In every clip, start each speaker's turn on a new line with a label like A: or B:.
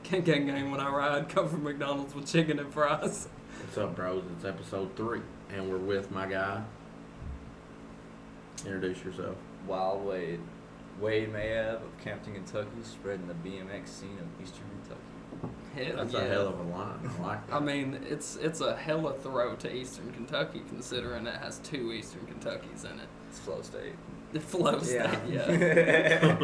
A: Gang gang when I ride, come from McDonald's with chicken and fries.
B: What's up, bros? It's episode 3, and we're with my guy. Introduce yourself.
C: Wild Wade. Wade Mayab of Campton, Kentucky, spreading the BMX scene of Eastern Kentucky.
A: Hell
B: That's
A: yeah.
B: a hell of a line. I like that.
A: I mean, it's a hella throw to Eastern Kentucky considering it has 2 Eastern Kentuckys in it.
C: It's Flow State.
A: The Flow State, yeah. Yeah.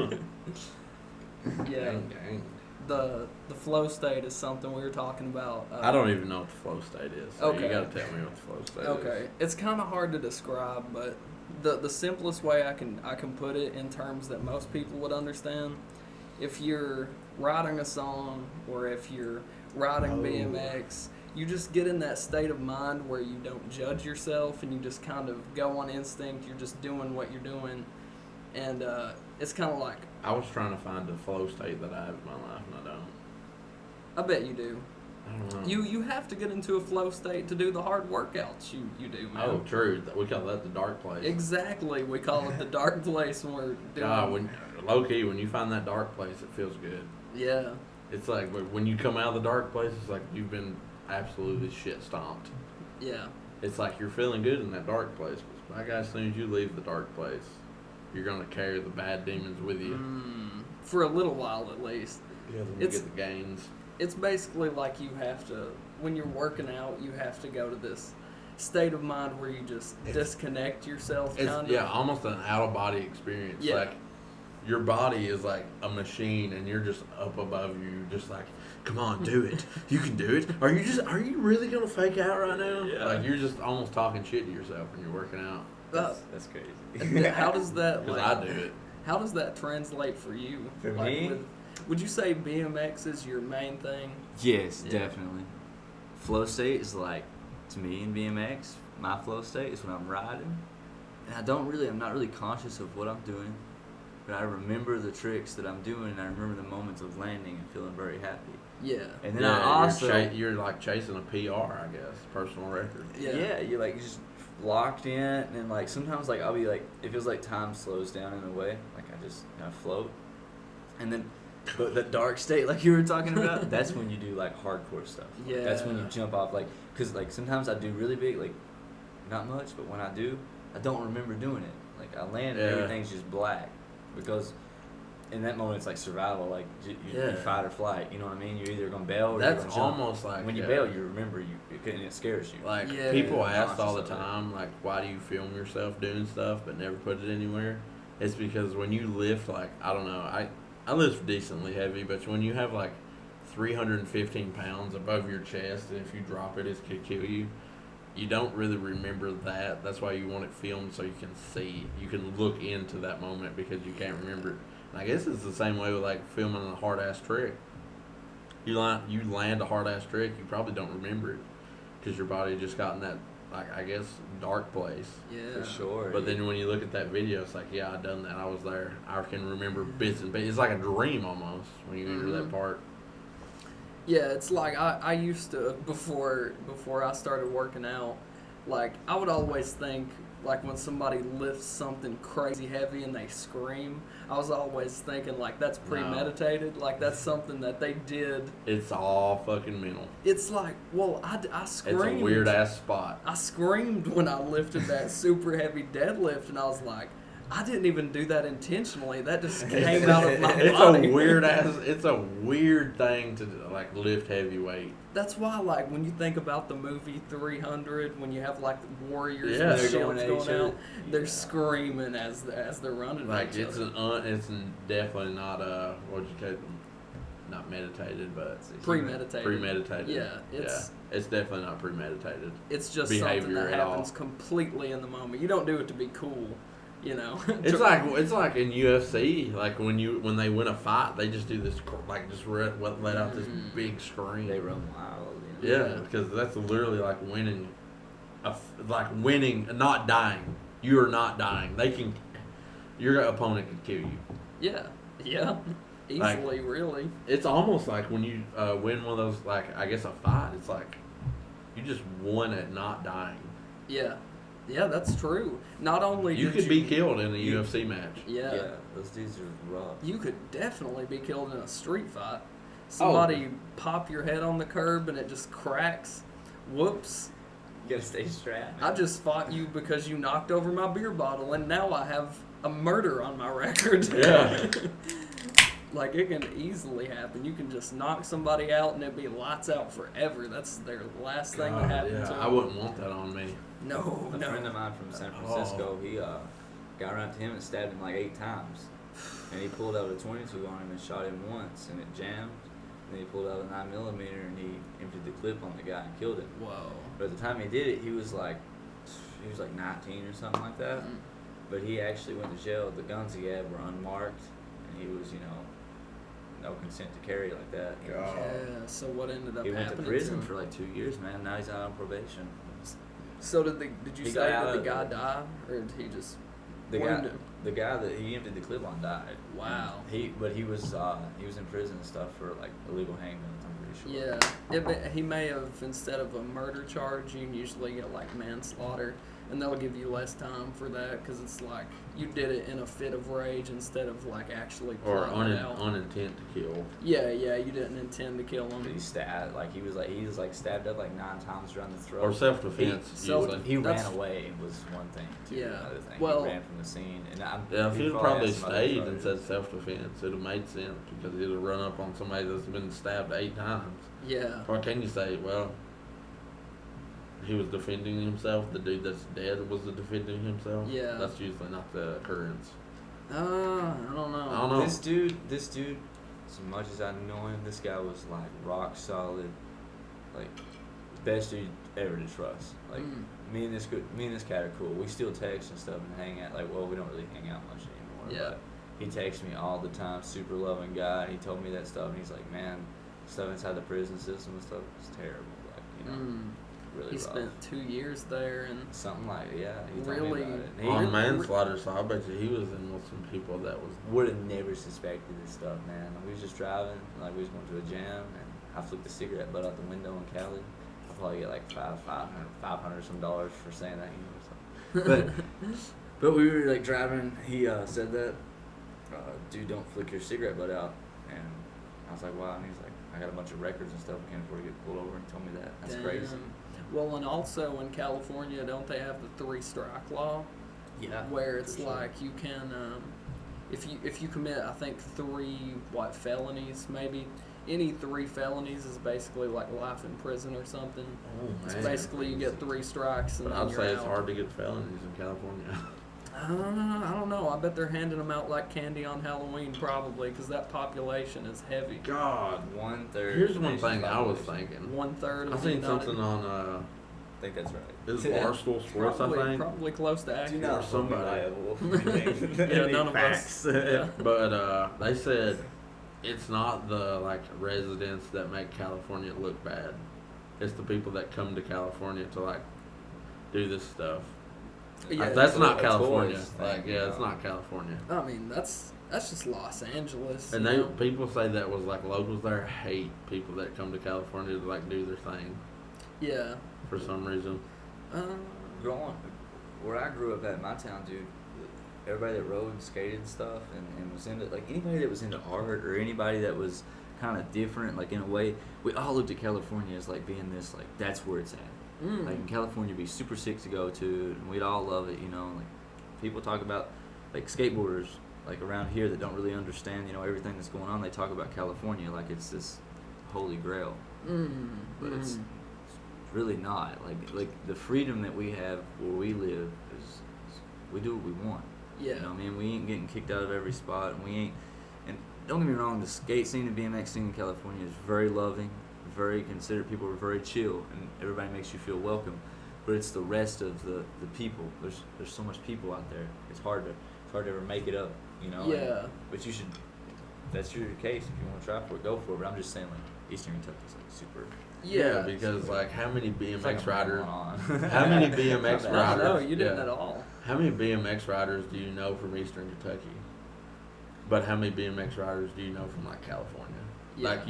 B: Dang, dang.
A: The Flow State is something we were talking about.
B: I don't even know what the flow state is. So
A: Okay.
B: You gotta tell me what the flow state is.
A: Okay, it's kind of hard to describe, but the simplest way I can put it in terms that most people would understand, if you're writing a song or if you're riding BMX, you just get in that state of mind where you don't judge yourself and you just kind of go on instinct. You're just doing what you're doing, and it's kind of like,
B: I was trying to find the flow state that I have in my life, and I don't.
A: I bet you do.
B: I don't know.
A: You have to get into a flow state to do the hard workouts you do, man.
B: Oh, true. We call that the dark place.
A: Exactly. We call it the dark place when we're doing.
B: God, low key, when you find that dark place, it feels good.
A: Yeah.
B: It's like when you come out of the dark place, it's like you've been absolutely shit stomped.
A: Yeah.
B: It's like you're feeling good in that dark place. But my guy, as soon as you leave the dark place, you're gonna carry the bad demons with you.
A: For a little while at least.
B: Yeah, then you
A: It's-
B: get the gains.
A: It's basically like you have to, when you're working out, you have to go to this state of mind where you just disconnect yourself.
B: It's
A: Kind
B: yeah,
A: of.
B: almost an out of body experience.
A: Yeah.
B: Like your body is like a machine, and you're just up above you, just like, come on, do it. You can do it. Are you really gonna fake out right now?
A: Yeah.
B: Like you're just almost talking shit to yourself when you're working out.
C: That's crazy.
A: How does that?
B: Because
A: Like,
B: I do it.
A: How does that translate for you?
C: For
A: Like,
C: me?
A: Would you say BMX is your main thing?
C: Yes,
A: Yeah.
C: definitely. Flow state is like, to me in BMX, my flow state is when I'm riding. And I'm not really conscious of what I'm doing. But I remember the tricks that I'm doing, and I remember the moments of landing and feeling very happy.
A: Yeah.
C: And then
B: Yeah,
C: I also...
B: you're like chasing a PR, I guess, personal record.
A: Yeah.
C: You're like just locked in, and like sometimes like I'll be like, it feels like time slows down in a way, like I just kind of float, and then but the dark state like you were talking about, that's when you do like hardcore stuff. Like, that's when you
A: Yeah.
C: jump off, like, because like sometimes I do really big, like not much, but when I do, I don't remember doing it. Like I land and
B: Yeah.
C: everything's just black, because in that moment it's like survival, like you
B: Yeah.
C: fight or flight. You know what I mean? You're either gonna bail or
B: That's
C: you're gonna jump.
B: almost like
C: When you bail, you remember and it scares you.
B: Like
A: Yeah.
B: people ask all the
C: Conscious of it.
B: time, like, why do you film yourself doing stuff but never put it anywhere? It's because when you lift, like, I don't know, I lift decently heavy, but when you have like 315 pounds above your chest, and if you drop it, it could kill you. You don't really remember that. That's why you want it filmed so you can see, you can look into that moment because you can't remember it. And I guess it's the same way with like filming a hard ass trick. You land a hard ass trick, you probably don't remember it because your body just got in that, like, I guess, dark place.
A: Yeah.
C: For sure.
B: But then when you look at that video, it's like, yeah, I done that. I was there. I can remember bits and pieces. It's like a dream almost when you enter that
A: Mhm.
B: part.
A: Yeah, it's like I used to, before I started working out, like I would always think, like when somebody lifts something crazy heavy and they scream, I was always thinking like that's premeditated, like that's something that they did.
B: It's all fucking mental.
A: It's like, well, I screamed.
B: It's a weird ass spot.
A: I screamed when I lifted that super heavy deadlift, and I was like, I didn't even do that intentionally. That just came out of my
B: It's
A: body.
B: a weird ass. It's a weird thing to like lift heavy weight.
A: That's why, like, when you think about the movie 300, when you have like the warriors
B: Yeah.
A: with
B: They're
A: shields
C: going at
A: going
C: each other.
A: out, they're
C: Yeah.
A: screaming as they're running.
B: Like
A: at each
B: it's
A: other.
B: definitely not what'd you call it? Not meditated, but
A: Premeditated.
B: premeditated.
A: Yeah,
B: it's definitely not premeditated.
A: It's just
B: behavior
A: something that
B: at all.
A: happens completely in the moment. You don't do it to be cool, you know.
B: It's like in UFC, like when they win a fight, they just do this like just let out this big scream.
C: They run wild.
B: Yeah, because that's literally like winning, not dying. You are not dying. Your opponent could kill you.
A: yeah,
B: Like-
A: easily, really.
B: It's almost like when you win one of those, like, I guess a fight, it's like you just won at not dying.
A: Yeah, that's true. Not only
B: You
A: did
B: could be killed in a UFC match.
A: Yeah.
C: Yeah, those dudes are rough.
A: You could definitely be killed in a street fight. somebody pop your head on the curb and it just cracks. Whoops.
C: You gotta stay strapped.
A: I just fought you because you knocked over my beer bottle, and now I have a murder on my record.
B: Yeah.
A: Like, it can easily happen. You can just knock somebody out and it'd be lights out forever. That's their last thing to
B: God,
A: happen
B: yeah,
A: to
B: I
A: them.
B: wouldn't want that on me.
A: No,
C: A friend of
A: no.
C: mine from San Francisco, he got around to him and stabbed him like 8 times. And he pulled out a 22 on him and shot him once, and it jammed. Then he pulled out a 9mm and he emptied the clip on the guy and killed him.
A: Whoa.
C: But at the time he did it, he was like 19 or something like that.
A: Mm.
C: But he actually went to jail. The guns he had were unmarked, and he was, no consent to carry like that.
B: God.
A: Yeah, so what ended up
C: He went to
A: happening
C: prison
A: him?
C: for like 2 years, man. Now he's out on probation.
A: So did you
C: He
A: say
C: got out
A: that the
C: of
A: guy
C: it.
A: died, or did he just
C: The
A: wound
C: guy,
A: him?
C: the guy that he emptied the clip on died.
A: Wow.
C: He was in prison and stuff for like illegal handguns. I'm pretty sure.
A: Yeah, he may have, instead of a murder charge, you can usually get like manslaughter, and they'll give you less time for that because it's like you did it in a fit of rage instead of like actually
B: Or
A: plotting it out.
B: unintent to kill.
A: Yeah, you didn't intend to kill
C: But
A: him.
C: he stabbed he was stabbed up like 9 times around the throat.
B: Or self-defense,
A: Self-
B: usually.
C: He
A: That's-
C: ran away was one thing. Too,
A: Yeah,
C: Another thing.
A: well-
C: he ran from the scene, and
B: Yeah, if
C: he
B: he'd probably
C: had some other
B: stayed and
C: charges.
B: said self-defense, it'd have made sense because he'd have run up on somebody that's been stabbed 8 times.
A: Yeah,
B: Or can you say, well, he was defending himself, the dude that's dead was defending himself?
A: Yeah.
B: That's usually not the occurrence.
A: I don't know.
B: I don't know.
C: This dude, as much as I know him, this guy was like rock solid, like best dude ever to trust. Like
A: Mm.
C: me and this cat are cool. We still text and stuff and hang out. Like, well, we don't really hang out much anymore.
A: Yeah.
C: But he texts me all the time. Super loving guy. He told me that stuff, and he's like, man, stuff inside the prison system and stuff is terrible. Like, really
A: He
C: rough.
A: spent 2 years there, and
C: Something like He told me
A: Really?
C: about it. And
B: On
A: really-
B: manslaughter, so I bet you he was in with some people that was.
C: would have never suspected this stuff, man. We was just driving, like we was going to a jam, and I flicked a cigarette butt out the window in Cali. I'll probably get like $500 some dollars for saying that, So. But we were like driving. He said that, dude, don't flick your cigarette butt out. And I was like, wow. And he's like, I got a bunch of records and stuff. I can't afford to get pulled over. And told me that. That's
A: damn.
C: crazy.
A: Well, and also in California, don't they have the 3-strike law?
C: Yeah.
A: Where it's
C: for sure.
A: like you can, if you commit, I think 3 felonies maybe. Any 3 felonies is basically like life in prison or something.
B: Oh,
A: It's
B: man.
A: basically you get 3 strikes and
B: But
A: then
B: I'd
A: you're
B: say it's
A: out.
B: hard to get felonies in California.
A: I don't know. I bet they're handing them out like candy on Halloween, probably, because that population is heavy.
B: God.
C: 1/3.
B: Here's one
C: nation's
B: thing I was
C: population.
B: thinking.
A: 1/3
B: I
A: of the
B: seen
A: United-
B: something on,
C: I think that's right.
B: this is Barstool Sports, I think.
A: Probably close to
C: Do
A: accurate.
C: not
B: somebody.
A: Yeah, none of us. Yeah.
B: But they said it's not the like residents that make California look bad. It's the people that come to California to like do this stuff.
A: Yeah,
B: That's
C: it's
B: not
C: a
B: California.
C: tourist thing,
B: Like,
C: you
B: yeah, it's
C: know.
B: not California.
A: I mean, that's just Los Angeles.
B: And
A: you
B: they
A: know?
B: people say that was like locals there hate people that come to California to like do their thing
A: Yeah.
B: for some reason.
C: Growing where I grew up at my town, dude, everybody that rode and skated and stuff and was into like anybody that was into art or anybody that was kind of different, like in a way, we all looked at California as like being this, like that's where it's at.
A: Mm.
C: Like in California, it'd be super sick to go to, and we'd all love it, you know. Like people talk about like skateboarders like around here that don't really understand, you know, everything that's going on. They talk about California like it's this holy grail, but it's really not. Like the freedom that we have where we live is we do what we want.
A: Yeah.
C: You know what I mean? We ain't getting kicked out of every spot, and we ain't. And don't get me wrong, the skate scene and BMX scene in California is very loving, very considerate. People are very chill, and everybody makes you feel welcome. But it's the rest of the people. There's so much people out there. It's hard to ever make it up. You know.
A: Yeah.
C: But you should. That's your case. If you want to try for it, go for it. But I'm just saying, like Eastern Kentucky's like super.
A: Yeah.
B: Because like how many
C: It's like
B: BMX
C: a
B: riders?
C: on.
B: How many BMX
A: I
B: riders?
A: don't know. You didn't
B: yeah.
A: at all.
B: How many BMX riders do you know from Eastern Kentucky? But how many BMX riders do you know from like California?
A: Yeah.
B: Like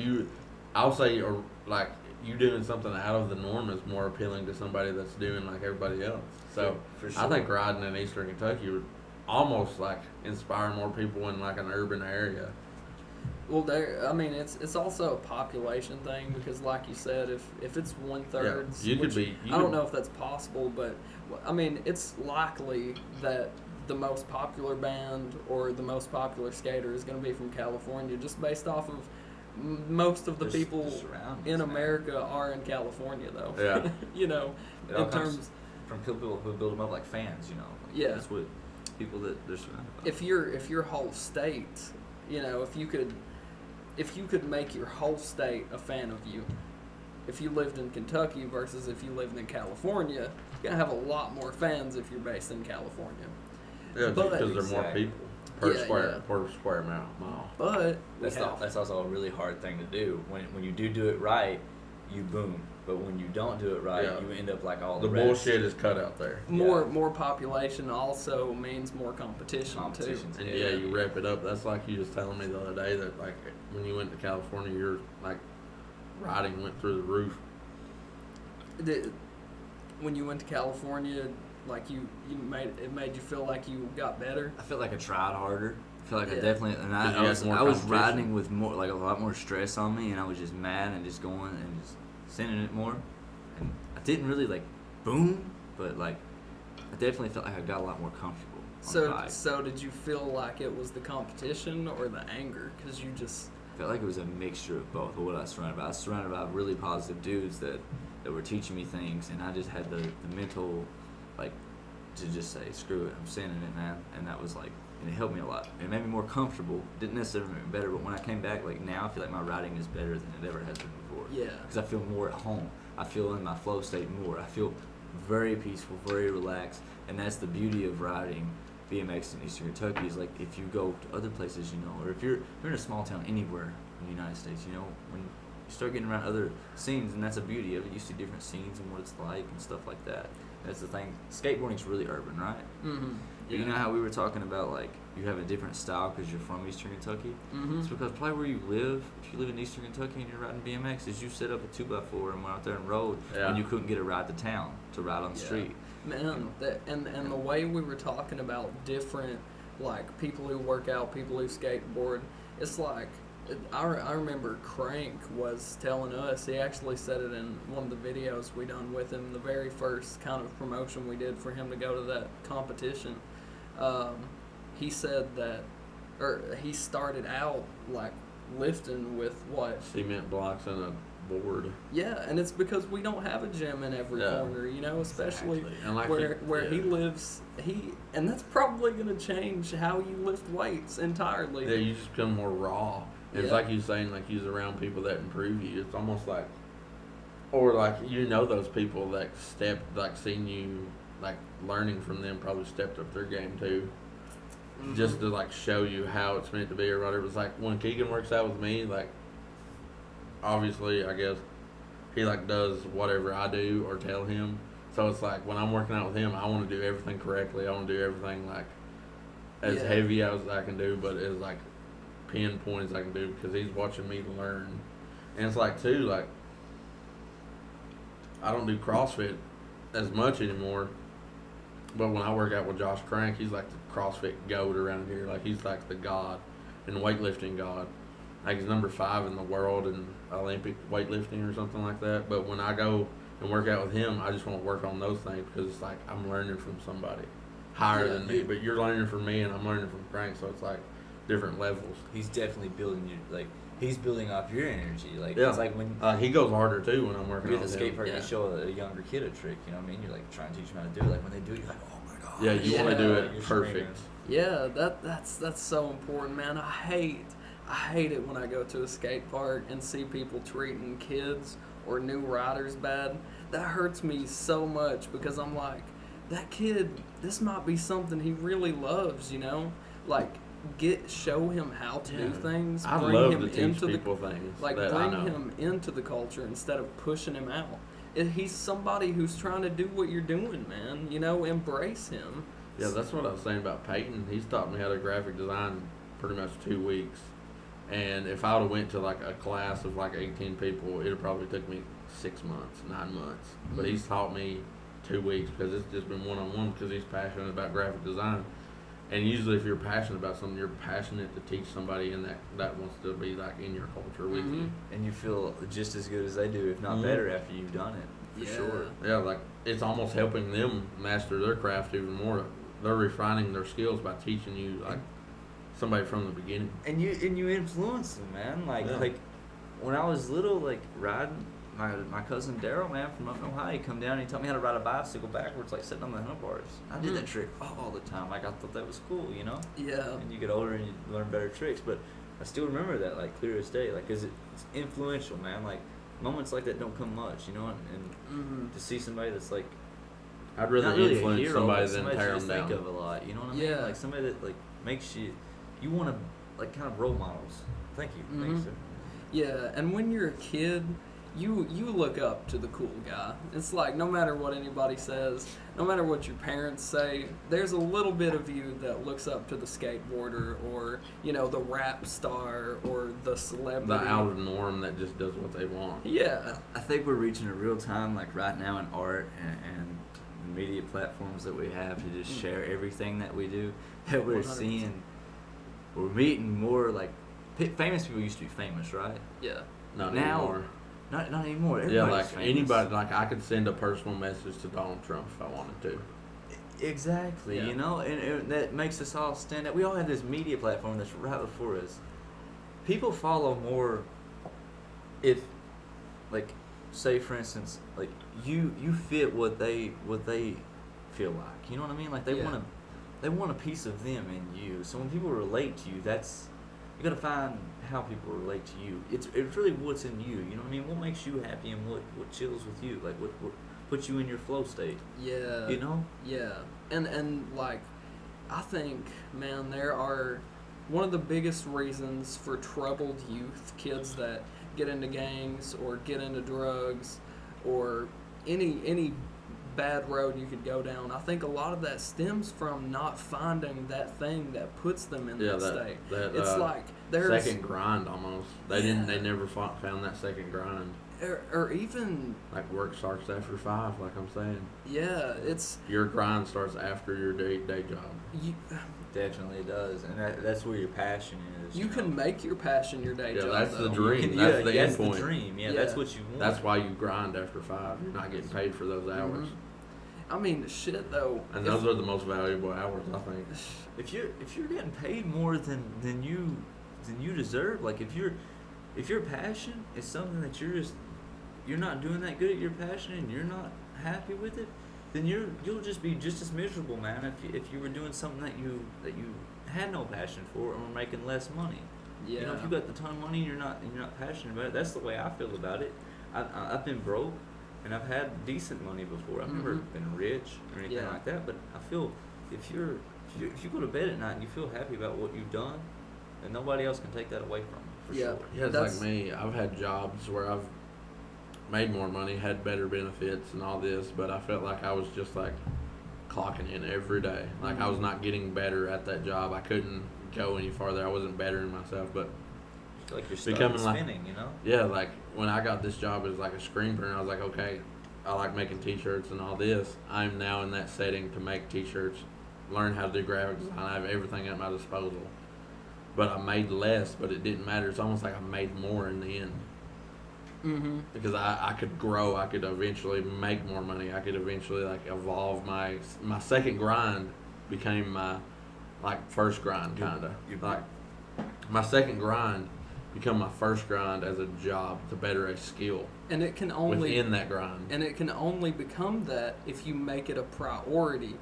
B: I'll say, or like you doing something out of the norm is more appealing to somebody that's doing like everybody else. So
C: For sure.
B: I think riding in Eastern Kentucky would almost like inspire more people in like an urban area.
A: Well, there. I mean, it's also a population thing because, like you said, if it's 1/3,
B: you could
A: which
B: be. You
A: I don't
B: could-
A: know if that's possible, but I mean, it's likely that the most popular band or the most popular skater is going to be from California, just based off of most of the
C: Just
A: people
C: the surroundings,
A: in
C: man.
A: America are in California, though.
B: Yeah.
A: You know,
C: It all
A: in
C: comes
A: terms.
C: from people who build them up like fans, you know. Like,
A: Yeah.
C: That's what people that they're surrounded by.
A: If your whole state, you know, if you could make your whole state a fan of you, if you lived in Kentucky versus if you lived in California, you're gonna have a lot more fans if you're based in California.
B: Yeah,
A: But-
B: because there are more
C: Exactly.
B: people per
A: Yeah,
B: square
A: yeah.
B: per square mile.
A: But
C: That's also a really hard thing to do. When you do it right, you boom. But when you don't do it right,
B: Yeah.
C: you end up like all
B: The
C: the rest.
B: bullshit is cut out there.
A: more population also means more competition,
C: Competition,
A: too.
B: And yeah, you wrap it up. That's like you just telling me the other day that like when you went to California, your like riding went through the roof.
A: When you went to California, like you made you feel like you got better.
C: I felt like I tried harder. I feel like I
A: Yeah.
C: definitely, and
B: 'Cause you
C: I
B: had
C: was
B: more
C: I was
B: competition.
C: riding with more like a lot more stress on me, and I was just mad and just going and just sending it more, and I didn't really like boom, but like I definitely felt like I got a lot more comfortable. On the
A: So
C: bike.
A: so did you feel like it was the competition or the anger? Because you just
C: I felt like it was a mixture of both. Of what I was surrounded by. I was surrounded by really positive dudes that were teaching me things, and I just had the mental, like, to just say, screw it, I'm sending it, man. And that was like, and it helped me a lot. It made me more comfortable. Didn't necessarily make me better, but when I came back, like now, I feel like my riding is better than it ever has been before.
A: Yeah.
C: Because I feel more at home. I feel in my flow state more. I feel very peaceful, very relaxed, and that's the beauty of riding BMX in Eastern Kentucky. Is like if you go to other places, you know, or if you're in a small town anywhere in the United States, you know, when you start getting around other scenes, and that's the beauty of it. You see different scenes and what it's like and stuff like that. That's the thing. Skateboarding's really urban, right?
A: Mm-hmm.
C: But you know how we were talking about like you have a different style because you're from Eastern Kentucky.
A: Mm-hmm.
C: It's because probably where you live, if you live in Eastern Kentucky and you're riding BMX, is you set up a 2x4 and went out there and rode
B: Yeah.
C: when you couldn't get a ride to town to ride on the
A: Yeah.
C: street.
A: Man, and the way we were talking about different, like people who work out, people who skateboard, it's like I remember Crank was telling us, he actually said it in one of the videos we done with him, the very first kind of promotion we did for him to go to that competition. He said that, or he started out like lifting with what?
B: Cement blocks and a board.
A: Yeah, and it's because we don't have a gym in every
B: Yeah.
A: corner, you know, especially
C: Exactly.
B: And like
A: where he
B: yeah.
A: lives. And that's probably going to change how you lift weights entirely.
B: Yeah, you just become more raw. And it's
A: Yeah.
B: like you saying, like you're around people that improve you. It's almost like, or like you know those people that seen you, like learning from them, probably stepped up their game too,
A: Mhm.
B: just to like show you how it's meant to be or whatever. It's like when Keegan works out with me, like obviously I guess he like does whatever I do or tell him. So it's like when I'm working out with him, I want to do everything correctly. I want to do everything like as
A: Yeah.
B: heavy as I can do, but as like pinpoint as I can do because he's watching me learn. And it's like too, like I don't do CrossFit as much anymore. But when I work out with Josh Crank, he's like the CrossFit goat around here. Like he's like the god and weightlifting god. Like he's number 5 in the world in Olympic weightlifting or something like that. But when I go and work out with him, I just want to work on those things because it's like I'm learning from somebody higher
A: Yeah.
B: than me. But you're learning from me and I'm learning from Crank, so it's like different levels.
C: He's definitely building you, like, he's building up your energy. Like,
B: Yeah.
C: it's like when
B: He goes harder too when I'm working
C: you're
B: out
C: at the
B: with
C: skate
B: him.
C: park and
A: Yeah.
C: you show a younger kid a trick, you know what I mean? You're like trying to teach him how to do it. Like when they do it, you're like, oh my god.
B: Yeah, you want to do
A: Yeah.
B: it
C: You're
B: perfect.
A: Yeah, that's so important, man. I hate it when I go to a skate park and see people treating kids or new riders bad. That hurts me so much because I'm like, that kid, this might be something he really loves, you know? Like show him how to do
B: Yeah.
A: things.
B: I
A: bring
B: love
A: him
B: to teach
A: into
B: people things
A: like
B: that I
A: bring
B: know.
A: him into the culture instead of pushing him out. He's somebody who's trying to do what you're doing, man. You know, embrace him.
B: Yeah, that's what I was saying about Peyton. He's taught me how to graphic design pretty much 2 weeks. And if I would have went to like a class of like 18 people, it'd probably took me 6 months, 9 months. But he's taught me 2 weeks because it's just been one-on-one because he's passionate about graphic design. And usually, if you're passionate about something, you're passionate to teach somebody, and that wants to be like in your culture with
A: Mhm.
B: you.
C: And you feel just as good as they do, if not
B: Mhm.
C: better, after you've done it. For
A: Yeah.
C: sure.
B: Yeah, like it's almost helping them master their craft even more. They're refining their skills by teaching you like somebody from the beginning.
C: And you influence them, man.
B: Yeah.
C: Like when I was little, like riding my cousin Daryl, man, from up in Ohio, he come down and he taught me how to ride a bicycle backwards, like sitting on the handlebars. I did that trick all the time. Like I thought that was cool, you know.
A: Yeah.
C: And you get older and you learn better tricks, but I still remember that like clear as day, like 'cause it's influential, man. Like moments like that don't come much, you know. And
A: Mm-hmm.
C: to see somebody that's like
B: I'd rather
C: not really a
B: influence
C: hero,
B: somebody
C: but
B: than
C: somebody
B: tear
C: you
B: them
C: just
B: down.
C: think of a lot. You know what I mean?
A: Yeah.
C: Like somebody that like makes you want to like kind of role models. Thank you.
A: Mhm.
C: Thanks, sir.
A: Yeah, and when you're a kid, you look up to the cool guy. It's like no matter what anybody says, no matter what your parents say, there's a little bit of you that looks up to the skateboarder or the rap star or the
B: The
A: celebrity.
B: out of the norm that just does what they want.
A: Yeah.
C: I think we're reaching a real time, like right now in art and media platforms that we have to just share everything that we do. That we're
A: 100%.
C: seeing, we're meeting more like famous people used to be famous, right?
A: Yeah.
B: Not
C: Now-
B: anymore.
C: Not anymore.
B: Yeah,
C: Everybody's
B: like
C: famous.
B: anybody, like I could send a personal message to Donald Trump if I wanted to.
C: Exactly,
A: Yeah.
C: you know, and that makes us all stand out. We all have this media platform that's right before us. People follow more if, like, say for instance, like you fit what they feel like. You know what I mean? Like they
A: Yeah.
C: want a piece of them in you. So when people relate to you, that's you gotta find how people relate to you. It's really what's in you. You know what I mean? What makes you happy and what chills with you? Like what puts you in your flow state.
A: Yeah.
C: You know?
A: Yeah, and like, I think, man, there are one of the biggest reasons for troubled youth, kids that get into gangs or get into drugs, or any bad road you could go down. I think a lot of that stems from not finding that thing that puts them in
B: Yeah,
A: that
B: that
A: state.
B: that
A: It's like there's
B: second grind almost. They
A: Yeah.
B: never found that second grind.
A: or even
B: Like work starts after 5, like I'm saying.
A: yeah, it's
B: Your grind starts after your day job.
A: you.
C: Definitely does, and that's where your passion is.
A: You can make your passion your day
B: Yeah,
A: job.
B: that's the
A: though.
B: dream.
C: You can-
B: That's the
C: that's
B: end point.
C: the dream. Yeah,
A: Yeah.
C: that's what you want.
B: That's why you grind after 5. You're not getting paid for those hours.
A: Mhm. I mean, shit though.
B: And
A: if-
B: those are the most valuable hours, I think.
C: if you're getting paid more than you deserve, like if your passion is something that you're not doing that good at your passion and you're not happy with it, then you'll just be just as miserable, man. If you were doing something that you had no passion for and were making less money.
A: Yeah.
C: You know, if you got the ton of money and you're not passionate about it, that's the way I feel about it. I've been broke and I've had decent money before. I've never
A: Mhm.
C: been rich or anything
A: Yeah.
C: like that, but I feel if you go to bed at night and you feel happy about what you've done, then nobody else can take that away from you. For
A: Yeah.
C: sure.
B: Yeah, it's
A: That's-
B: like me. I've had jobs where I've made more money, had better benefits and all this, but I felt like I was just like clocking in every day. Like I was not getting better at that job. I couldn't go any farther. I wasn't bettering myself. But
C: I feel like you're stuck
B: Becoming like-
C: spinning, you know?
B: yeah, like when I got this job as like a screen printer, I was like, okay, I like making t-shirts and all this. I'm now in that setting to make t-shirts, learn how to do graphic design. I have everything at my disposal. But I made less, but it didn't matter. It's almost like I made more in the end.
A: Mm-hmm.
B: Because I could grow, I could eventually make more money, I could eventually like evolve. My second grind became my like first grind, kind of like my second grind become my first grind as a job to better a skill
A: And it can only
B: within that grind.
A: and it can only become that if you make it a priority.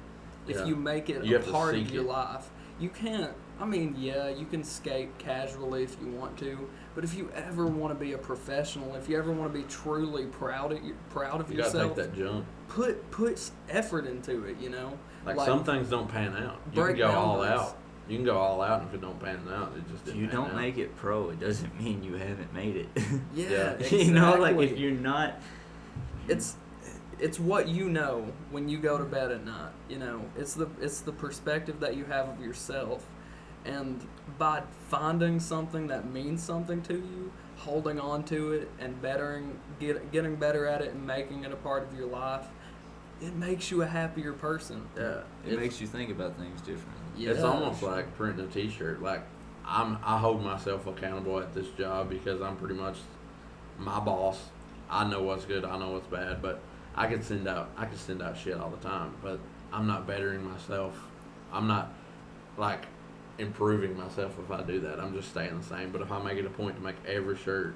A: If
B: Yeah.
A: you make it
B: You
A: a
B: have to
A: part of
B: seek
A: your
B: it.
A: life. You can't. I mean, yeah, you can skate casually if you want to, but if you ever want to be a professional, if you ever want to be truly proud of
B: You gotta
A: yourself,
B: take that jump.
A: put effort into it. You know,
B: Like some things don't pan out. You can
A: break
B: go all
A: boundaries.
B: out. You can go all out, and if it don't pan out, it just
C: If
B: didn't
C: you
B: pan
C: don't
B: out.
C: make it pro, it doesn't mean you haven't made it.
A: Yeah,
B: Yeah.
A: exactly.
C: You know, like if you're not
A: it's what you know when you go to bed at night. You know, it's the perspective that you have of yourself, and by finding something that means something to you, holding on to it, and getting better at it, and making it a part of your life, it makes you a happier person.
B: Yeah,
C: it makes you think about things differently.
B: It's
A: Yeah.
B: almost like printing a T-shirt. Like I hold myself accountable at this job because I'm pretty much my boss. I know what's good. I know what's bad. But I could send out shit all the time. But I'm not bettering myself. I'm not like improving myself if I do that. I'm just staying the same. But if I make it a point to make every shirt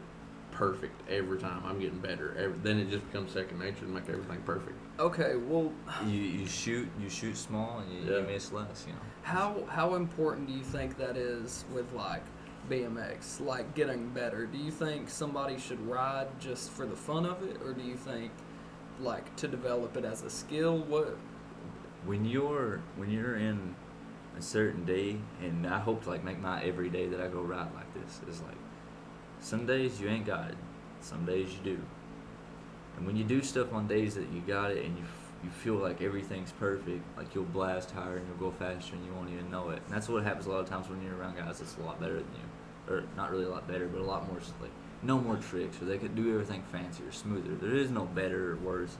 B: perfect every time, I'm getting better. Then it just becomes second nature to make everything perfect.
A: Okay, well,
C: You shoot small and you
B: Yeah.
C: miss less. You know.
A: how important do you think that is with like BMX, like getting better? Do you think somebody should ride just for the fun of it, or do you think like to develop it as a skill? What?
C: When you're in a certain day, and I hope to like make my every day that I go ride like this is like some days you ain't got it, some days you do, and when you do stuff on days that you got it and you feel like everything's perfect, like you'll blast higher and you'll go faster and you won't even know it. And that's what happens a lot of times when you're around guys that's a lot better than you, or not really a lot better, but a lot more like no more tricks, or they could do everything fancier, smoother. There is no better or worse.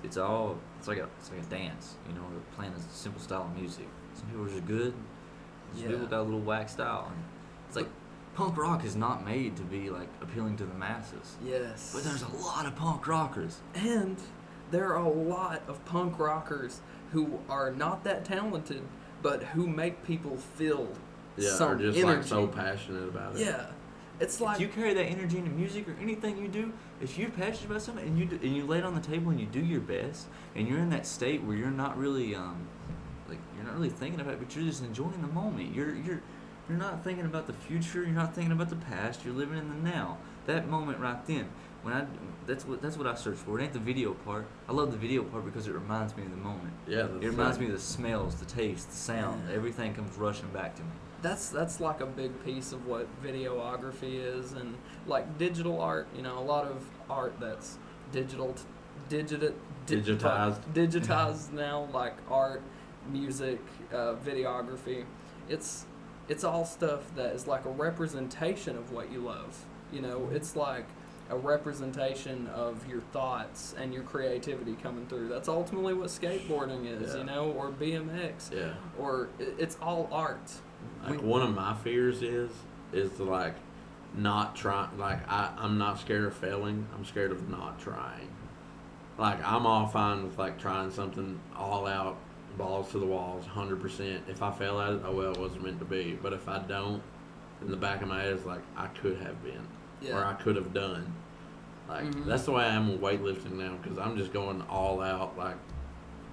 C: It's like a dance, you know, or playing a simple style of music. Some people are just good. Some people got a little whack style, and it's like punk rock is not made to be like appealing to the masses.
A: Yes.
C: But there's a lot of punk rockers.
A: And there are a lot of punk rockers who are not that talented, but who make people feel some
B: or just
A: energy.
B: like so passionate about it.
A: Yeah, it's like
C: If you carry that energy into music or anything you do, if you're passionate about something and you lay it on the table and you do your best, and you're in that state where you're not really you're not really thinking about it, but you're just enjoying the moment. You're not thinking about the future. You're not thinking about the past. You're living in the now. That moment right then. That's what I search for. It ain't the video part. I love the video part because it reminds me of the moment.
B: Yeah,
C: It reminds me of the smells, the taste, the sound. Everything comes rushing back to me.
A: that's like a big piece of what videography is, and like digital art. You know, a lot of art that's digitized now, like art, music, videography. It's all stuff that is like a representation of what you love. You know, it's like a representation of your thoughts and your creativity coming through. That's ultimately what skateboarding is,
B: Yeah.
A: you know, or BMX,
B: Yeah.
A: or it's all art.
B: Like one of my fears is to like not try. Like I'm not scared of failing. I'm scared of not trying. Like I'm all fine with like trying something all out, balls to the walls, 100%. If I fail at it, oh well, it wasn't meant to be. But if I don't, in the back of my head is like I could have been,
A: Yeah.
B: or I could have done. Like
A: Mhm.
B: that's the way I am with weightlifting now, because I'm just going all out. Like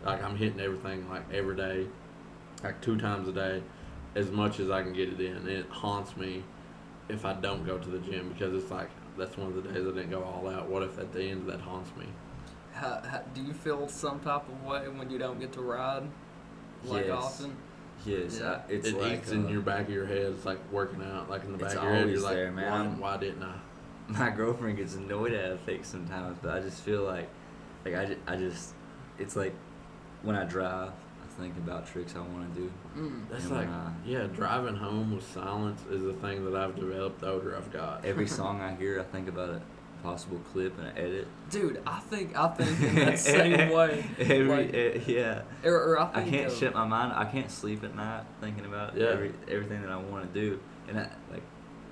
B: I'm hitting everything like every day, like 2 times a day, as much as I can get it in. And it haunts me if I don't go to the gym, because it's like that's one of the days I didn't go all out. What if at the end that haunts me?
A: How, do you feel some type of way when you don't get to ride like
C: Yes.
A: often?
C: Yes,
A: Yeah.
C: it's
B: It
C: like
B: eats in your back of your head. It's like working out, like in the
C: It's
B: back of your head. You're
C: always
B: like,
C: there, man.
B: why didn't I?
C: my girlfriend gets annoyed at it sometimes, but I just feel like I just it's like when I drive, I think about tricks I want to do.
B: That's
C: And
B: like,
C: when
B: driving home with silence is a thing that I've developed the older I've got.
C: every song I hear, I think about a possible clip and an edit.
A: Dude, I think in that same way. Like,
C: Yeah.
A: or I
C: I
A: think
C: can't
A: of-
C: shut my mind. I can't sleep at night thinking about
B: Yeah.
C: everything that I want to do, and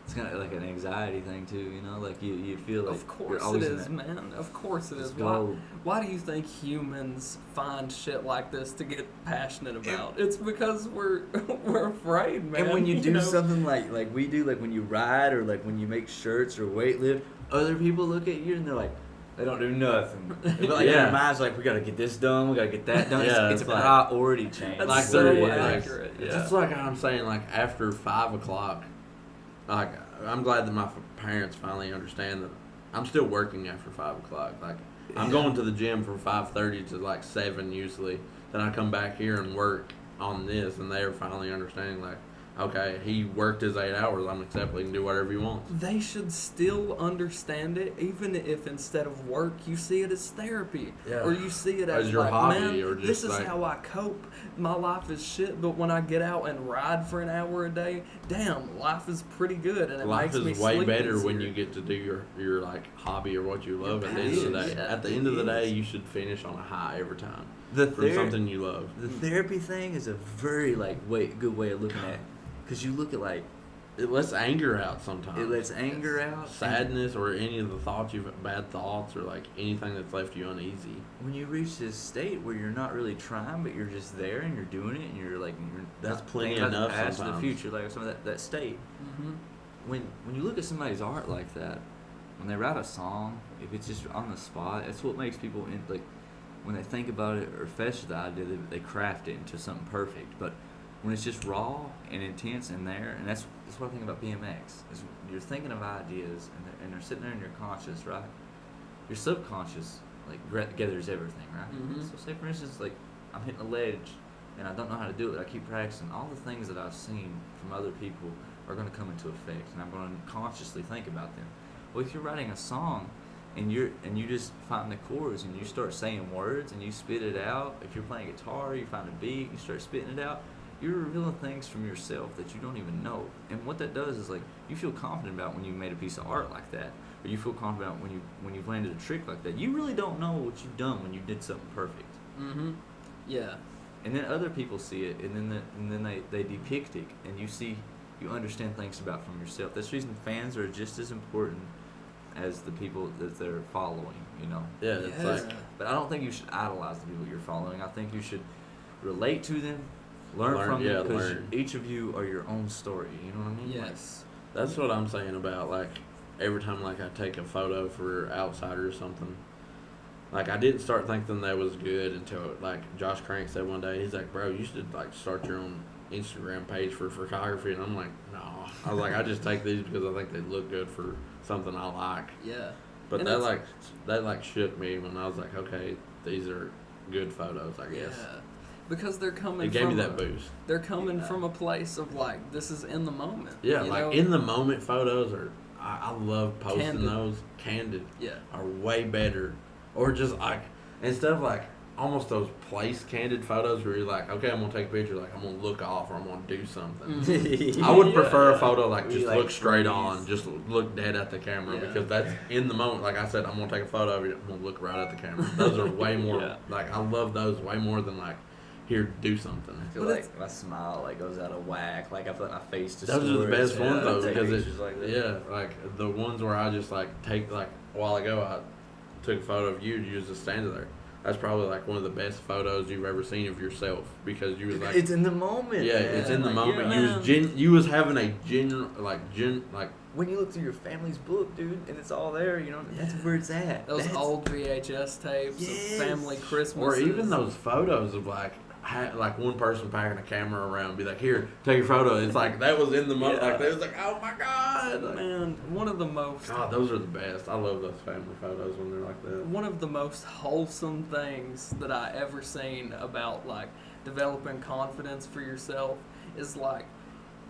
C: it's kind of like an anxiety thing too. You know, like you feel like
A: Of course
C: you're
A: it
C: always in
A: is,
C: that-
A: man. Of course it is.
C: Just
A: Why,
C: go.
A: why do you think humans find shit like this to get passionate about? It's because we're afraid, man.
C: And when you do
A: know?
C: something like we do, like when you ride or like when you make shirts or weightlift, other people look at you and they're like, they don't do nothing. But like in
B: Yeah.
C: their minds, like we gotta get this done, we gotta get that done.
B: Yeah,
C: It's a
B: it's like-
C: priority change.
A: That's
B: Like
A: so
B: there is, like,
A: accurate.
B: It's
A: Yeah.
B: just like I'm saying, like after 5 o'clock, like I'm glad that my parents finally understand that I'm still working after 5 o'clock. Like I'm
C: Yeah.
B: going to the gym from 5:30 to like 7 usually. Then I come back here and work on this, and they're finally understanding like, okay, he worked his 8 hours. I'm accepting he can do whatever he wants.
A: They should still understand it, even if instead of work you see it as therapy,
B: Yeah.
A: or you see it as,
B: As your
A: like,
B: hobby,
A: man,
B: or
A: this
B: just
A: is
B: like-
A: how I cope. My life is shit, but when I get out and ride for an hour a day, damn, life is pretty good, and it
B: Life
A: makes me
B: is way
A: sleep
B: better when
A: easier.
B: you get to do your like hobby or what you love at the end of the day.
A: passion.
B: At the end of the
A: It
B: day,
A: is.
B: you should finish on a high every time. from something you love.
C: The therapy thing is a very good way of looking at it, because you look at
B: It lets anger out sometimes.
C: it lets anger out,
B: Sadness or any of the thoughts bad thoughts or like anything that's left you uneasy.
C: When you reach this state where you're not really trying, but you're just there and you're doing it, and you're
B: That's
C: not
B: plenty
C: thinking about
B: enough
C: the past or the
B: sometimes.
C: future, like some of that state.
A: Mm-hmm.
C: When you look at somebody's art like that, when they write a song, if it's just on the spot, it's what makes people when they think about it or fetch the idea, they craft it into something perfect. But when it's just raw and intense in there, and that's what I think about BMX, is you're thinking of ideas and they're sitting there in your conscious, right? Your subconscious gathers everything, right?
A: Mhm.
C: So say for instance, I'm hitting a ledge and I don't know how to do it. I keep practicing. All the things that I've seen from other people are going to come into effect, and I'm going to consciously think about them. Well, if you're writing a song and you just find the chords and you start saying words and you spit it out, if you're playing guitar, you find a beat, you start spitting it out, you're revealing things from yourself that you don't even know. And what that does is you feel confident about when you made a piece of art like that, or you feel confident when you've landed a trick like that. You really don't know what you've done when you did something perfect.
A: Mm-hmm. Yeah.
C: And then other people see it, and then they depict it, and you understand things about from yourself. That's the reason fans are just as important as the people that they're following, you know.
B: Yeah, it's
A: Yes.
C: But I don't think you should idolize the people you're following. I think you should relate to them, learn from them, because each of you are your own story. You know what I mean?
A: Yes.
B: That's what I'm saying about every time I take a photo for Outsider or something. I didn't start thinking that was good until Josh Crank said one day, he's like, bro, you should start your own Instagram page for photography. And I'm like, no. I was like, I just take these because I think they look good for something I like.
A: Yeah.
B: But
A: And
B: that shook me when I was like, okay, these are good photos, I guess.
A: Yeah. Because they're coming
B: It gave
A: from
B: me that boost.
A: They're coming from a place of this is in the moment.
B: Yeah,
A: you know?
B: in the moment photos I love posting
A: Candid.
B: those. Candid
A: Yeah.
B: are way better. Or just instead of almost those place candid photos where you're like, okay, I'm gonna take a picture, I'm gonna look off or I'm gonna do something.
A: Mhm.
B: I would prefer a photo
C: Where
B: just
C: you,
B: look straight
C: freeze.
B: on, just look dead at the camera,
A: Yeah.
B: because that's in the moment. Like I said, I'm gonna take a photo of it, I'm gonna look right at the camera. Those are way more
C: Yeah.
B: I love those way more than here, do something.
C: I feel
A: But
C: like my smile goes out of whack. I feel like my face just.
B: Those are the best
C: distorts.
B: ones though,
C: I take
B: because
C: pictures like that.
B: the ones where I just take a while ago I took a photo of you and you was just standing there. That's probably one of the best photos you've ever seen of yourself, because you was
C: It's in the moment.
B: yeah,
C: man.
B: it's in the moment.
A: yeah.
B: You was having a genuine
C: When you look through your family's book, dude, and it's all there, that's where it's at.
A: Those
C: That's-
A: old VHS tapes
C: Yes.
A: of family Christmas.
B: or even those photos of one person packing a camera around, be like, here, take your photo. It's that was in the moment.
C: Yeah.
B: They was oh my god.
A: Man, one of the most
B: God, those are the best. I love those family photos when they're like that.
A: one of the most wholesome things that I ever seen about developing confidence for yourself is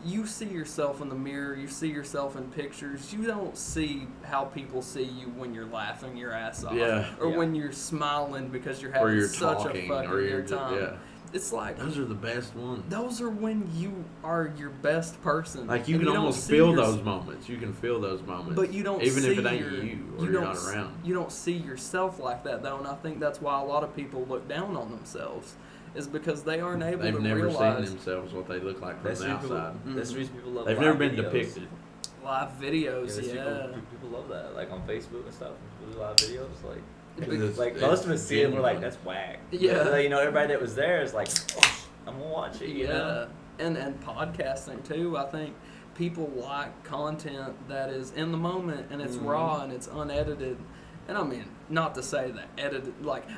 A: you see yourself in the mirror, you see yourself in pictures, you don't see how people see you when you're laughing your ass off.
B: Yeah.
A: Or
C: Yeah.
A: when you're smiling because you're
B: Or
A: having
B: you're
A: such
B: talking,
A: a fucking
B: or you're
A: good
B: just,
A: time.
B: yeah.
A: It's
B: Those are the best ones.
A: those are when you are your best person.
B: You
A: And
B: can
A: don't
B: almost
A: see
B: feel
A: your-
B: those moments. You can feel those moments.
A: But you don't
B: even
A: see
B: if it ain't
A: your,
B: you or you're
A: don't
B: not
A: s-
B: around.
A: You don't see yourself like that though, and I think that's why a lot of people look down on themselves, is because they aren't able
B: They've
A: to
B: never
A: realize
B: seen themselves what they look like from
C: That's
B: the
C: the reason
B: outside.
C: people, that's the reason people love.
B: They've
C: live
B: never been
C: videos.
B: depicted.
A: live videos.
C: There's
A: Yeah,
C: people love that, on Facebook and stuff. People do live videos,
B: It's-
C: most of us see it, and we're
B: genuine.
C: that's whack.
A: Yeah.
C: But, everybody that was there is oh, I'm gonna watch it. You know.
A: and podcasting too. I think people like content that is in the moment and it's raw and it's unedited. And I mean, not to say that edited,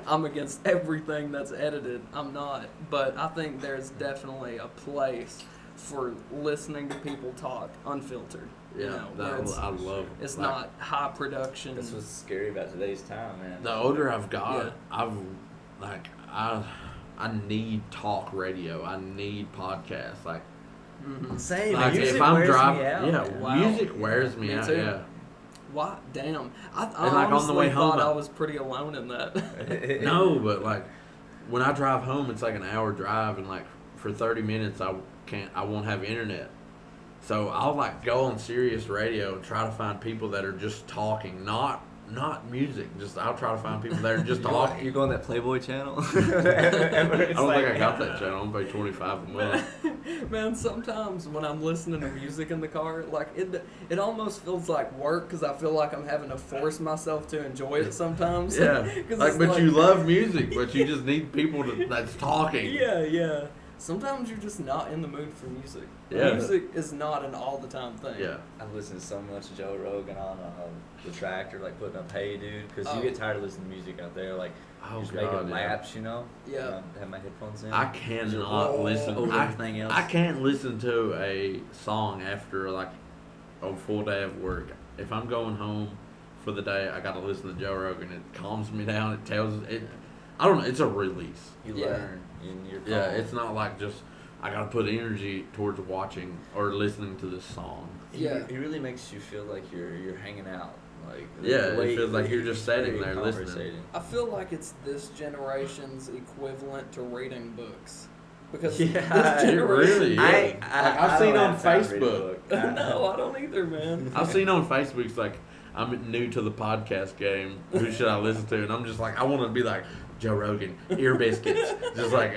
A: I'm against everything that's edited. I'm not. But I think there's definitely a place for listening to people talk unfiltered.
B: Yeah,
A: where
B: I love.
A: it's not high production.
C: That's what's scary about today's time, man.
B: The older I've got,
A: Yeah.
B: I need talk radio. I need podcasts.
A: Mhm.
C: Same.
B: If I'm driving,
C: out.
A: Wow.
B: music wears me
A: Me
B: out.
A: too.
B: Yeah.
A: Why? Damn. I
B: And, on the
A: honestly
B: way home,
A: thought I was pretty alone in that.
B: No, but when I drive home, it's an hour drive, and for 30 minutes, I won't have internet. So I'll go on Sirius Radio and try to find people that are just talking, not not music. Just I'll try to find people there just
C: You're
B: talking.
C: going that Playboy channel?
B: I don't think I got that channel. I'm paying $25 a month.
A: Man, sometimes when I'm listening to music in the car, like it almost feels like work because I feel like I'm having to force myself to enjoy it sometimes.
B: Yeah,
A: 'Cause
B: like
A: it's
B: but you love music, but you just need people that's talking.
A: Yeah. Sometimes you're just not in the mood for music.
B: Yeah.
A: Music is not an all the time thing.
B: Yeah.
C: I've listened to so much to Joe Rogan on the tractor, like putting up Hey Dude, because
A: Oh.
C: you get tired of listening to music out there, like
B: Oh,
C: just
B: God,
C: making
B: yeah.
C: laps, you know?
A: Yeah.
C: Have my headphones in.
B: I cannot listen.
C: over
B: I,
C: everything else.
B: I can't listen to a song after like a full day of work. If I'm going home for the day, I got to listen to Joe Rogan. It calms me down. It tells it. I don't know. It's a release.
C: You
A: Yeah.
C: learn in your
B: Yeah,
C: calm.
B: it's not like just I got to put energy towards watching or listening to this song.
A: Yeah.
C: It really makes you feel like you're hanging out. Like
B: Yeah,
C: the
B: it
C: way-
B: feels like you're
C: it's
B: just sitting
C: very
B: there listening.
C: conversating.
A: I feel like it's this generation's equivalent to reading books. Because
C: Yeah,
A: this
B: It
A: generation,
B: really is. Like, I've seen on Facebook.
A: No, I don't either, man.
B: I've seen on Facebook, it's like, I'm new to the podcast game. Who should I listen to? And I'm just like, I want to be like Joe Rogan, Ear Biscuits, just like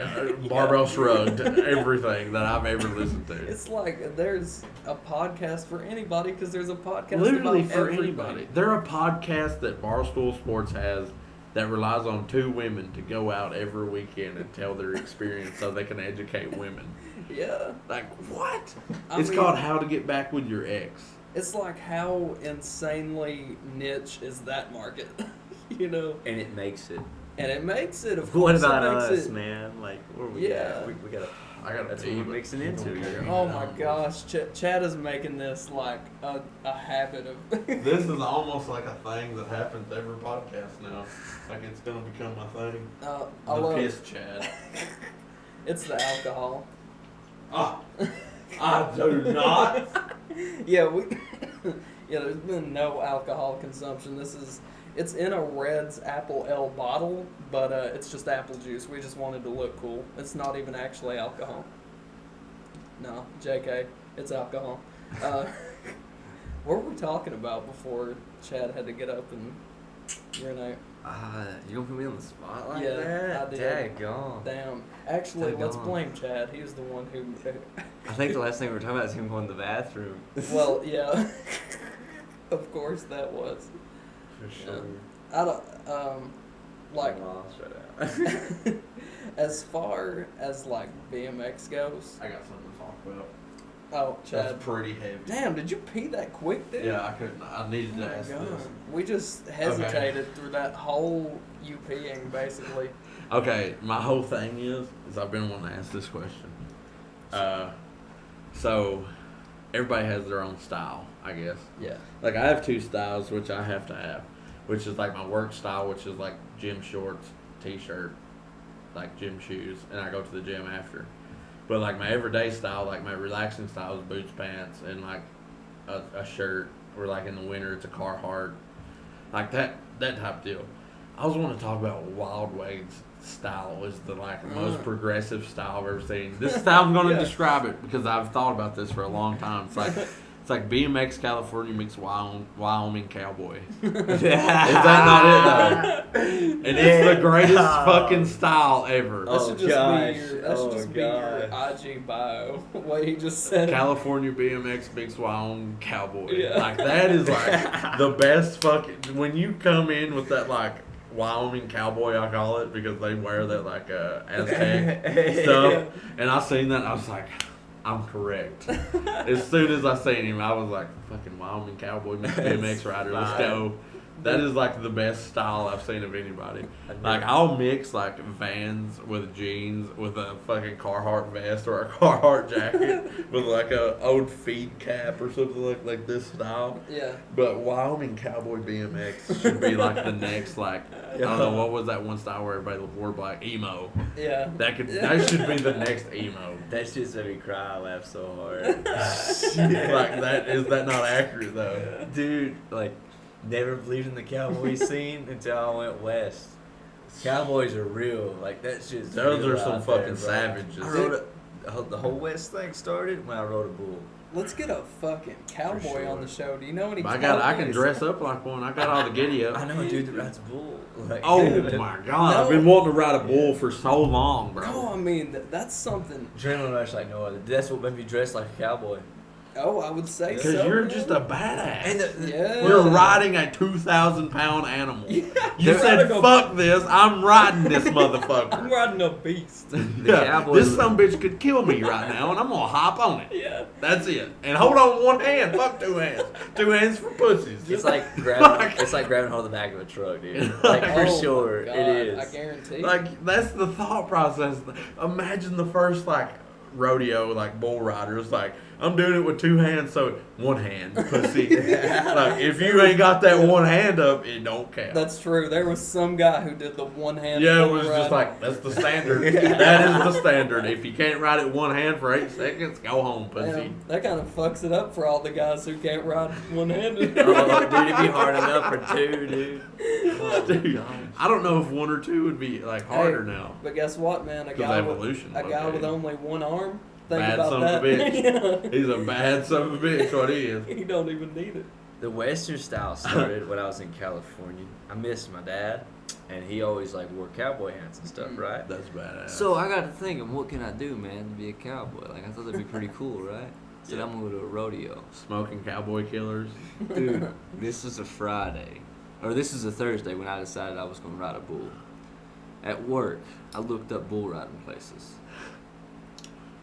B: Barbell Shrugged, everything that I've ever listened to.
A: It's like there's a podcast for anybody because there's a podcast
B: Literally
A: about
B: for
A: everybody.
B: anybody. They're a podcast that Barstool Sports has that relies on two women to go out every weekend and tell their experience so they can educate women.
A: Yeah.
B: Like, what?
A: I
B: It's
A: mean-
B: called How to Get Back with Your Ex.
A: It's like how insanely niche is that market, you know?
C: And it makes it.
A: And it makes it, of
C: What
A: course.
C: about
A: it makes
C: us,
A: it,
C: man? Like, where are we
A: Yeah.
C: at? We gotta.
B: I gotta
C: That's
B: pee,
C: what we're
B: but
C: mixing
B: you
C: into
B: don't
C: here.
B: care.
A: Oh my gosh, Chad is making this like a habit of.
B: This is almost like a thing that happens every podcast now. Like it's gonna become my thing.
A: I love
B: Piss Chad.
A: It's the alcohol.
B: Ah, I do not.
A: Yeah, there's been no alcohol consumption. It's in a Red's Apple L bottle, but it's just apple juice. We just wanted to look cool. It's not even actually alcohol. No, JK, it's alcohol. What were we talking about before Chad had to get up and urinate?
C: You gonna put me on the spot like
A: Yeah,
C: that?
A: I did.
C: Daggone.
A: Damn. Actually, let's
C: Daggone.
A: blame Chad. He was the one who.
C: I think the last thing we were talking about is him going to the bathroom.
A: Well, yeah. Of course that was.
C: For
A: sure. I don't like
C: I'm lost right now.
A: as far as like BMX goes.
B: I got something to talk about.
A: Oh, Chad.
B: That's pretty heavy.
A: Damn, did you pee that quick, dude?
B: Yeah, I couldn't. I needed
A: Oh
B: to
A: my
B: ask
A: God.
B: this.
A: We just hesitated through that whole you peeing, basically.
B: Okay, my whole thing is I've been wanting to ask this question. So everybody has their own style, I guess.
A: Yeah.
B: Like I have two styles, which I have to have, which is like my work style, which is like gym shorts, t-shirt, like gym shoes, and I go to the gym after. But like my everyday style, like my relaxing style is boots, pants, and like a shirt. Or like in the winter, it's a Carhartt, like that type of deal. I was wanting to talk about Wild Wade's style is the like most progressive style I've ever seen. This style I'm going to
A: Yeah.
B: describe it because I've thought about this for a long time. It's like BMX California meets Wyoming cowboy. Is that not it though? And it's the greatest fucking style ever.
A: That should just be your
C: gosh.
A: IG bio. What he just said.
B: California BMX meets Wyoming cowboy.
A: Yeah.
B: Like that is like the best fucking. When you come in with that like Wyoming cowboy, I call it because they wear that like Aztec stuff, and I seen that and I was like, I'm correct. As soon as I seen him, I was like, fucking Wyoming cowboy meets BMX rider. Let's go. That is like the best style I've seen of anybody. Like I'll mix like Vans with jeans with a fucking Carhartt vest or a Carhartt jacket with like a old feed cap or something like this style.
A: Yeah.
B: But Wyoming cowboy BMX should be like the next like I don't know what was that one style where everybody wore black emo.
A: Yeah.
B: That should be the next emo.
C: That shit made me cry. I laughed so hard.
B: Like that is that not accurate though?
C: Dude, like, never believed in the cowboy scene until I went west. Cowboys are real. Like, that shit's
B: Those
C: real
B: are some
C: out there,
B: fucking
C: bro.
B: savages.
C: I rode the whole west thing started when I rode a bull.
A: Let's get a fucking cowboy
B: sure.
A: on the show. Do you know any?
B: I can
A: cowboys?
B: dress up like one. I got all the giddy up.
C: I know a dude that rides a bull. Like,
B: Oh my god! I've been wanting to ride a bull for so long, bro.
A: No, I mean that's something.
C: Adrenaline rush like no other. That's what made me dress like a cowboy.
A: Oh, I would say
B: Because
A: so.
B: you're
A: man.
B: just a badass.
C: And
A: Yeah.
B: You're riding a 2,000-pound animal.
A: Yeah.
B: You
A: You're
B: said,
A: riding a-
B: "Fuck this! I'm riding this
A: I'm
B: motherfucker."
A: riding a beast.
C: The cowboy.
B: This some bitch could kill me right now, and I'm gonna hop on it.
A: Yeah.
B: That's it. And hold on with one hand. Fuck two hands. Two hands for pussies.
C: It's like grabbing. It's like grabbing hold of the back of a truck, dude. Like for
A: Oh,
C: sure,
A: my God,
C: it is.
A: I guarantee.
B: Like that's the thought process. Imagine the first like rodeo like bull riders like I'm doing it with two hands, so one hand, pussy. Like if you ain't got that one hand up, it don't count.
A: That's true. There was some guy who did the one hand.
B: Yeah, it was just like that's the standard. That is the standard. If you can't ride it one hand for 8 seconds, go home, pussy.
A: Damn, that kind of fucks it up for all the guys who can't ride one handed.
C: Oh, dude, it'd be hard enough for two, dude. Oh,
B: Dude,
C: gosh.
B: I don't know if one or two would be like harder now.
A: But guess what, man? A
B: 'Cause
A: guy
B: evolution,
A: with a guy
B: okay.
A: with only one arm. Think
B: Bad
A: about
B: son
A: that.
B: of a bitch.
A: Yeah.
B: He's a bad son of a bitch. What he is.
A: He don't even need it.
C: The Western style started when I was in California. I missed my dad, and he always like wore cowboy hats and stuff, right?
B: That's badass.
C: So I got to thinking, what can I do, man, to be a cowboy? Like I thought that'd be pretty cool, right? So I'm gonna go to a rodeo.
B: Smoking cowboy killers.
C: Dude, this was a Friday, or this was a Thursday when I decided I was gonna ride a bull. At work, I looked up bull riding places.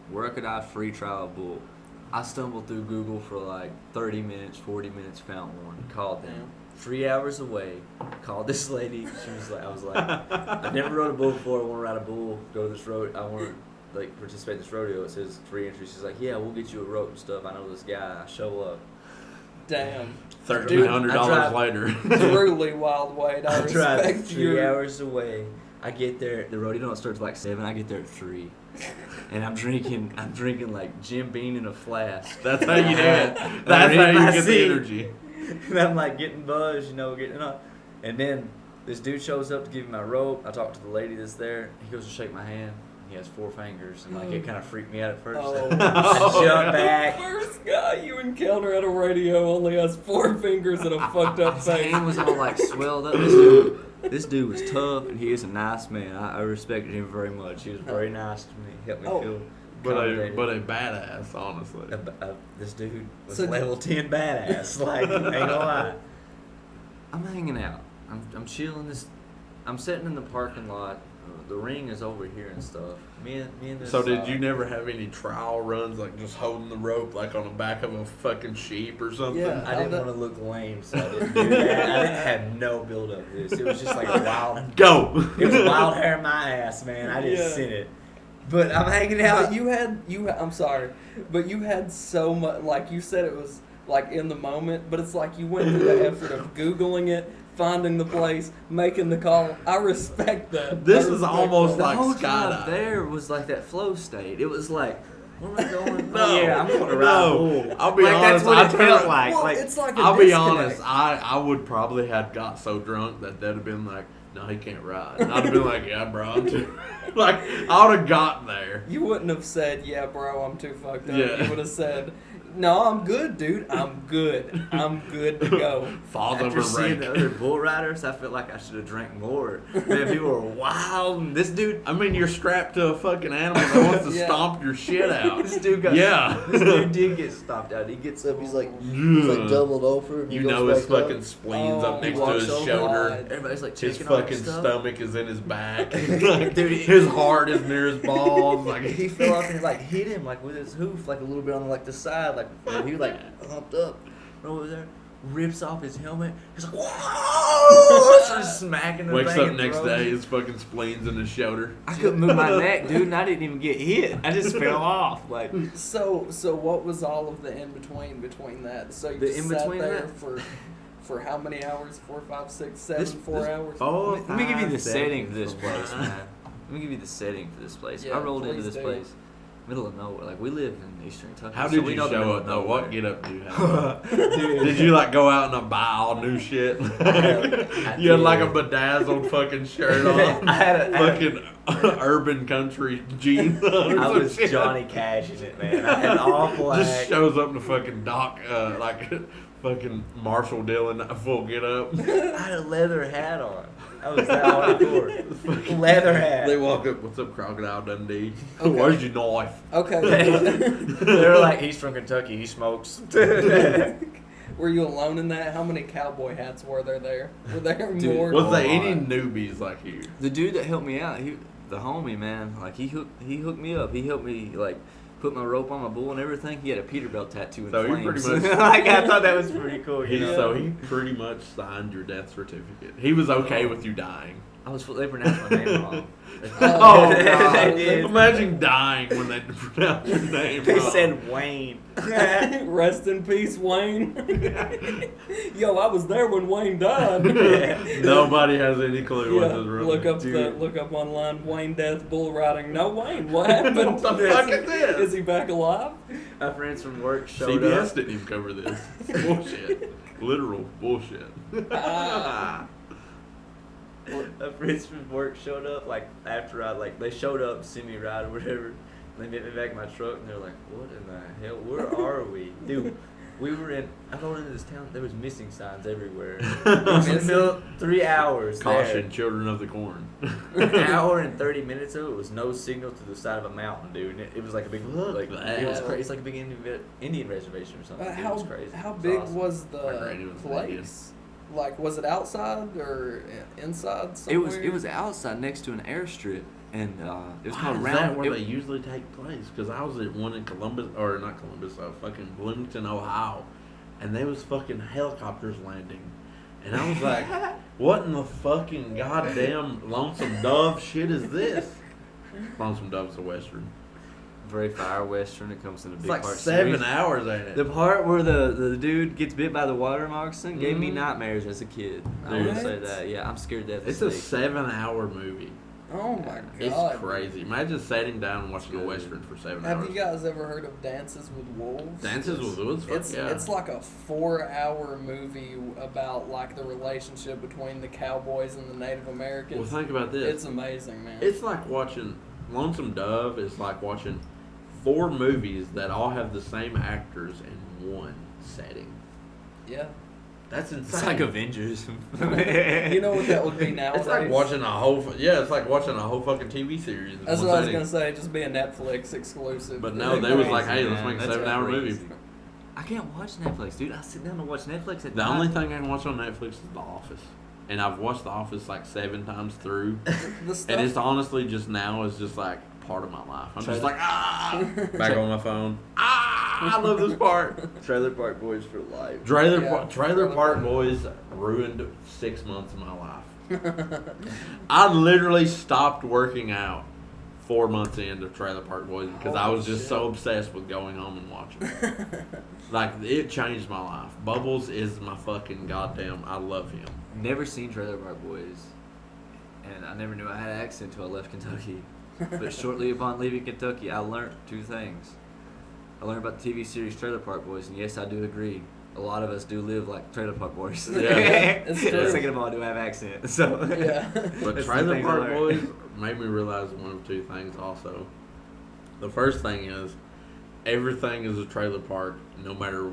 C: Where could I free trial a bull? I stumbled through Google for like 30 minutes, 40 minutes, found one, called them. 3 hours away, called this lady. She was like, I was like, I've never rode a bull before. I want to ride a bull. Go to this road. I want to like participate in this rodeo. It says free entry. She's like, yeah, we'll get you a rope and stuff. I know this guy. I show up.
A: Damn.
B: $1,300 later.
A: Truly wild Wade. I
C: I drive
A: respect
C: 3
A: you.
C: hours away. I get there. The rodeo don't start till like 7. I get there at 3, and I'm drinking like Jim Beam in a flask.
B: That's how you do it.
C: I'm
B: That's
C: in
B: how
C: my
B: you get the
C: seat.
B: energy.
C: And I'm like getting buzzed, you know, getting up. And then this dude shows up to give me my rope. I talk to the lady that's there. He goes to shake my hand. He has 4 fingers, and like it kind of freaked me out at first.
A: Oh,
C: I jump back.
A: First guy you encounter at a radio only has 4 fingers and a fucked up
C: His
A: face.
C: hand was all like swelled up. This dude was tough, and he is a nice man. I respected him very much. He was very nice to me. Helped me
A: Oh.
C: feel
B: But
C: accommodated.
B: a badass, honestly.
C: This dude was
A: So-
C: level 10 badass. Like, ain't gonna lie. I'm hanging out. I'm chilling. I'm sitting in the parking lot. The ring is over here and stuff. Me and this.
B: So did you never have any trial runs, like just holding the rope like on the back of a fucking sheep or something?
A: Yeah.
C: I didn't want to look lame, so I didn't do that. I didn't have no build up to this. It was just like a wild.
B: Go!
C: It was wild hair in my ass, man. I just
A: Yeah.
C: sent it. But I'm hanging out.
A: But I'm sorry, but you had so much, like you said it was like in the moment, but it's like you went through the effort of Googling it, finding the place, making the call. I respect that.
B: This
A: I
B: is
A: respect
B: almost
A: that.
C: The
B: like
C: whole
B: skydiving.
C: drive there was like that flow state. It was like, where am I going?
B: No,
C: Oh, yeah, I'm going to ride
B: no.
C: a bull.
B: I'll be
C: like,
B: honest,
C: That's what
B: I
C: it
B: turn-
C: felt like.
A: Well,
C: like
A: it's like a
B: I'll be
A: disconnect.
B: honest, I would probably have got so drunk that they'd have been like, no, he can't ride. And I'd have been like, yeah, bro, I'm too. Like, I would have got there.
A: You wouldn't have said, "Yeah, bro, I'm too fucked up."
B: Yeah.
A: You would have said, "No, I'm good, dude. I'm good. I'm good to go."
B: Falls over
C: After seeing the
B: rank.
C: other bull riders, I felt like I should have drank more. Man, people were wild. And this dude,
B: I mean, you're strapped to a fucking animal that wants to
A: Yeah.
B: stomp your shit out.
C: this dude got.
B: Yeah.
C: This dude did get stomped out. He gets up. He's like
B: Yeah.
C: doubled over. And he
B: You
C: goes
B: know his
C: back up.
B: fucking spleen's up
A: Oh,
B: next
C: he
B: to
C: walks
B: his
C: over.
B: shoulder.
C: Everybody's like
B: His
C: checking on
B: fucking
C: stuff.
B: stomach is in his back. Like,
C: Dude,
B: his heart is near his balls. Like
C: He fell off and like hit him like with his hoof like a little bit on like the side like and he like humped up over there, rips off his helmet. He's like whoa, starts smacking the
B: wakes
C: thing
B: up
C: and
B: next
C: throws
B: day,
C: it.
B: his fucking spleen's in his shoulder.
C: I couldn't move my neck, dude, and I didn't even get hit. I just fell off like.
A: So what was all of the in between that? So you
C: The
A: just
C: in-between
A: sat there
C: that?
A: for how many hours? 4, 5, 6, 7,
C: This-
A: 4
C: this-
A: hours.
B: Oh,
C: Let me give you the setting for this place, man. Let me give you the setting for this place.
A: Yeah,
C: I rolled into
A: please
C: this
A: do.
C: place. middle of nowhere. Like we live in Eastern Kentucky.
B: How
C: so
B: did
C: we
B: you
C: know the
B: show
C: middle
B: up
C: of
B: though?
C: nowhere.
B: What get up do you have?
C: Dude.
B: Did you like go out and buy all new shit?
C: I
B: You had like a
C: did.
B: bedazzled fucking shirt on,
C: I had a-
B: fucking urban country jeans on. Or
C: I
B: some
C: was
B: shit.
C: Johnny Cash in it, man. I had all black.
B: Just shows up in the fucking dock, like fucking Marshall Dillon full get up.
C: I had a leather hat on. I was that hardcore. Leather hat.
B: They walk up, "What's up, Crocodile Dundee?
A: Okay.
B: Where's your knife?"
A: Okay.
C: They're like, he's from Kentucky. He smokes.
A: Were you alone in that? How many cowboy hats were there? Were there
C: Dude,
A: more?
B: Was there
C: Oh,
B: any
C: my.
B: newbies like you?
C: The dude that helped me out, the homie, man, like he hooked me up. He helped me like put my rope on my bull and everything. He had a Peterbilt tattoo in
B: So he
C: flames.
B: pretty much-
C: like I thought that was pretty cool.
B: He,
C: You know?
B: So he pretty much signed your death certificate. He was okay
C: Oh.
B: with you dying.
C: They pronounced my name wrong.
A: Oh,
C: They
A: God.
C: did.
B: Imagine dying when they pronounce your name
C: They
B: wrong.
C: said Wayne.
A: Rest in peace, Wayne. Yo, I was there when Wayne died.
B: Nobody has any clue what
A: Yeah,
B: this real
A: look
B: name
A: up
C: Dude.
A: look up online Wayne death bull riding. No Wayne, what happened?
B: What the fuck is this?
A: Is he back alive?
C: My friends from work showed
B: CBS
C: up.
B: didn't even cover this. Bullshit. Literal bullshit.
C: My friends from work showed up like after they showed up to see me ride or whatever. They met me back in my truck and they're like, "What in the hell? Where are we, dude?" I rode into this town. There was missing signs everywhere. It was in the middle, 3 hours.
B: Caution, children of the corn.
C: An hour and 30 minutes of it was no signal to the side of a mountain, dude. And it was like a big,
B: Fuck
C: like
B: that.
C: it was crazy. It's like a big Indian reservation or something. Dude, it was crazy.
A: How
C: It
A: big
C: awesome.
A: was
B: My
A: the
B: granny was
A: place? Like, was it outside or inside somewhere?
C: It was outside next to an airstrip, and it was
B: Why
C: called
B: is
C: Round.
B: that where
C: it-
B: they usually take place? Because I was at one in Columbus, or not Columbus, fucking Bloomington, Ohio, and there was fucking helicopters landing. And I was like, what in the fucking goddamn Lonesome Dove shit is this? Lonesome Dove's a Western.
C: very fire western. It comes in a
B: It's
C: big
B: like
C: part
B: 7
C: series.
B: hours, ain't it?
C: The part where the dude gets bit by the water moccasin gave me
B: Mhm.
C: nightmares as a kid. I
B: Dude.
C: will say that. Yeah, I'm scared to death.
B: It's
C: of
B: a
C: snakes.
B: 7-hour movie.
A: Oh my god.
B: It's crazy. Imagine sitting down and watching a
C: Good.
B: Western for 7
A: Have
B: hours.
A: you guys ever heard of Dances with Wolves?
B: Dances with Wolves? Fuck
A: It's
B: yeah.
A: it's like a 4-hour movie about like the relationship between the cowboys and the Native
B: Well,
A: Americans.
B: think about this.
A: It's amazing, man.
B: It's like watching Lonesome Dove is like watching 4 movies that all have the same actors in one setting.
A: yeah.
B: That's insane.
C: It's like Avengers.
A: You know what that would be nowadays?
B: It's like watching a whole it's like watching a whole fucking TV series. in
A: That's
B: one
A: what I was
B: setting.
A: gonna say. Just be a Netflix exclusive.
B: But no, they was like,
C: Crazy,
B: hey, let's
C: man.
B: make a
C: That's
B: 7-hour
C: crazy.
B: movie.
C: I can't watch Netflix, dude. I sit down to watch Netflix at
B: The
C: night.
B: only thing I can watch on Netflix is The Office, and I've watched The Office like 7 times through,
A: the stuff.
B: and it's honestly just now is just like part of my life. I'm just
C: Trailer-
B: like back on my phone. I love this part.
C: Trailer Park Boys for life.
B: Trailer
A: Yeah.
B: Trailer Park Boys ruined 6 months of my life. I literally stopped working out 4 months into Trailer Park Boys because I
A: Holy
B: was just
A: shit.
B: so obsessed with going home and watching it. Like, it changed my life. Bubbles is my fucking goddamn, I love him.
C: Never seen Trailer Park Boys, and I never knew I had an accent until I left Kentucky. But shortly upon leaving Kentucky, I learned 2 things. I learned about the TV series Trailer Park Boys, and yes, I do agree. A lot of us do live like Trailer Park Boys.
A: Yeah, it's true.
C: Second of all, I do have accent. So
A: Yeah.
B: But
C: That's the
B: Trailer
C: things I
B: Park
C: learned.
B: Boys made me realize one of 2 things also. The first thing is, everything is a trailer park no matter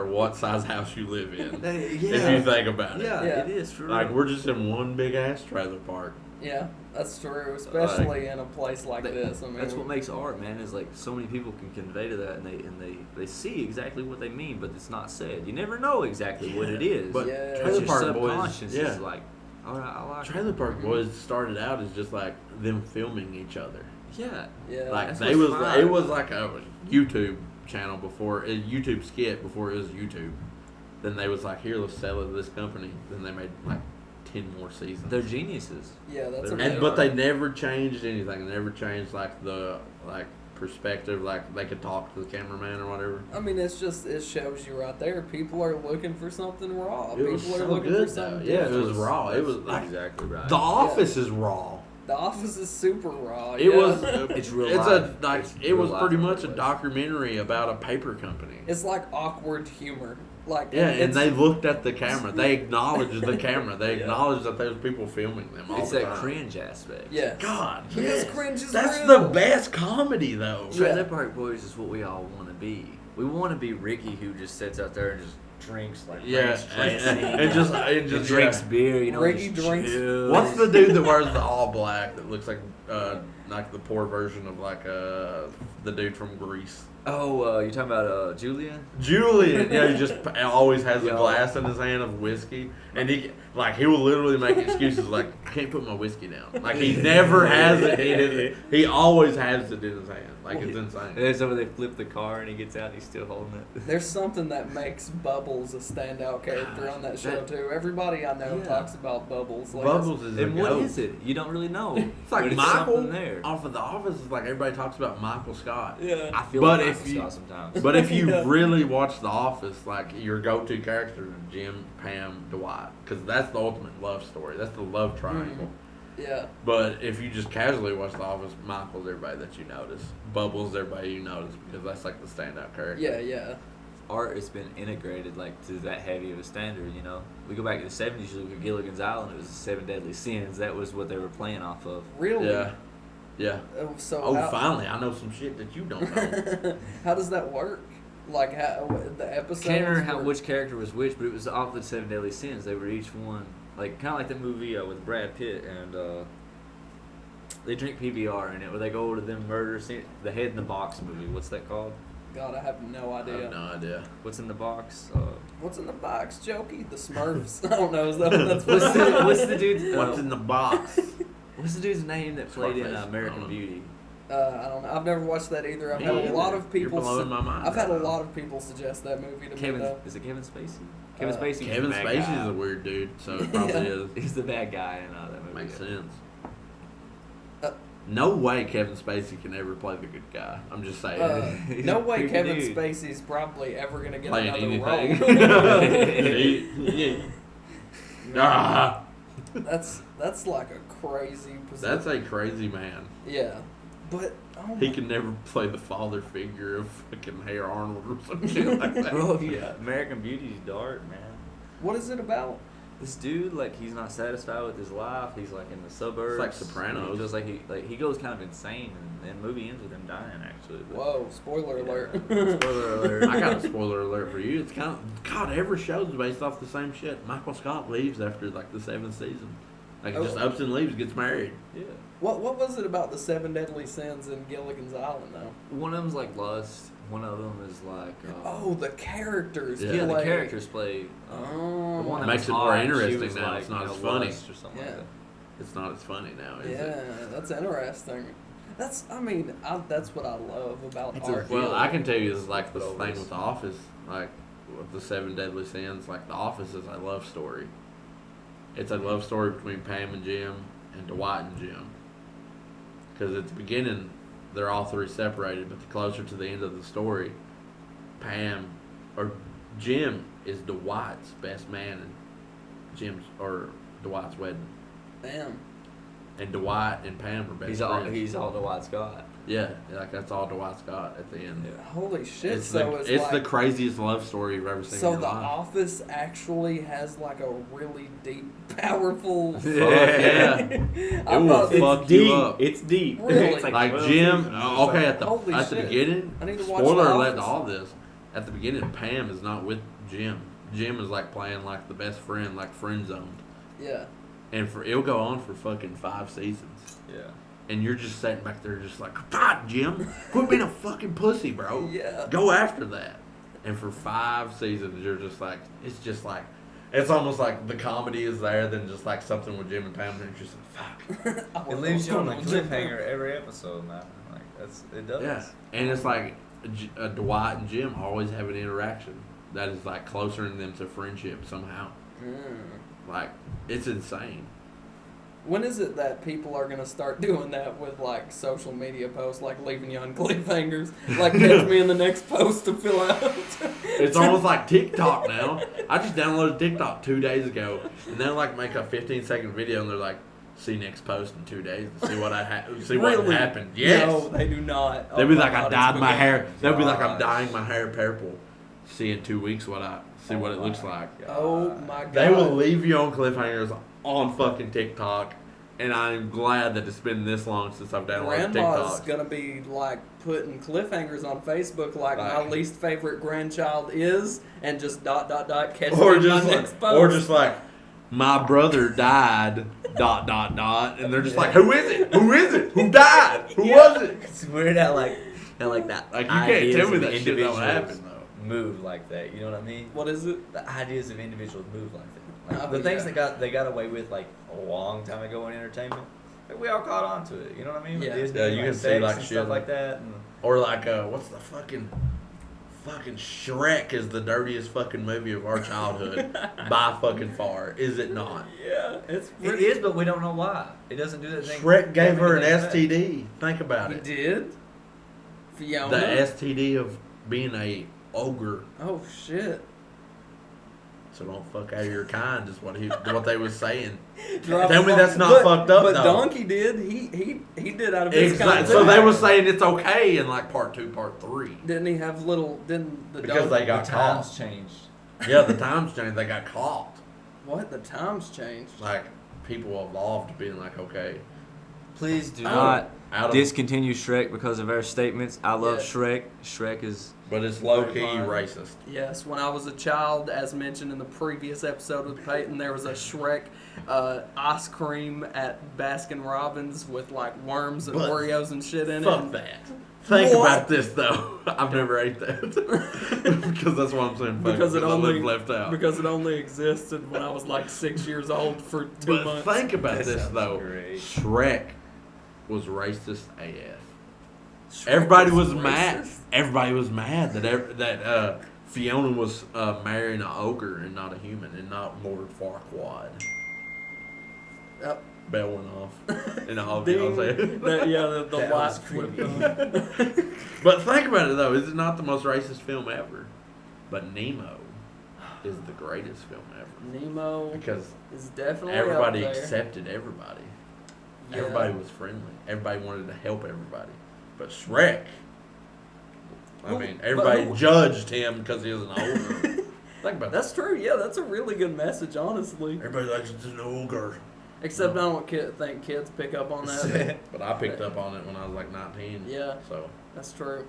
B: what size house you live in. If you think about it.
C: Yeah,
A: Yeah.
C: it is true.
B: Like, we're just in one big ass trailer park.
A: Yeah, that's true. Especially in a place like this. I mean,
C: That's what makes art, man. Is like so many people can convey to that, and they see exactly what they mean, but it's not said. You never know exactly what it is.
B: But
A: Yeah.
C: But
B: Trailer
C: your
B: Park Boys,
C: subconscious
B: yeah.
C: is like, all right, I like
B: Trailer
C: it.
B: Park Boys started out as just like them filming each other.
C: Yeah.
A: Yeah.
B: Like
C: That's
B: they
C: what's
B: was,
C: fun.
B: it was like a YouTube channel before, a YouTube skit before it was YouTube. Then they was like, here, let's sell it to this company. Then they made like 10 more seasons.
C: They're geniuses.
A: Yeah, that's
C: They're-
A: a
B: And but they never changed anything. They never changed like the perspective. Like they could talk to the cameraman or whatever.
A: I mean, it shows you right there. People are looking for something raw.
B: It was
A: People are
B: so
A: looking
B: good
A: for something
B: though. Yeah, it
A: different.
B: was raw. It was
C: That's
B: like
C: exactly right.
B: The Office is raw.
A: The Office is super raw.
B: It was.
C: It's real
B: It's
C: life.
B: a like.
C: It's
B: It was
C: real
B: pretty
C: life
B: much a
C: in real life.
B: documentary about a paper company.
A: It's like awkward humor. Like
B: Yeah, and
A: it's,
B: they looked at the camera. They acknowledged the camera. They
C: Yeah.
B: acknowledged that there was people filming them all
C: It's
B: the
C: that
B: time.
C: cringe aspect.
A: yeah.
B: God,
A: Because
B: yes.
A: cringe is
B: That's
A: real.
B: the best comedy though.
A: Yeah.
C: Trailer Park Boys is what we all want to be. We want to be Ricky, who just sits out there and just drinks like
B: Yeah,
C: French dressing.
B: and just
C: drinks
B: yeah.
C: beer. You know,
A: Ricky
C: just
A: drinks-
C: chills.
B: What's the dude that wears the all black that looks like the poor version of the dude from Grease?
C: Oh, you talking about Julian?
B: Julian, yeah, he just always has a
C: Yo.
B: glass in his hand of whiskey, and he will literally make excuses like, I can't put my whiskey down. Like he never has it in his, he always has it in his hand. Like it's insane.
C: And there's where they flip the car and he gets out and he's still holding it.
A: There's something that makes Bubbles a standout character on that show
B: that-
A: too. Everybody I know
C: Yeah.
A: talks about Bubbles. Like
B: Bubbles is
C: And
B: a
C: what
B: goat.
C: is it? You don't really know.
B: It's like
C: but
B: Michael
C: something there.
B: off of The Office. Is like everybody talks about Michael Scott.
A: Yeah.
C: I feel
B: But
C: like
B: if
C: Michael
B: you-
C: Scott sometimes.
B: But if you
A: Yeah.
B: really watch The Office, like your go-to characters are Jim, Pam, Dwight, because that's the ultimate love story. That's the love triangle.
A: Yeah.
B: But if you just casually watch The Office, Michael's everybody that you notice. Bubbles everybody you notice because that's like the standout character.
A: Yeah. Yeah.
C: Art has been integrated like to that heavy of a standard, you know. We go back to the 70s, you look at Gilligan's Island, it was the Seven Deadly Sins. That was what they were playing off of.
A: Really?
B: Yeah. Yeah.
A: Oh, so
B: Oh,
A: how,
B: finally, I know some shit that you don't know.
A: how does that work? Like how the episodes?
C: Can't remember
A: were-
C: which character was which, but it was off the Seven Deadly Sins. They were each one, like kind of like that movie with Brad Pitt, and they drink PBR in it, where they go over to them murder scene, the Head in the Box movie. What's that called?
A: God, I have no
B: I
A: idea.
B: have no idea.
C: What's in the box?
A: What's in the box, Jokey? The Smurfs. I don't know. Is that what that's
C: What's the dude's
B: What's in the box?
C: what's the dude's name that played in
B: Scarface. I
C: American
B: don't know.
C: Beauty?
A: I don't know. I've never watched that either. I've
B: Me
A: had a
B: either.
A: lot of
B: You're
A: people.
B: blowing my mind
A: I've had a
B: right now.
A: lot of people suggest that movie to
C: Kevin,
A: me. Though.
C: is it Kevin Spacey? Kevin
A: Uh,
C: Spacey.
B: Kevin Spacey is a weird dude, so it probably
A: Yeah.
B: is.
C: He's the bad guy in that movie.
B: Makes sense.
A: Uh,
B: No way Kevin Spacey can ever play the good guy. I'm just saying.
C: He's
A: No
C: a
A: way
C: creepy
A: Kevin
C: dude.
A: Spacey's probably ever gonna get
B: Playing
A: another
B: anything.
A: role.
B: Ah,
A: That's like a crazy position.
B: that's a crazy man.
A: Yeah, but oh
B: He
A: my-
B: can never play the father figure of fucking Hey Arnold or some shit like that.
C: Bro, yeah. American Beauty's dark, man.
A: What is it about?
C: This dude, like, he's not satisfied with his life. He's like in the suburbs.
B: like Sopranos.
C: He feels like he goes kind of insane, and the movie ends with him dying. Actually. But-
A: Whoa! Spoiler alert.
C: Spoiler alert.
B: I got a spoiler alert for you. It's kind of God. Every show's based off the same shit. Michael Scott leaves after like the 7th season. Like
A: Oh.
B: just ups and leaves, gets married.
C: Yeah.
A: What was it about the Seven Deadly Sins in Gilligan's Island though?
C: One of them's like lust. One of them is like.
A: Oh, the characters.
B: Yeah,
C: yeah, the
A: play-
C: characters play.
A: Oh.
C: The one that
B: Makes
C: was
B: it more
C: hot, she
B: interesting
C: was
B: now.
C: like,
B: It's not
C: you know,
B: as funny.
C: lust or something
A: Yeah.
C: like that.
B: It's not as funny now, is
A: Yeah,
B: it?
A: that's interesting. That's that's what I love about
C: It's a
A: art.
B: Well,
C: Really?
B: I can tell you this is like the
C: But
B: thing
C: always.
B: with The Office, like with the 7 Deadly Sins. Like The Office is a love story. It's a love story between Pam and Jim and Dwight and Jim. Because at the beginning, they're all three separated, but the closer to the end of the story, Jim is Dwight's best man and Dwight's wedding.
A: Damn.
B: And Dwight and Pam are best
C: He's
B: friends.
C: all Dwight Scott.
B: Yeah, like that's all Dwight's got at the end.
C: Yeah.
A: Holy shit!
B: It's,
A: so
B: it's
A: like,
B: the craziest love story you've ever seen
A: So
B: in
A: The
B: your life.
A: Office actually has like a really deep, powerful.
B: Fuck yeah.
A: I
B: It will
A: thought-
B: fuck
C: It's
B: you
C: deep.
B: up.
C: It's deep.
A: Really?
C: It's
B: Like
C: 12
B: Jim,
C: seasons.
B: okay, at the
A: Holy shit.
B: beginning,
A: I need to watch
B: spoiler
A: The
B: alert to
A: Office.
B: all this. At the beginning, Pam is not with Jim. Jim is like playing like the best friend, like friend zoned,
A: Yeah.
B: and it'll go on for fucking 5 seasons.
C: Yeah.
B: And you're just sitting back there, just like, God, Jim, quit being a fucking pussy, bro.
A: Yeah.
B: Go after that. And for 5 seasons, you're just like, it's almost like the comedy is there, then just like something with Jim and Pam, and you're just like, fuck.
A: I
D: It leaves you on a
A: wanna know.
D: cliffhanger every episode, man. Like it does.
B: Yeah. And it's like Dwight and Jim always have an interaction that is like closer in them to friendship somehow.
A: Mm.
B: Like, it's insane.
A: When is it that people are gonna start doing that with like social media posts, like leaving you on cliffhangers? Like catch me in the next post to fill out.
B: It's almost like TikTok now. I just downloaded TikTok 2 days ago, and they'll like make a 15-second video, and they're like, see next post in 2 days to see what what
A: Really?
B: happened. Yes.
A: No, they do not.
B: They'll
A: Oh
B: be
A: my
B: like, I
A: God,
B: dyed
A: it's
B: my
A: becoming-
B: hair. They'll be like, I'm
D: Gosh.
B: dyeing my hair purple. See in 2 weeks what it looks like.
A: Oh my God.
B: They will leave you on cliffhangers on fucking TikTok, and I'm glad that it's been this long since I've downloaded
A: Grandma's
B: TikTok.
A: gonna be like putting cliffhangers on Facebook, like my
B: Like-
A: least favorite grandchild is, and just ... catch
B: Or
A: me in
B: just
A: my
B: like,
A: next post.
B: or just like, my brother died ... and they're just like, who is it? Who is it? Who died? Who was it?
D: It's weird how like that.
B: Like, you can't
D: ideas
B: tell me
D: of
B: that shit don't
D: individuals
B: happen though.
D: Move like that. You know what I mean?
A: What is it?
D: The ideas of individuals move like that. Like,
A: Oh,
D: the things
A: yeah.
D: they got away with like a long time ago in entertainment. Like, we all caught on to it. You know what I mean? With
A: Yeah.
D: Disney,
B: Yeah, you
D: like,
B: can see,
D: sex
B: like,
D: and
B: shit
D: stuff like that. And
B: Or like, what's the fucking Shrek is the dirtiest fucking movie of our childhood by fucking far, is it not?
A: Yeah, it's
D: it is, but we don't know why. It doesn't do that thing.
B: Shrek gave her an
D: Everything's bad.
B: STD. Think about
A: He
B: it.
A: did. Fiona.
B: The STD of being a ogre.
A: Oh shit.
B: So don't fuck out of your kind is what they was saying.
A: Drop
B: Tell me
A: the-
B: that's not fucked up,
A: But
B: though.
A: Donkey did. He did out of his
B: Exactly.
A: kind.
B: So
A: too.
B: they was saying it's okay in like part 2, part 3.
A: Didn't he have little? Didn't the
B: Because
A: donkey,
B: they got
D: The times
B: caught.
D: changed.
B: Yeah, the times changed. They got caught.
A: what? The times changed.
B: Like people evolved to being like, okay,
C: Please do
A: Oh.
C: not
B: out of
C: discontinue Shrek because of our statements. I love
A: Yeah.
C: Shrek. Shrek is
B: but it's low key
C: Very fine.
B: racist.
A: Yes, when I was a child, as mentioned in the previous episode with Peyton, there was a Shrek ice cream at Baskin Robbins with like worms and
B: But
A: Oreos and shit in
B: Fuck
A: it.
B: that. Think
A: What?
B: about this though. I've never ate that because that's why I'm saying fuck
A: Because it
B: I
A: only
B: live left out.
A: because it only existed when I was like 6 years old for 2
B: but
A: months.
B: think about
D: That
B: this
D: sounds
B: though.
D: great.
B: Shrek was racist AF.
A: Shrek
B: Everybody was mad.
A: racist?
B: Everybody was mad that Fiona was marrying an ogre and not a human and not Lord Farquaad.
A: Yep.
B: Bell went off. And all
A: Ding.
B: saying.
A: That, yeah, the
D: That
A: light
D: was
A: flipped
D: creepy.
A: on.
B: But think about it though. Is it not the most racist film ever? But Nemo is the greatest film ever
A: Nemo
B: because
A: is definitely
B: everybody
A: up there.
B: accepted everybody.
A: Yeah.
B: Everybody was friendly. Everybody wanted to help everybody. But Shrek, I
A: Who-
B: mean,
A: but
B: everybody
A: who-
B: judged him because he was an ogre. Think about that.
A: That's true. Yeah, that's a really good message, honestly.
B: Everybody likes it's an ogre.
A: Except I don't think kids pick up on that.
B: But I picked up on it when I was like 19.
A: Yeah.
B: So,
A: That's true.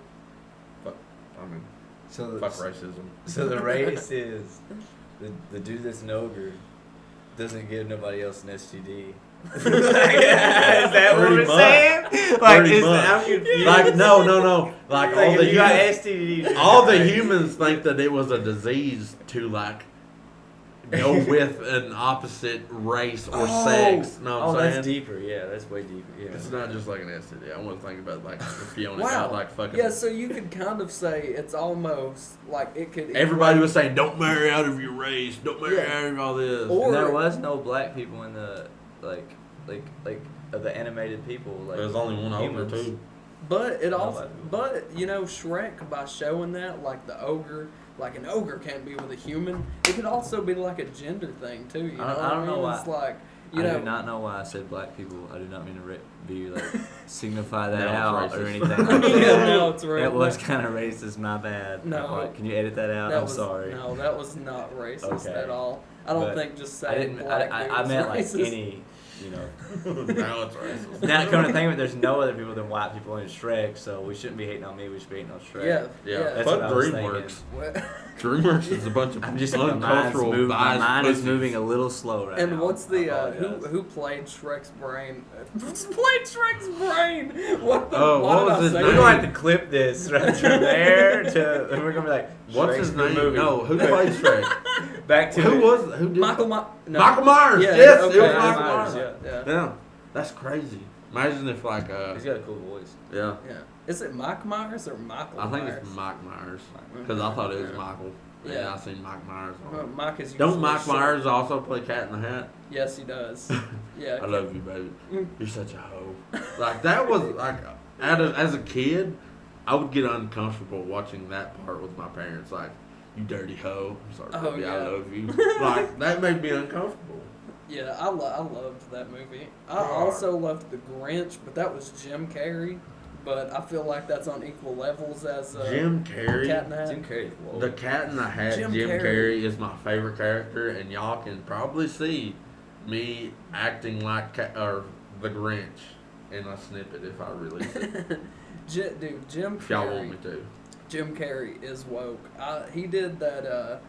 B: I mean,
D: So
B: fuck racism.
D: So the race is the dude that's an ogre doesn't give nobody else an STD. Is that what
B: Pretty
D: we're
B: much.
D: saying? Like,
B: Pretty
D: is
B: much.
D: I'm confused.
B: Like, no. Like, all
D: Like,
B: the
D: if you got
B: humans,
D: STD,
B: all the humans think that it was a disease to, like, go with an opposite race or sex. Know what
D: Oh,
B: I'm saying?
D: that's deeper. Yeah, that's way deeper. Yeah.
B: It's not just like an STD. I want to think about, like, if Fiona
A: Wow.
B: got, like, fucking...
A: Yeah, so you could kind of say it's almost like it could.
B: Everybody was saying, don't marry out of your race. Don't marry
A: Yeah.
B: out of all this.
A: Or-
C: and there was no black people in the like of the animated people. Like
B: There's only one ogre,
C: humans.
B: too.
A: But it also,
D: Nobody.
A: but you know, Shrek by showing that, like the ogre, like an ogre can't be with a human. It could also be like a gender thing too. You know,
C: I
A: what
C: don't know
A: mean?
C: why.
A: It's like you
C: I
A: know,
C: do not know why I said black people. I do not mean to be like signify that
B: Now
C: out
B: it's
C: or
B: racist.
C: anything. Like
A: yeah,
C: that.
A: no, it's right.
C: That was kind of racist. My bad.
A: No.
C: Can you edit that out?
A: That
C: I'm
A: was,
C: sorry.
A: No, that was not racist
C: Okay.
A: at all. I don't
C: But
A: think just
C: I
A: saying
C: didn't.
A: black
C: I
A: dude is
C: meant like
A: racist.
C: any. You know.
B: Now it's racist.
C: Now coming to think of it, there's no other people than white people in Shrek, so we shouldn't be hating on me. We should be hating on Shrek.
A: Yeah,
B: Yeah,
C: That's
B: fuck
C: what I was
B: DreamWorks.
A: What-
B: DreamWorks is a bunch of
C: I'm just my
B: uncultural
C: my
B: biased
C: mind is
B: pussies.
C: moving a little slow right now.
A: And what's the
C: I
A: who
C: apologize.
A: played Shrek's brain? Played Shrek's brain. What the?
B: Oh,
A: why
B: what
A: did
B: was
A: I
B: his
A: say
B: name?
D: We're
A: that?
D: gonna have to clip this right from there to. And we're gonna be like,
B: What's
D: Shrek's
B: his
D: the
B: name?
D: movie.
B: No, who played Shrek?
D: Back to
B: Who
D: it.
B: was who did
A: Michael My- no.
B: Michael Myers.
A: Yeah,
B: Yes,
A: okay.
B: it was
A: Michael
B: Michael
A: Myers,
B: Myers.
A: yeah.
B: Yeah, that's crazy. Imagine if like
D: He's got a cool voice.
B: yeah,
A: Yeah. Is it Mike Myers or Michael
B: I think
A: Myers?
B: it's Mike Myers
A: Okay.
B: because I thought it was Michael.
A: Yeah.
B: Yeah, I seen Mike Myers. On
A: Well,
B: it.
A: Mike is
B: Don't
A: usually
B: Mike
A: short.
B: Myers also play Cat in the Hat?
A: Yes, he does. Yeah.
B: I love you, baby.
A: Mm.
B: You're such a hoe. Like that was like, as a kid, I would get uncomfortable watching that part with my parents. Like, you dirty hoe. I'm sorry,
A: Oh,
B: baby,
A: yeah.
B: I love you. Like that made me uncomfortable.
A: Yeah, I loved that movie. I
B: Hard.
A: also loved The Grinch, but that was Jim Carrey. But I feel like that's on equal levels as
B: Jim Carrey.
A: Cat in the Hat.
C: Jim Carrey's woke.
B: The Cat in the Hat,
A: Jim
B: Jim
A: Carrey.
B: Carrey is my favorite character, and y'all can probably see me acting like or the Grinch in a snippet if I release it.
A: Dude, Jim
B: If y'all want
A: Carrey.
B: me to.
A: Jim Carrey is woke. He did that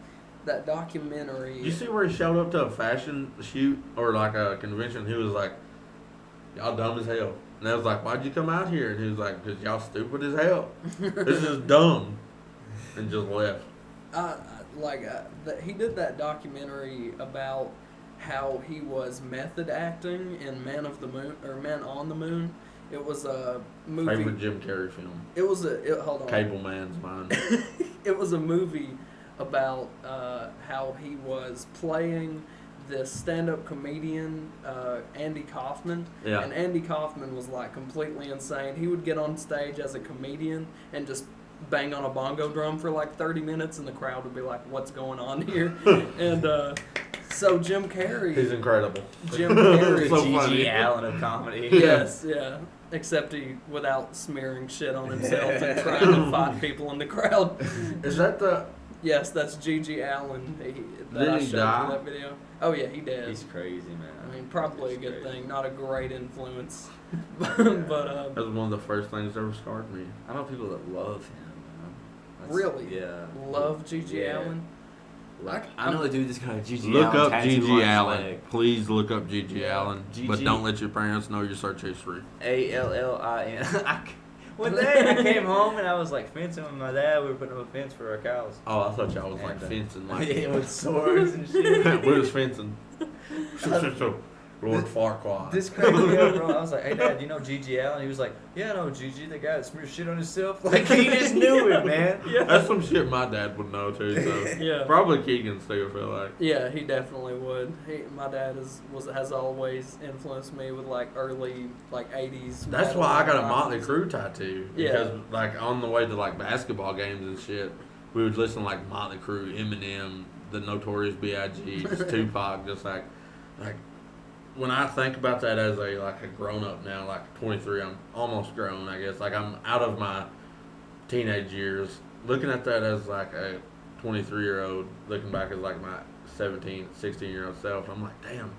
A: documentary.
B: You see where he showed up to a fashion shoot or like a convention? He was like, "Y'all dumb as hell." And I was like, "Why'd you come out here?" And he was like, "Cause y'all stupid as hell. This is dumb," and just left.
A: He did that documentary about how he was method acting in Man on the Moon. It was a movie.
B: Favorite Jim Carrey film.
A: Hold on.
B: Cable Man's mine.
A: It was a movie about how he was playing this stand-up comedian, Andy Kaufman.
B: Yeah.
A: And Andy Kaufman was like completely insane. He would get on stage as a comedian and just bang on a bongo drum for like 30 minutes, and the crowd would be like, "What's going on here?" And so Jim Carrey.
B: He's incredible.
A: Jim Carrey.
B: So
C: G.G.
B: funny.
C: Allen of comedy.
A: Yes, yeah. Except he without smearing shit on himself and trying to fight people in the crowd.
B: Is that the?
A: Yes, that's G.G. Allen. That I
B: Did he
A: showed
B: die?
A: you that video. Oh yeah, he did.
C: He's crazy, man.
A: I mean, probably a
C: He's
A: good
C: crazy.
A: thing. Not a great influence, but
B: That was one of the first things that ever scarred me.
C: I know people that love him. That's-
A: Really?
C: Yeah.
A: love G.G.
C: Yeah.
A: Allen. Like,
C: I know a dude that's got a G.G.
B: Look
C: Allen
B: up
C: tattoo on
B: G.G.
C: his
B: Allen.
C: leg.
B: Please look up G.G.
A: Yeah.
B: Allen.
C: G.G.
B: But don't let your parents know your search history.
C: Allin. One day I came home and I was like fencing with my dad. We were putting up a fence for our cows.
B: Oh, I thought y'all was like
C: And,
B: fencing. Like
C: yeah, with swords and shit.
B: we was fencing. Lord Farquaad.
C: This crazy guy, bro. I was like, "Hey, Dad, do you know G.G. Allen?" He was like, "Yeah, I know G.G. The guy that smears shit on himself." Like he just knew it, man.
A: Yeah.
B: That's some shit my dad would know too. So
A: Yeah.
B: probably Keegan's too. I feel like.
A: Yeah, he definitely would. My dad has always influenced me with like early like 80s.
B: That's
A: metal
B: why I got a
A: and
B: Motley
A: rock.
B: Crue tattoo.
A: Yeah.
B: Because like on the way to like basketball games and shit, we would listen to like Motley Crue, Eminem, the Notorious B.I.G., just Tupac, just like when I think about that as a grown up now, like 23, I'm almost grown, I guess. Like I'm out of my teenage years. Looking at that as like a 23-year-old, looking back as like my 17, 16-year-old self, I'm like, damn,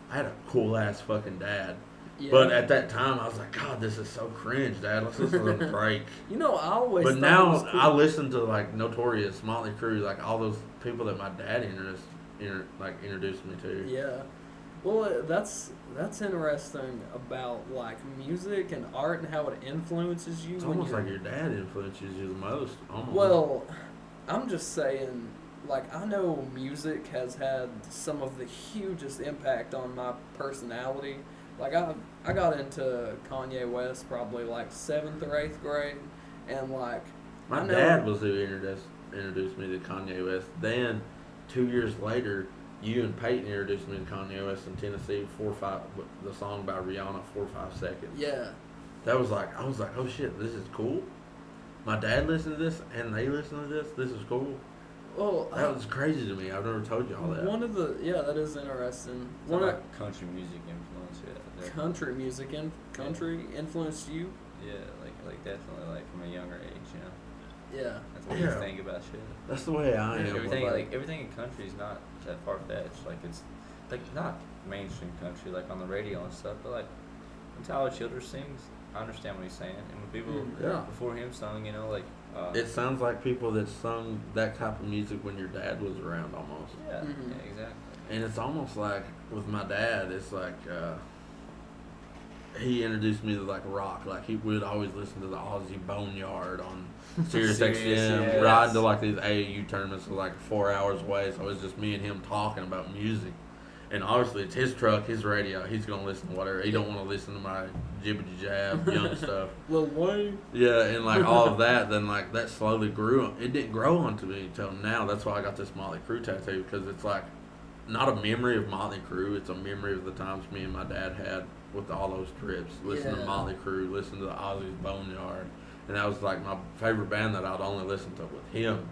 B: I had a cool ass fucking dad.
A: Yeah.
B: But at that time, I was like, God, this is so cringe, Dad. Let's listen to them break.
A: You know, I always.
B: But
A: thought
B: now
A: it was cool.
B: I listen to like Notorious, Motley Crue, like all those people that my dad introduced me to.
A: Yeah. Well, that's interesting about like music and art and how it influences you.
B: It's
A: when
B: almost
A: you're,
B: like your dad influences you the most. Almost.
A: Well, I'm just saying, like, I know music has had some of the hugest impact on my personality. Like, I got into Kanye West probably like 7th or 8th grade, and like
B: my
A: I know-
B: dad was who introduced me to Kanye West. Then 2 years later, you and Peyton introduced me to Kanye West in Tennessee. The song by Rihanna, 4 or 5 seconds.
A: yeah,
B: That was like, I was like, oh shit, this is cool. My dad listened to this, and they listen to this. This is cool.
A: well,
B: That was crazy to me. I've never told you all that.
A: one of the that is interesting.
C: It's
A: One of
C: like country music influence, yeah.
A: country music and country influenced you.
C: Yeah, like definitely like from a younger age, you know.
A: Yeah,
C: That's what
B: Yeah.
C: you think about shit.
B: That's the way I am.
C: Everything
B: with,
C: like everything in country is not that far fetched. Like it's like not mainstream country like on the radio and stuff, but like when Tyler Childers sings, I understand what he's saying. And when people
B: Yeah.
C: before him sung, you know, like
B: It sounds like people that sung that type of music when your dad was around almost.
C: yeah,
A: Mhm.
C: yeah, exactly.
B: And it's almost like with my dad, it's like he introduced me to like rock. Like he would always listen to the Ozzy Boneyard on Sirius
C: Sirius,
B: XM,
C: yes.
B: ride to like these AAU tournaments like 4 hours away. So it's just me and him talking about music. And obviously it's his truck, his radio. He's gonna listen to whatever. He don't want to listen to my jibbity jab young stuff.
A: Lil Wayne.
B: Yeah, and like all of that, then like that slowly grew. It didn't grow onto me until now. That's why I got this Motley Crue tattoo, because it's like not a memory of Motley Crue. It's a memory of the times me and my dad had with all those trips. Listen to
A: Yeah.
B: Motley Crue, listen to the Ozzy's Boneyard, and that was like my favorite band that I'd only listen to with him.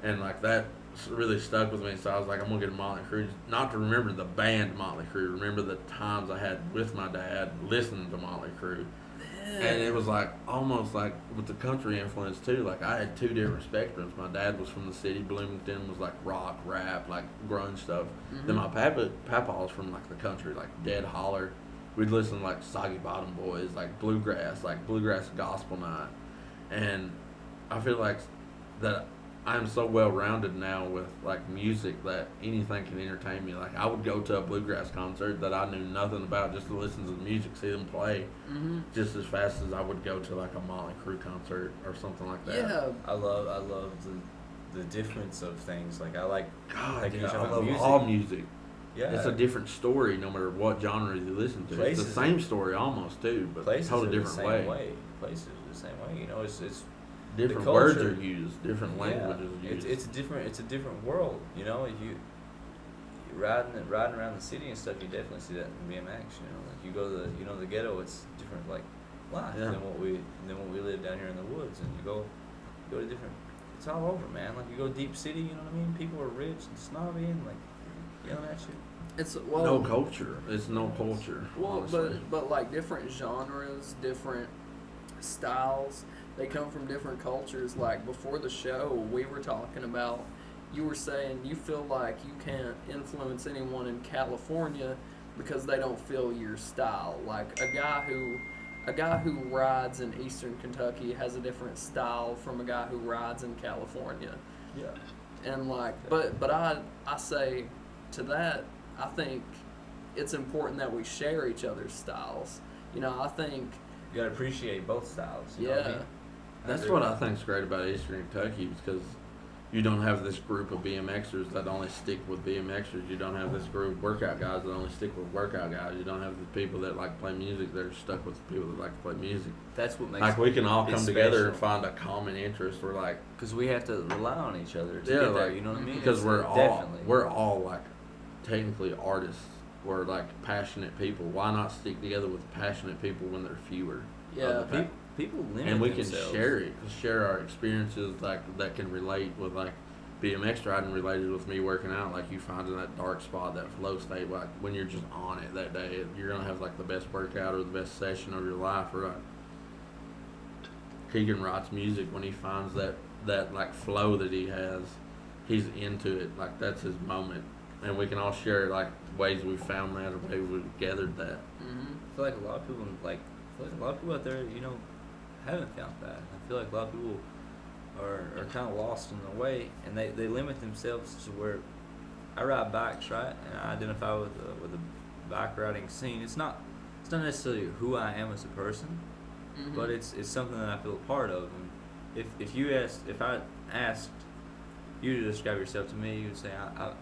B: And like that really stuck with me. So I was like, I'm gonna get a Motley Crue, not to remember the band Motley Crue, remember the times I had with my dad listening to Motley Crue. And it was like almost like with the country influence too. Like I had two different spectrums. My dad was from the city. Bloomington was like rock, rap, like grunge stuff. Then my papa was from like the country, like Dead Holler. We'd listen to like Soggy Bottom Boys, like bluegrass gospel night. And I feel like that I'm so well rounded now with like music that anything can entertain me. Like I would go to a bluegrass concert that I knew nothing about just to listen to the music, see them play, just as fast as I would go to like a Motley Crue concert or something like that.
A: Yeah.
D: I love the difference of things. Like I like
B: God,
D: like
B: dude,
D: you
B: I
D: talking about
B: love
D: music.
B: all music.
D: Yeah,
B: It's a different story no matter what genre you listen to.
D: Places
B: it's the same story almost too, but
D: places
B: totally
D: are
B: different
D: the same way. Places are the same way. You know, it's
B: Different
D: the
B: words
D: culture.
B: are used, different languages are used.
D: It's a different world. You know, if you riding around the city and stuff, you definitely see that in BMX. You know, like you go to the ghetto, it's different like life
B: Yeah.
D: than what we live down here in the woods, and you go to different. It's all over, man. Like you go deep city, you know what I mean? People are rich and snobby and like yelling at you.
A: It's
B: no culture. It's no culture.
A: Well,
B: honestly.
A: but like different genres, different styles, they come from different cultures. Like before the show, we were talking about, you were saying you feel like you can't influence anyone in California because they don't feel your style. Like a guy who rides in Eastern Kentucky has a different style from a guy who rides in California.
D: Yeah.
A: And like, but I say to that, I think it's important that we share each other's styles. You know, I think,
D: You gotta appreciate both styles. You know what I
A: yeah,
D: mean?
B: That's what I think's great about Eastern Kentucky, because you don't have this group of BMXers that only stick with BMXers. You don't have this group of workout guys that only stick with workout guys. You don't have the people that like play music that are stuck with the people that like to play music.
C: That's what makes
B: Like we can all
D: it's
B: come together and
D: special.
B: find a common interest. We're like,
C: because we have to rely on each other to
B: yeah,
C: get there.
B: like,
C: You know what I mean?
B: because
C: It's, definitely.
B: we're all like technically artists. We're like passionate people. Why not stick together with passionate people when they're fewer?
A: yeah.
B: of the
C: People limit
B: and we
C: themselves.
B: can share our experiences like that can relate with like BMX riding related with me working out. Like you finding that dark spot, that flow state, like when you're just on it that day, you're gonna have like the best workout or the best session of your life. Right? Keegan writes music when he finds that like flow that he has, he's into it. Like that's his moment, and we can all share like ways we found that or ways we've gathered that.
C: I feel like a lot of people out there, you know, haven't found that. I feel like a lot of people are kind of lost in the way, and they limit themselves to where I ride bikes, right, and I identify with the bike riding scene. It's not necessarily who I am as a person, but it's something that I feel a part of. And if I asked you to describe yourself to me, you would say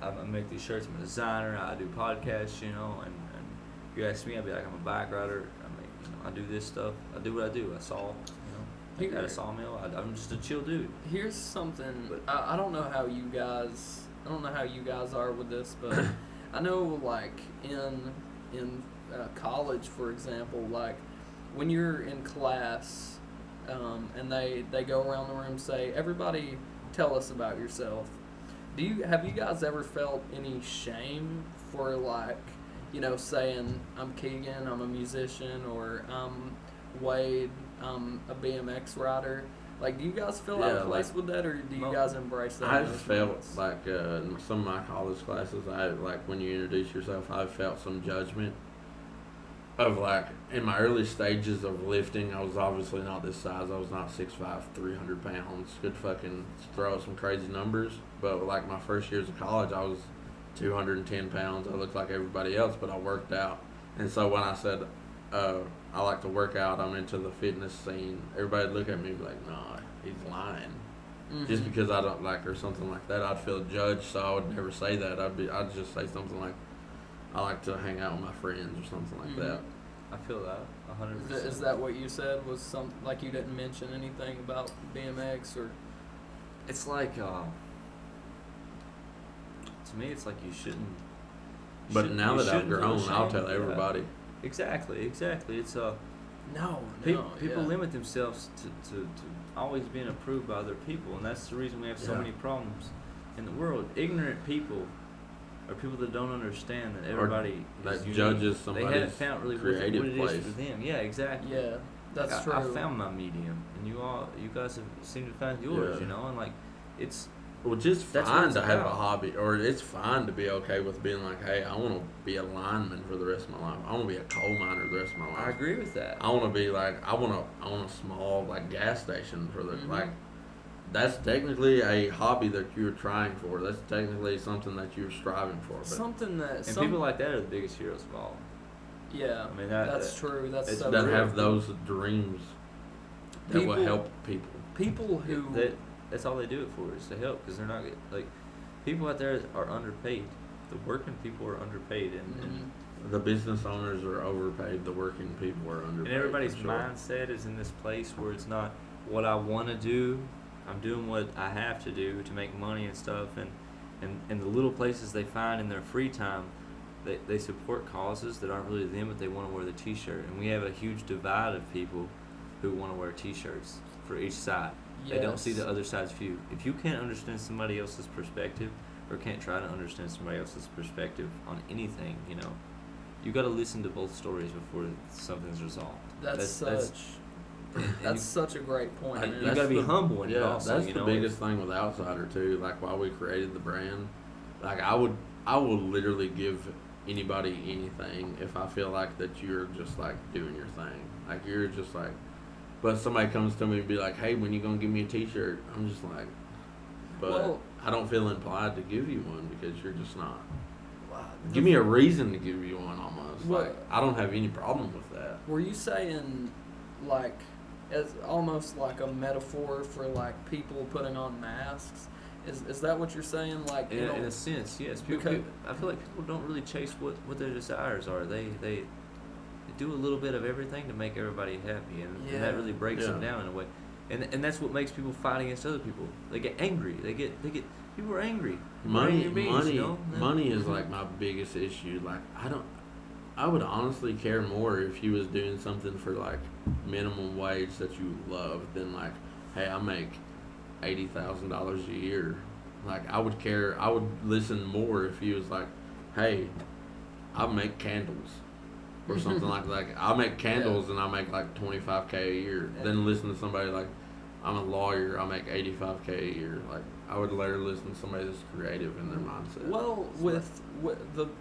C: I make these shirts. I'm a designer. I do podcasts, you know, and you ask me, I'd be like, I'm a bike rider. I do this stuff. I do what I do. I saw, you know, at a sawmill. I'm just a chill dude.
A: Here's something. I don't know how you guys. I don't know how you guys are with this, but I know like in college, for example, like when you're in class, and they go around the room and say, everybody tell us about yourself. Have you guys ever felt any shame for like, you know, saying I'm Keegan, I'm a musician, or I'm Wade, I'm a BMX rider? Like, do you guys feel out of place with that, or do you guys embrace that?
B: I've felt like in some of my college classes, when you introduce yourself, I've felt some judgment of like in my early stages of lifting. I was obviously not this size. I was not 6'5", 300 pounds. Could fucking throw out some crazy numbers. But like my first years of college, I was 210 pounds. I looked like everybody else, but I worked out. And so when I said I like to work out, I'm into the fitness scene, everybody would look at me and be like, nah, he's lying. Just because I don't like or something like that, I'd feel judged, so I would never say that. I'd just say something like, I like to hang out with my friends or something like that.
C: I feel that 100%.
A: Is that what you said? Was some like you didn't mention anything about BMX or?
C: It's like to me, it's like you shouldn't.
B: But now
C: you
B: that I've
C: shouldn't feel
B: grown, I'll
C: ashamed
B: tell
C: of that.
B: everybody.
C: Exactly. It's
A: No,
C: people
A: yeah.
C: limit themselves to always being approved by other people, and that's the reason we have so
B: Yeah.
C: many problems in the world, ignorant people are people that don't understand that everybody
B: that
C: is unique.
B: judges
C: They haven't
B: somebody's
C: found really
B: creative
C: what it
B: place.
C: is for them. Yeah, exactly.
A: Yeah, that's
C: Like,
A: true.
C: I found my medium, and you guys have seemed to find yours.
B: Yeah.
C: You know, and like it's
B: Well, just
C: That's what
B: fine
C: it's
B: to have a
C: about.
B: hobby, or it's fine to be okay with being like, hey, I want to be a lineman for the rest of my life. I want to be a coal miner the rest of my life.
C: I agree with that.
B: I want to be like, I want a small like gas station for the
A: Mhm.
B: like. That's technically a hobby that you're trying for. That's technically something that you're striving for. But
A: Something that
C: And people like that are the biggest heroes of all.
A: yeah,
C: I mean,
A: that's true. That's
C: it's
A: so
B: that
A: true.
B: have those dreams that will
A: People-
B: help people.
A: people who
C: That's all they do it for, is to help, because they're not like people out there are underpaid. The working people are underpaid, and
B: The business owners are overpaid. The working people are underpaid.
C: and everybody's
B: for sure.
C: mindset is in this place where it's not what I want to do. I'm doing what I have to do to make money and stuff, and the little places they find in their free time, they support causes that aren't really them, but they want to wear the T-shirt. And we have a huge divide of people who want to wear T-shirts for each side. They don't see
A: Yes.
C: the other side's view. If you can't understand somebody else's perspective, or can't try to understand somebody else's perspective on anything, you know, you got to listen to both stories before something's resolved.
A: That's such a great point.
B: I-
A: man.
C: You
B: that's
C: gotta be
B: the-
C: humble in it
B: Yeah,
C: also,
B: that's
C: you
B: the
C: know,
B: biggest thing with Outsider too. Like while we created the brand, like I will literally give anybody anything if I feel like that you're just like doing your thing. Like you're just like, but somebody comes to me and be like, hey, when you gonna give me a T-shirt? I'm just like, but
A: Well-
B: I don't feel implied to give you one because you're just not.
A: Wow.
B: Give me a reason to give you one almost.
A: Well-
B: Like I don't have any problem with that.
A: Were you saying, like, as almost like a metaphor for like people putting on masks? Is that what you're saying? Like, you know,
C: in a sense, yes. People,
A: because-
C: I feel like people don't really chase what their desires are. They do a little bit of everything to make everybody happy, and
A: Yeah.
C: that really breaks them
B: Yeah.
C: down in a way. And that's what makes people fight against other people. They get angry. They get people are angry. People are
B: Money,
C: angry beings, you know?
B: money is
A: Mhm.
B: like my biggest issue. Like I would honestly care more if you was doing something for like minimum wage that you love than like, hey, I make $80,000 a year. Like I would care. I would listen more if you was like, hey, I make candles. Or something like I make candles and I make like $25K a year.
A: Yeah.
B: Then listen to somebody like, I'm a lawyer, I make $85K a year. Like I would later listen to somebody that's creative in their mindset.
A: Well, with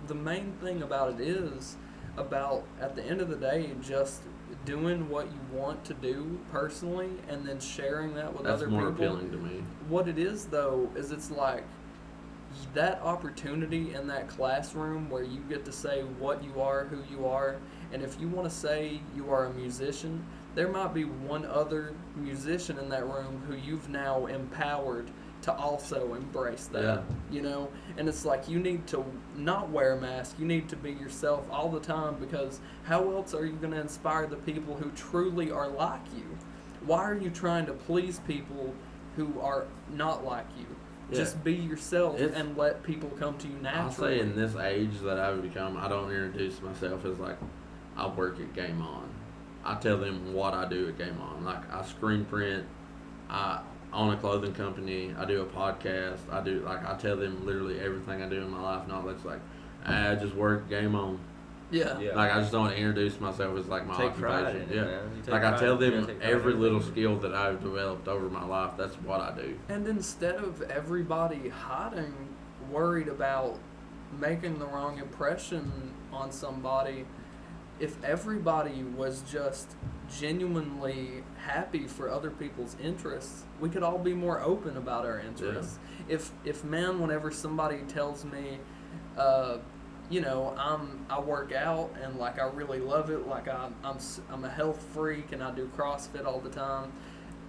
A: the main thing about it is about at the end of the day just doing what you want to do personally and then sharing that with
B: that's
A: other
B: more
A: people.
B: appealing to me.
A: What it is though is it's like that opportunity in that classroom where you get to say what you are, who you are, and if you want to say you are a musician, there might be one other musician in that room who you've now empowered to also embrace that.
B: Yeah.
A: You know, and it's like you need to not wear a mask. You need to be yourself all the time, because how else are you going to inspire the people who truly are like you? Why are you trying to please people who are not like you?
B: Yeah.
A: Just be yourself
B: It's-
A: and let people come to you
B: I'll
A: naturally.
B: say in this age that I've become, I don't introduce myself as like, I work at Game On. I tell them what I do at Game On. Like I screen print, I own a clothing company, I do a podcast, I tell them literally everything I do in my life, not that's like, I just work at Game On.
A: Yeah.
C: Yeah.
B: Like I just don't introduce myself as like my
C: Take pride
B: occupation.
C: in it,
B: Yeah.
C: man. You take
B: Like I
C: pride-
B: tell
C: you
B: them
C: gotta take pride in
B: every little
C: everything.
B: skill that I've developed over my life, that's what I do.
A: And instead of everybody hiding, worried about making the wrong impression on somebody, if everybody was just genuinely happy for other people's interests, we could all be more open about our interests. If man, whenever somebody tells me, you know, I work out and like I really love it, like I'm a health freak and I do CrossFit all the time,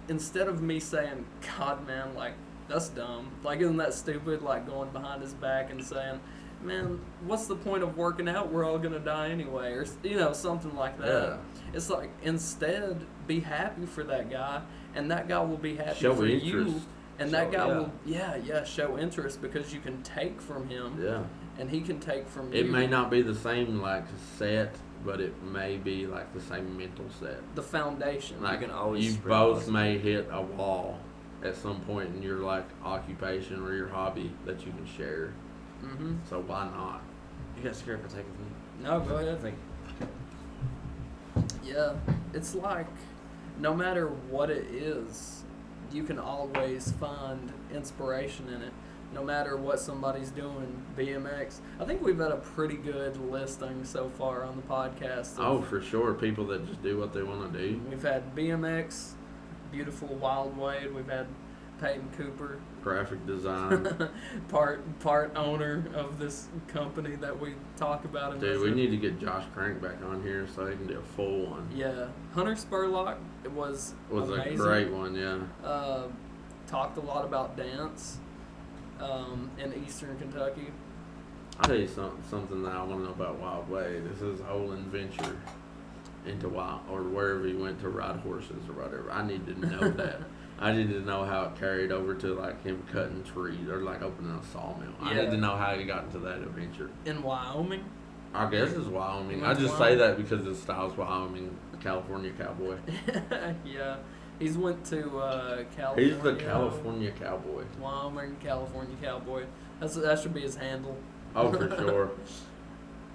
A: instead of me saying, God, man, like that's dumb, like isn't that stupid, like going behind his back and saying, man, what's the point of working out? We're all gonna die anyway, or you know, something like that.
B: Yeah.
A: It's like instead be happy for that guy, and that guy will be happy
B: Show
A: for you,
B: interest.
A: and that
C: So,
A: guy
C: yeah.
A: will show interest, because you can take from him,
B: Yeah.
A: and he can take from you.
B: It may not be the same like set, but it may be like the same mental set.
A: the foundation.
B: Like
C: can always
B: you
C: spread
B: both
C: positive.
B: may hit a wall, at some point in your like occupation or your hobby that you can share.
A: Mm-hmm.
B: So why not?
D: You got scared for taking lead?
A: No, go ahead.
D: I think
A: Yeah, it's like no matter what it is, you can always find inspiration in it. No matter what somebody's doing, BMX. I think we've had a pretty good listing so far on the podcast.
B: Oh, for sure. People that just do what they want to do.
A: We've had BMX, beautiful Wild Wade. We've had Peyton Cooper,
B: Graphic design.
A: part owner of this company that we talk about. In
B: Dude,
A: this
B: we need to get Josh Crank back on here so he can do a full one.
A: Yeah, Hunter Spurlock. It was amazing.
B: A great one, yeah.
A: Talked a lot about dance in Eastern Kentucky.
B: I'll tell you something that I want to know about Wild Way. This is his whole adventure into wild, or wherever he went to ride horses or whatever. I need to know that. I need to know how it carried over to like him cutting trees or like opening a sawmill. I
A: Yeah.
B: need to know how he got into that adventure.
A: In Wyoming.
B: I guess it's Wyoming.
A: He
B: I
A: went to
B: just say
A: Wyoming.
B: that because it styles Wyoming, California cowboy.
A: Yeah, he's went to California.
B: He's the California cowboy.
A: Wyoming, California cowboy. That should be his handle.
B: Oh, for sure.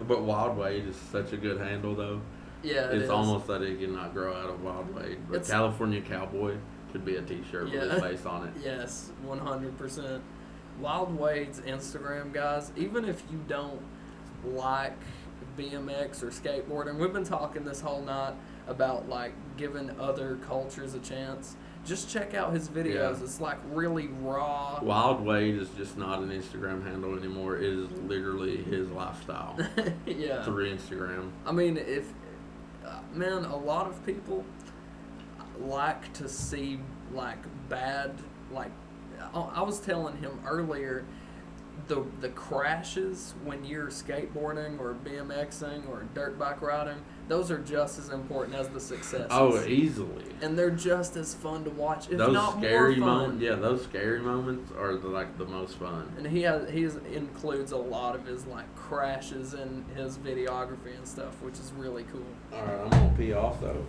B: But Wild Wade is such a good handle, though.
A: Yeah, it
B: It's
A: is.
B: almost that it cannot grow out of Wild Wade. But
A: It's-
B: California Cowboy could be a T-shirt with
A: Yeah.
B: his face on it.
A: Yes, 100%. Wild Wade's Instagram, guys, even if you don't like BMX or skateboarding, we've been talking this whole night about like giving other cultures a chance. Just check out his videos.
B: Yeah.
A: It's like really raw.
B: Wild Wade is just not an Instagram handle anymore. It is literally his lifestyle
A: Yeah.
B: through Instagram.
A: I mean, if man, a lot of people like to see like bad, like I was telling him earlier, the crashes when you're skateboarding or BMXing or dirt bike riding, those are just as important as the successes.
B: Oh, easily.
A: And they're just as fun to watch, if
B: Those
A: not
B: scary
A: more fun.
B: moments, yeah, those scary moments are the most fun.
A: And he includes a lot of his like crashes in his videography and stuff, which is really cool.
B: All right, I'm gonna pee off though.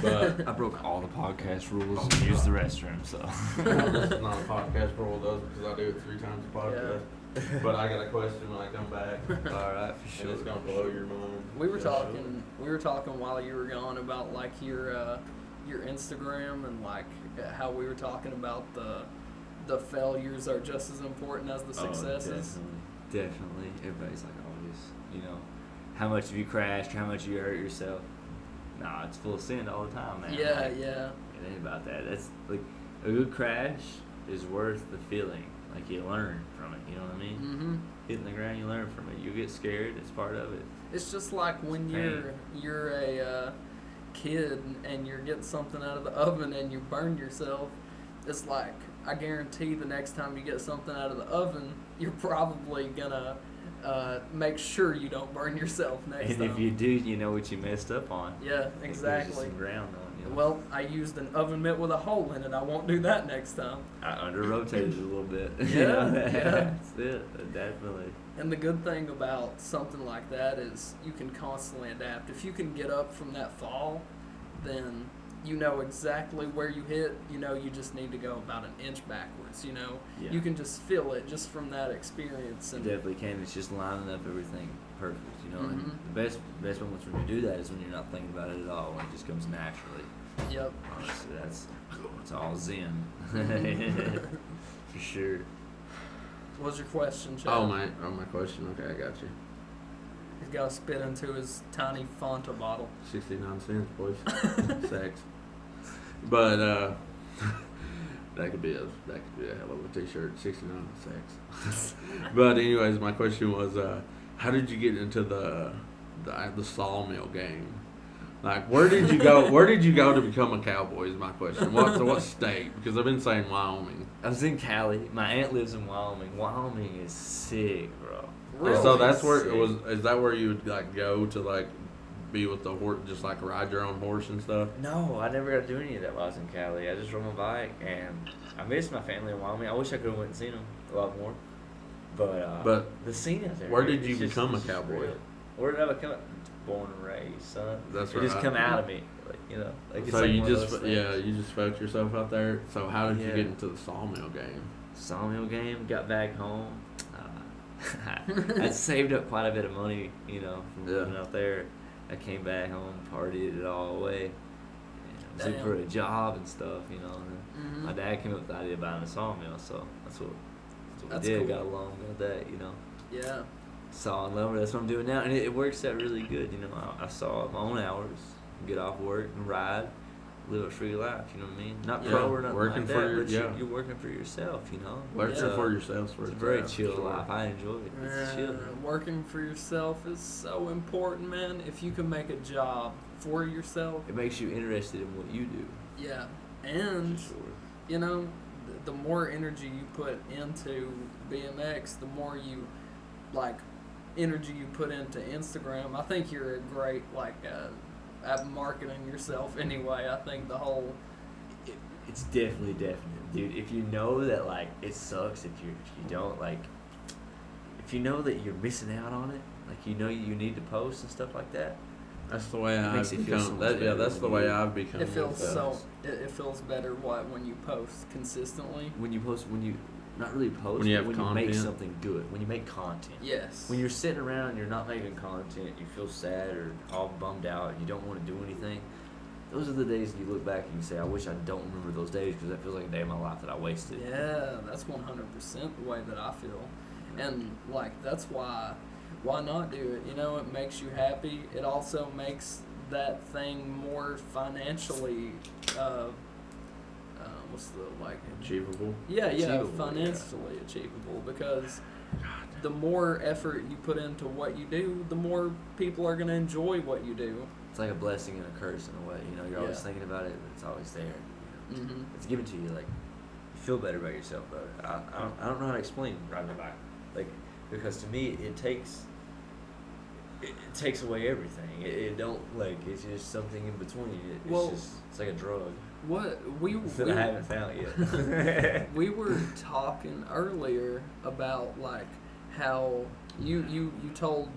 B: But
C: I broke all the podcast rules and used the restroom, so.
B: this is not a podcast rule, though, because I do it 3 times a podcast. But I got a question when I come back.
D: all right, for
B: And
D: sure.
B: it's gonna blow your mind.
A: We were talking while you were gone about like your Instagram and like how we were talking about the failures are just as important as the successes.
C: Definitely. Everybody's like always, how much have you crashed? How much have you hurt yourself? Nah, it's full of sin all the time, man.
A: Yeah,
C: Like,
A: yeah.
C: It ain't about that. That's like a good crash is worth the feeling. Like you learn from it. You know what I mean?
A: Mm-hmm.
C: Hitting the ground, you learn from it. You get scared. It's part of it.
A: It's just like when you're a kid and you're getting something out of the oven and you burn yourself. It's like I guarantee the next time you get something out of the oven, you're probably gonna make sure you don't burn yourself next
C: And
A: time.
C: if you do, you know what you messed up on.
A: Yeah,
C: It gives you
A: exactly.
C: some ground on you.
A: Well, I used an oven mitt with a hole in it. I won't do that next time.
C: I under rotated a little bit.
A: Yeah, yeah.
C: That's it. Definitely.
A: And the good thing about something like that is you can constantly adapt. If you can get up from that fall, then you know exactly where you hit. You know you just need to go about an inch backwards.
C: Yeah.
A: You can just feel it just from that experience.
C: You
A: And
C: definitely can. It's just lining up everything perfect,
A: Mhm.
C: And the best moments when you do that is when you're not thinking about it at all, when it just comes naturally.
A: yep.
C: Honestly, it's all zen. For sure.
A: What's your question, Chad?
B: Oh my question. Okay, I got you.
A: He's got to spit into his tiny Fanta bottle.
B: 69 cents, boys. Sex. But that could be a hell of a T-shirt. 69 sex. But anyways, my question was, how did you get into the sawmill game? Like, where did you go? Where did you go to become a cowboy? Is my question. What state? Because I've been saying Wyoming.
C: I was in Cali. My aunt lives in Wyoming. Wyoming is sick, bro.
A: Really?
B: So that's where
C: sick.
B: it was. Is that where you would like go to like be with the horse, just like ride your own horse and stuff?
D: No, I never got to do any of that while I was in Cali. I just rode my bike, and I missed my family in Wyoming. I wish I could have went and seen them a lot more. But the scene out there.
B: where did
D: it's
B: you
D: just-
B: become a
D: it's just
B: cowboy?
D: real. Where did I become? Born and raised, son.
B: That's
D: It just
B: right.
D: come out of me. like you know, like it's
B: So
D: like
B: you
D: one of
B: just
D: those things.
B: you just felt yourself out there. So how did you
C: Yeah.
B: get into the Sawmill game?
C: Sawmill game, got back home. I saved up quite a bit of money, you know, from
B: Yeah.
C: living out there. I came back home, partied it all away. And I was looking
A: Damn.
C: for a job and stuff, you know. And
A: Mhm.
C: my dad came up with the idea of buying a sawmill, so that's what
A: That's
C: we did.
A: cool.
C: Got along with that, you know.
A: Yeah.
C: Saw and lumber, that's what I'm doing now. And it works out really good, you know. I saw at my own hours, get off work and ride, live a free life, you know what I mean? Not
B: Yeah,
C: pro or nothing
B: working
C: like
B: for
C: that,
B: your-
C: but
B: yeah.
C: you're working for yourself, you know.
B: Working
A: Yeah.
B: for yourself.
C: It's a very chill life. I enjoy it. It's chill.
A: Working for yourself is so important, man. If you can make a job for yourself,
C: It makes you interested in what you do.
A: yeah. And
C: For sure.
A: you know, the more energy you put into BMX, the more you like energy you put into Instagram. I think you're a great at marketing yourself anyway. I think the whole
C: It's definitely definite, dude. If you know that like it sucks if you don't like, if you know that you're missing out on it, like you know you need to post and stuff like that.
B: That's the way I've
C: makes it feel so
B: become.
C: much better
B: That's the
C: when
B: way
C: you-
B: I've become.
A: it feels
B: with
A: so
B: that.
A: it feels better when you post consistently.
C: When you post, when you not really post,
B: When you
C: but
B: have
C: when you make
B: content.
C: something good, when you make content.
A: Yes.
C: When you're sitting around and you're not making content, you feel sad or all bummed out, you don't want to do anything. Those are the days you look back and you say, I wish I don't remember those days because that feels like a day of my life that I wasted.
A: Yeah, that's 100% the way that I feel. And like that's why not do it? You know, it makes you happy. It also makes that thing more financially what's the like
B: Achievable.
A: yeah,
C: Achievable,
A: financially achievable because the more effort you put into what you do, the more people are going to enjoy what you do.
C: It's like a blessing and a curse in a way. You know, you're always
A: Yeah.
C: thinking about it, but it's always there. You know?
A: Mm-hmm.
C: It's given to you. Like you feel better about yourself, bro. I don't know how to explain riding a bike. Like because to me it takes away everything. It don't like it's just something in between. It's like a drug
A: What we
C: that I haven't found yet.
A: we were talking earlier about like how you told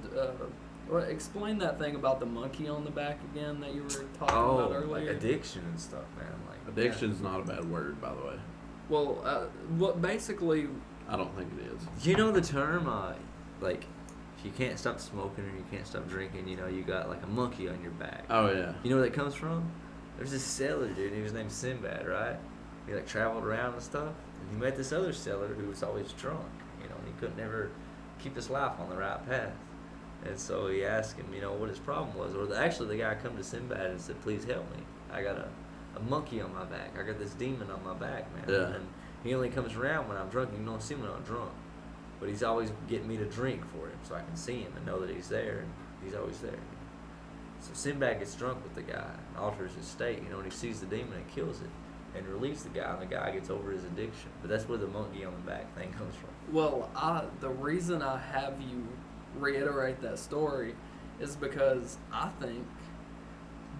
A: explain that thing about the monkey on the back again that you were talking about
C: like
A: earlier.
C: addiction and stuff, man. Like
B: Addiction's not a bad word, by the way.
A: Well, what basically
B: I don't think it is.
C: you know the term like if you can't stop smoking or you can't stop drinking, you know you got like a monkey on your back.
B: Oh yeah.
C: You know where that comes from? There's this sailor dude. He was named Sinbad, right? He like traveled around and stuff, and he met this other sailor who was always drunk. You know, and he couldn't ever keep his life on the right path. And so he asked him, you know, what his problem was. Or actually, the guy come to Sinbad and said, "Please help me. I got a monkey on my back. I got this demon on my back, man.
B: Yeah.
C: And he only comes around when I'm drunk. You don't see him when I'm drunk, but he's always getting me to drink for him, so I can see him and know that he's there, and he's always there." So Sinbad gets drunk with the guy and alters his state, you know, and he sees the demon and kills it and relieves the guy, and the guy gets over his addiction. But that's where the monkey on the back thing comes from.
A: well, the reason I have you reiterate that story is because I think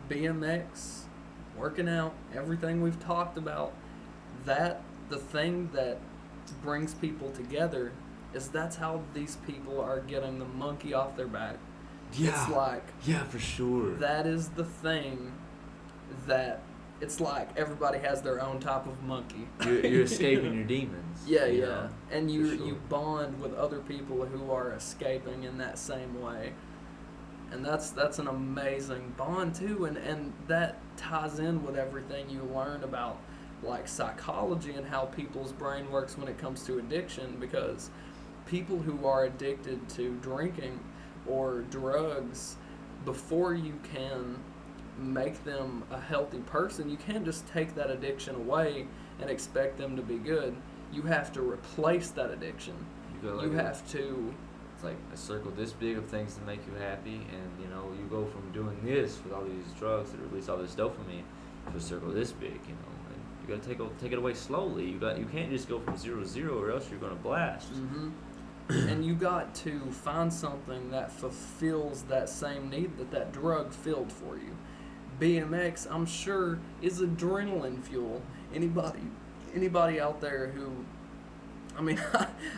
A: BMX, working out, everything we've talked about, that the thing that brings people together is that's how these people are getting the monkey off their back. It's like
C: yeah, for sure.
A: that is the thing that it's like everybody has their own type of monkey.
C: You're escaping your demons.
A: Yeah,
C: you
A: yeah.
C: know?
A: And
C: for
A: you
C: sure.
A: bond with other people who are escaping in that same way. And that's an amazing bond too, and that ties in with everything you learn about like psychology and how people's brain works when it comes to addiction, because people who are addicted to drinking or drugs, before you can make them a healthy person, you can't just take that addiction away and expect them to be good. You have to replace that addiction.
C: go
A: You
C: like
A: have to
C: it's like a circle this big of things to make you happy, and you know you go from doing this with all these drugs that release all this dopamine to a circle this big, you know. And you gotta take it away slowly. You can't just go from 0 to 0, or else you're gonna blast.
A: hmm and you got to find something that fulfills that same need that drug filled for you. BMX, I'm sure, is adrenaline fuel. Anybody out there who I mean,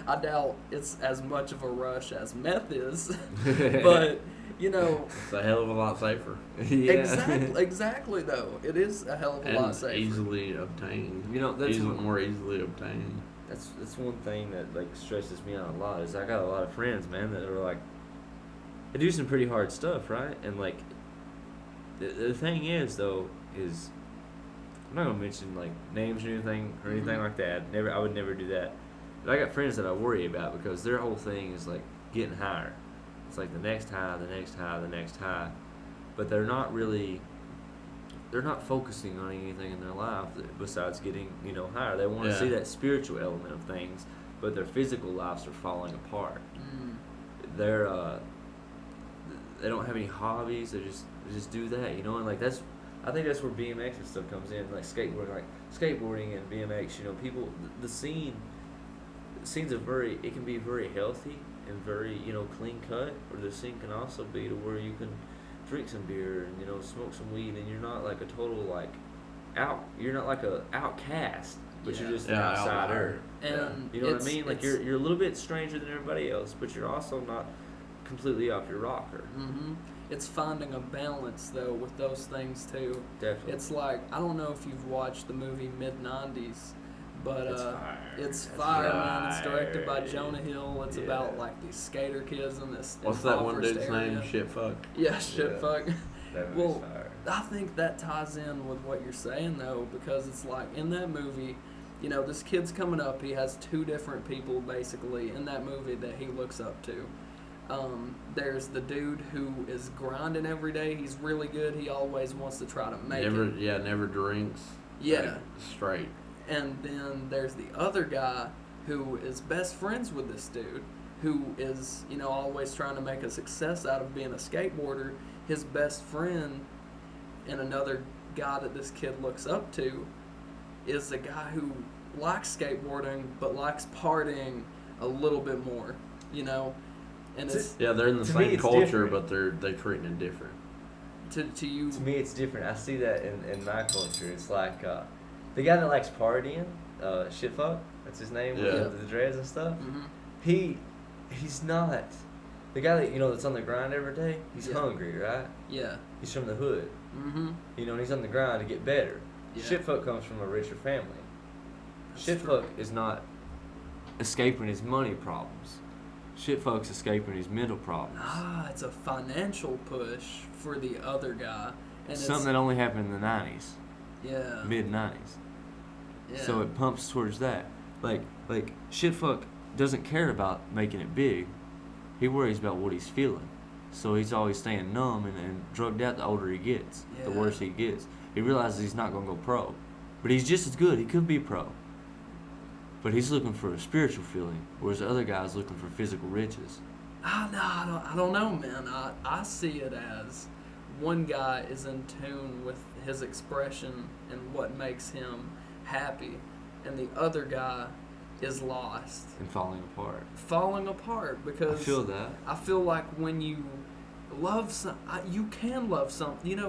A: I doubt it's as much of a rush as meth is, but you know,
B: It's a hell of a lot safer
C: Yeah.
A: exactly though, it is a hell of a lot
B: and
A: safer.
B: easily obtained.
D: You know, that's
B: more easily obtained.
D: that's one thing that like stresses me out a lot is I got a lot of friends, man, that are like they do some pretty hard stuff, right? And like the thing is though is I'm not gonna mention like names or anything
A: Mhm.
D: like that. I would never do that. But I got friends that I worry about because their whole thing is like getting higher. It's like the next high, the next high, the next high, but they're not focusing on anything in their life besides getting higher. They want to see
B: Yeah.
D: that spiritual element of things, but their physical lives are falling apart.
A: Mm.
D: They don't have any hobbies. They just do that, and like I think that's where BMX and stuff comes in, like skateboarding and BMX. People, the scenes are it can be very healthy and very clean cut, or the scene can also be to where you can drink some beer and smoke some weed, and you're not like a total like you're not like a outcast, but you're
A: Yeah.
D: just an
B: Yeah,
D: outsider.
A: And
D: You know what I
A: it's-
D: mean? Like
A: it's-
D: you're a little bit stranger than everybody else, but you're also not completely off your rocker.
A: Mm-hmm. It's finding a balance though with those things too.
D: Definitely.
A: It's like I don't know if you've watched the movie Mid-90s, but
D: It's fire.
A: it's
D: That's
A: fire, man. It's
D: fire.
A: directed by Jonah Hill. It's
D: Yeah.
A: about like these skater kids in this.
B: What's that one
A: impoverished
B: dude's
A: area.
B: name? Shit fuck.
A: Yeah, shit
D: Yeah.
A: fuck.
D: That movie's
A: Well,
D: fire.
A: I think that ties in with what you're saying though, because it's like in that movie, this kid's coming up. He has two different people basically in that movie that he looks up to. There's the dude who is grinding every day. He's really good. He always wants to try to make it.
B: Never drinks.
A: Yeah.
B: Like, straight.
A: And then there's the other guy who is best friends with this dude, who is, always trying to make a success out of being a skateboarder. His best friend and another guy that this kid looks up to is the guy who likes skateboarding but likes partying a little bit more, And it's
B: Yeah, they're in the
D: To me,
B: same
D: it's
B: culture,
D: different.
B: but they're treating it different.
A: to you.
D: To me, it's different. I see that in my culture. It's like the guy that likes partying, Shitfuck. That's his name.
B: Yeah.
D: With the dreads and stuff.
A: Mhm.
D: He's not the guy that that's on the grind every day. He's
A: Yeah.
D: hungry, right?
A: Yeah.
D: He's from the hood.
A: Mhm.
D: And he's on the grind to get better.
A: Yeah.
D: Shitfuck comes from a richer family.
A: That's
D: Shitfuck
A: true.
D: is not escaping his money problems. Shitfuck's escaping his mental problems.
A: It's a financial push for the other guy, and
D: Something that only happened in the 90s,
A: yeah.
D: mid 90s.
A: Yeah.
D: So it pumps towards that. Like Shitfuck doesn't care about making it big. He worries about what he's feeling. So he's always staying numb and drugged out the older he gets, the
A: Yeah.
D: worse he gets. He realizes he's not going to go pro. But he's just as good. He could be pro. But he's looking for a spiritual feeling, whereas the other guy's looking for physical riches.
A: No, I don't know, man. I see it as one guy is in tune with his expression and what makes him happy, and the other guy is lost,
D: And falling apart.
A: falling apart because
D: I feel that.
A: I feel like when you love you can love something.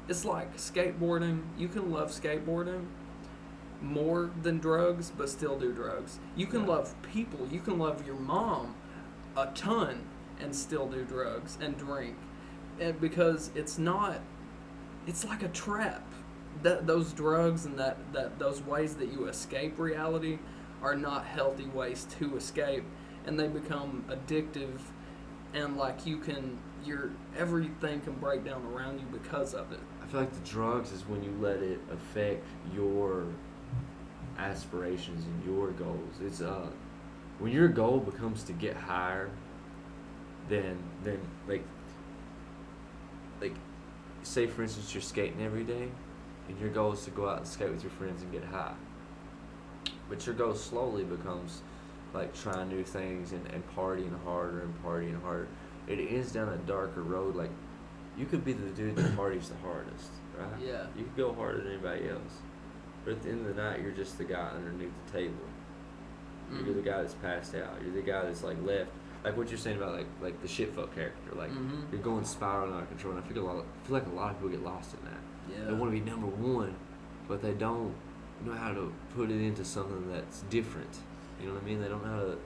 A: It's like skateboarding. You can love skateboarding more than drugs, but still do drugs. You can
D: Yeah.
A: love people. You can love your mom a ton and still do drugs and drink, and because it's like a trap. Those drugs and those ways that you escape reality are not healthy ways to escape, and they become addictive, and like everything can break down around you because of it.
D: I feel like the drugs is when you let it affect your aspirations and your goals. It's when your goal becomes to get higher, then like say for instance you're skating every day, and your goal is to go out and skate with your friends and get high. But your goal slowly becomes like trying new things and partying harder and partying harder. It ends down a darker road. Like you could be the dude that parties the hardest, right?
A: Yeah.
D: You could go harder than anybody else. But at the end of the night, you're just the guy underneath the table. You're the guy that's passed out. You're the guy that's like left. Like what you're saying about like the shitfuck character. Like
A: Mhm.
D: you're going spiraling out of control. And I feel like a lot of people get lost in that.
A: Yeah.
D: They want to be number one, but they don't know how to put it into something that's different. You know what I mean? They don't know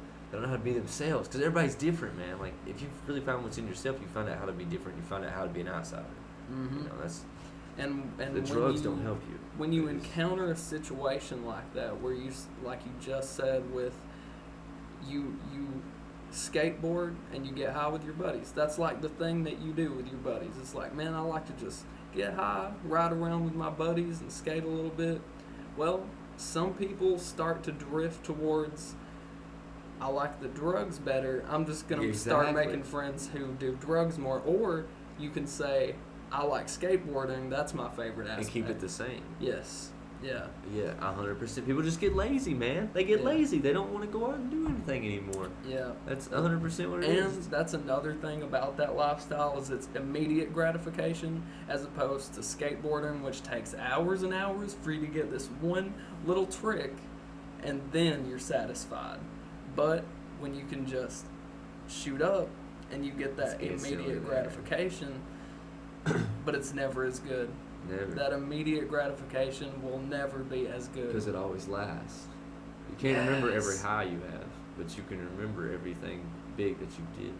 D: how to be themselves because everybody's different, man. Like if you really find what's in yourself, you find out how to be different. You find out how to be an outsider.
A: Mm-hmm.
D: You know, that's
A: And
D: the
A: when
D: drugs
A: you,
D: don't help you.
A: when you encounter a situation like that, where you, like you just said, with you skateboard and you get high with your buddies. That's like the thing that you do with your buddies. It's like, man, I like to just get high, ride around with my buddies and skate a little bit. Well, some people start to drift towards, I like the drugs better, I'm just going to start
D: Exactly.
A: making friends who do drugs more. Or you can say, I like skateboarding, that's my favorite aspect.
D: And keep it the same.
A: Yes. Yeah.
D: Yeah, 100%. People just get lazy, man. They get
A: Yeah.
D: lazy. They don't want to go out and do anything anymore.
A: Yeah.
D: That's 100% what it
A: And
D: is.
A: that's another thing about that lifestyle is it's immediate gratification as opposed to skateboarding, which takes hours and hours for you to get this one little trick and then you're satisfied. But when you can just shoot up and you get that
D: It's instantly
A: immediate
D: there.
A: gratification, but it's never as good.
D: Never.
A: That immediate gratification will never be as good.
D: Because it always lasts. You can't remember every
A: Yes.
D: high you have, but you can remember everything big that you did.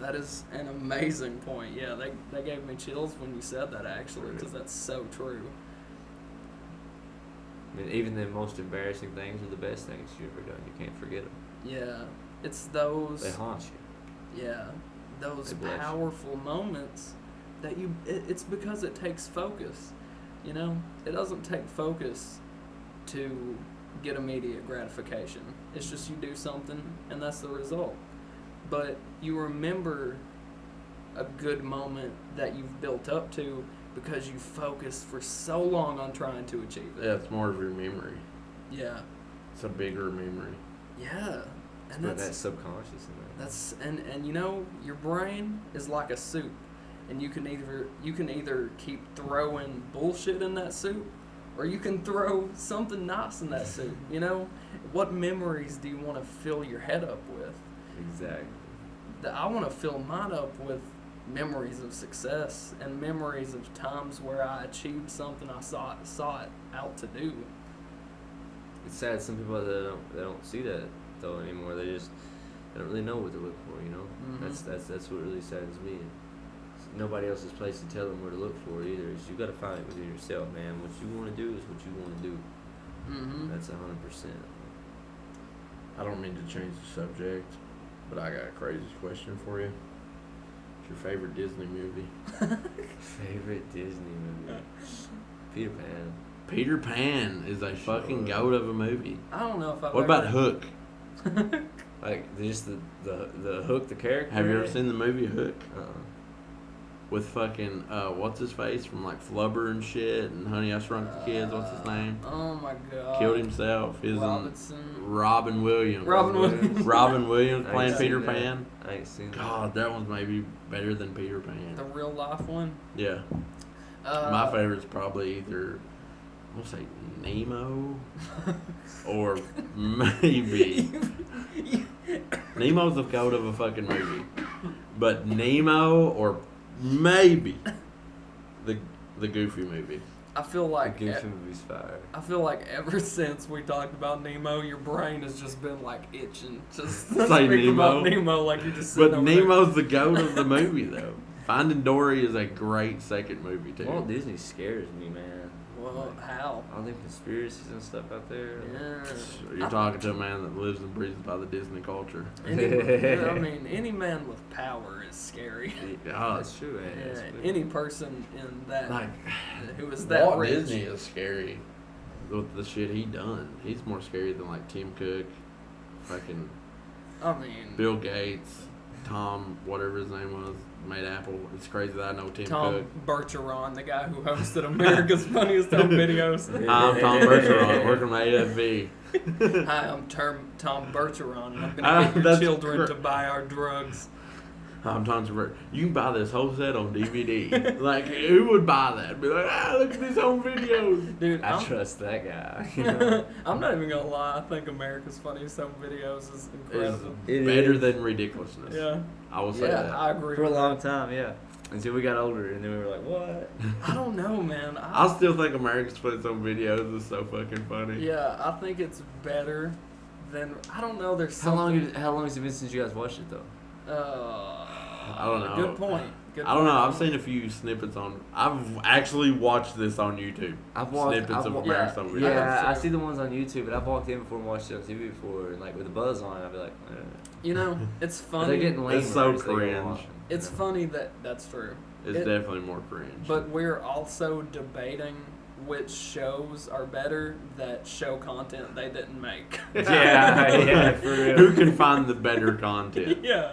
A: That is an amazing point. Yeah, they gave me chills when you said that, actually,
D: Really?
A: because that's so true.
D: I mean, even the most embarrassing things are the best things you ever done. You can't forget them.
A: Yeah, it's those.
D: They haunt you.
A: Yeah, those
D: They bless you.
A: powerful moments that it's because it takes focus. You know, it doesn't take focus to get immediate gratification. It's just you do something and that's the result. But you remember a good moment that you've built up to because you focused for so long on trying to achieve it.
B: Yeah, it's more of your memory.
A: Yeah.
B: It's a bigger memory.
A: Yeah. And
D: But
A: that's
D: that subconscious in there.
A: That's and you know, your brain is like a soup, and you can either keep throwing bullshit in that soup, or you can throw something nice in that soup. You know, what memories do you want to fill your head up with?
D: Exactly.
A: I want to fill mine up with memories of success and memories of times where I achieved something I saw it out to do.
D: It's sad some people that don't see that though anymore. They don't really know what to look for. You know,
A: Mhm.
D: that's what really saddens me. It's nobody else's place to tell them where to look for either. Is you got to find it within yourself, man. What you want to do is what you want to do.
A: Mm-hmm.
D: That's 100%.
B: I don't mean to change the subject, but I got a crazy question for you. What's your favorite Disney movie?
D: Favorite Disney movie? Peter Pan.
B: Peter Pan is a fucking goat of a movie.
A: I don't know if I've
B: What about
A: ever,
B: Hook?
D: Like just the Hook, the character.
B: Have you ever seen the movie Hook?
D: Uh-uh.
B: With fucking, what's his face from like Flubber and shit and Honey I Shrunk the Kids, what's his name?
A: Oh my god.
B: Killed himself. His
A: Robinson.
B: Robin Williams.
A: Robin Williams.
B: Robin Williams
D: I
B: playing
D: ain't
B: Peter
D: seen that.
B: Pan.
D: I ain't seen
B: God, that one's maybe better than Peter Pan.
A: The real life one.
B: Yeah. My favorite's probably either, I'm gonna say Nemo or maybe. Nemo's the goat of a fucking movie. But Nemo or maybe the Goofy movie.
A: I feel
D: that.
A: like
D: The Goofy movie's fire.
A: I feel like ever since we talked about Nemo, your brain has just been like itching. Just to
B: Say
A: speak about
B: Nemo.
A: Nemo like you're just sitting
B: But
A: over there.
B: Nemo's the goat of the movie though. Finding Dory is a great second movie too.
D: Walt Disney scares me, man.
A: Well, how?
D: All them conspiracies and stuff out there.
A: Yeah.
B: You're talking to a man that lives and breathes by the Disney culture.
A: I mean, any man with power is scary.
B: God,
D: That's true, man.
A: Yeah,
D: That's good.
A: any person in that
B: like
A: who is that
B: Walt
A: rich.
B: Disney is scary with the shit he done. He's more scary than like Tim Cook, fucking
A: I mean,
B: Bill Gates, Tom, whatever his name was, made Apple. It's crazy that I know Tim
A: Tom
B: Cook.
A: Bergeron, the guy who hosted America's Funniest Home Videos.
B: I'm Tom Bergeron, working on AFV.
A: Hi, I'm Tom Bergeron, and I'm going to get your
B: That's
A: children
B: cra-
A: to buy our drugs.
B: I'm Tom Bergeron. You can buy this whole set on DVD. Like, who would buy that? Be like, look at these home videos.
A: Dude,
D: I
A: I'm,
D: trust that guy. You know?
A: I'm not even going to lie. I think America's Funniest Home Videos is
B: It's
A: incredible.
D: It
B: better
D: is.
B: than ridiculousness.
A: Yeah.
B: I will say
A: Yeah,
B: that.
A: I agree.
D: For a
A: with
D: long
A: that.
D: time, yeah. Until we got older, and then we were like, what?
A: I don't know, man.
B: I still think America's Funniest Home Videos is so fucking funny.
A: Yeah, I think it's better then I don't know. There's
C: How
A: something.
C: long has it been since you guys watched it though?
B: I don't know.
A: Good point.
B: I don't know. I've seen a few snippets on. I've actually watched this on YouTube. Snippets of Barstow videos.
C: Yeah, I
A: so.
C: see the ones on YouTube, but I've walked in before and watched it on TV before, and like with the buzz on, I'd be like,
A: You know, it's
C: But they're
A: funny.
C: getting lame.
B: It's so cringe.
A: It's funny that's true.
B: It's
A: It-
B: definitely more cringe.
A: But we're also debating which shows are better that show content they didn't make.
C: Yeah, for real.
B: Who can find the better content?
A: Yeah,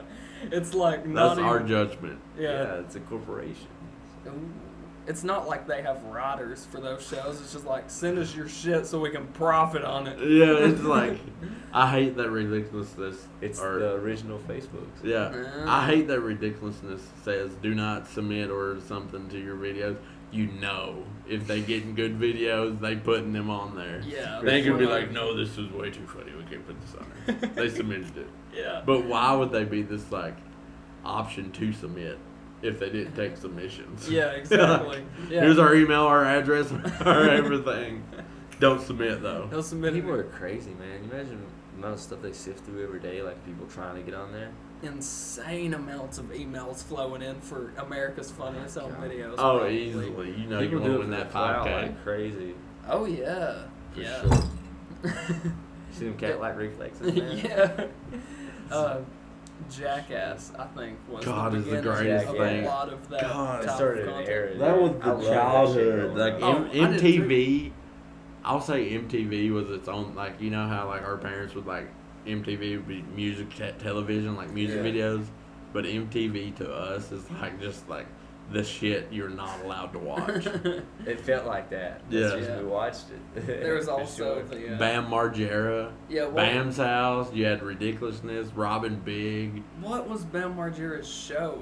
A: it's like not
B: That's our
A: even,
B: judgment.
A: yeah.
C: It's a corporation.
A: Ooh. It's not like they have writers for those shows. It's just like send us your shit so we can profit on it.
B: Yeah, it's like I hate that ridiculousness.
C: It's
B: or-
C: the original Facebooks.
B: Yeah, I hate that ridiculousness says do not submit or something to your videos. You know, if they getting good videos, they putting them on there.
A: Yeah,
B: They can be
A: we're
B: like, no, this is way too funny. We can't put this on there. They submitted it.
A: yeah.
B: But why would they be this like option to submit if they didn't take submissions?
A: Yeah, exactly. Yeah.
B: Here's our email, our address, our everything. Don't submit though.
A: They'll submit
C: People are crazy, man. You imagine the amount of stuff they sift through every day, like people trying to get on there.
A: insane amounts of emails flowing in for America's Funniest Home
C: God.
A: Videos.
B: Oh,
A: probably.
B: easily. You know
C: People
B: you're
C: do
B: gonna
C: it
B: win
C: for
B: that
C: the clout
B: 5K.
C: like crazy.
A: Oh yeah.
C: For
A: yeah.
C: sure. See them cat-like reflexes, man.
A: yeah. Jackass, I think, was
B: God,
A: the
B: is the
A: beginning
C: greatest
A: of
C: thing.
A: a lot of that.
B: God,
C: It
A: type
C: started
A: of
C: in
A: content.
C: era.
B: That was
C: I
B: the
C: love that shit
B: childhood.
C: growing
B: Like
C: up.
A: Oh, I did too.
B: MTV, I'll say MTV was its own. Like you know how like our parents would like MTV would be music television, like music
C: Yeah.
B: videos, but MTV to us is like just like the shit you're not allowed to watch.
C: It felt like that.
B: Yeah.
C: That's just
A: Yeah.
C: we watched it.
A: There was
C: For
A: also
C: sure.
A: the
B: Bam Margera,
A: yeah. What,
B: Bam's house. You had Ridiculousness, Robin Big,
A: what was Bam Margera's show?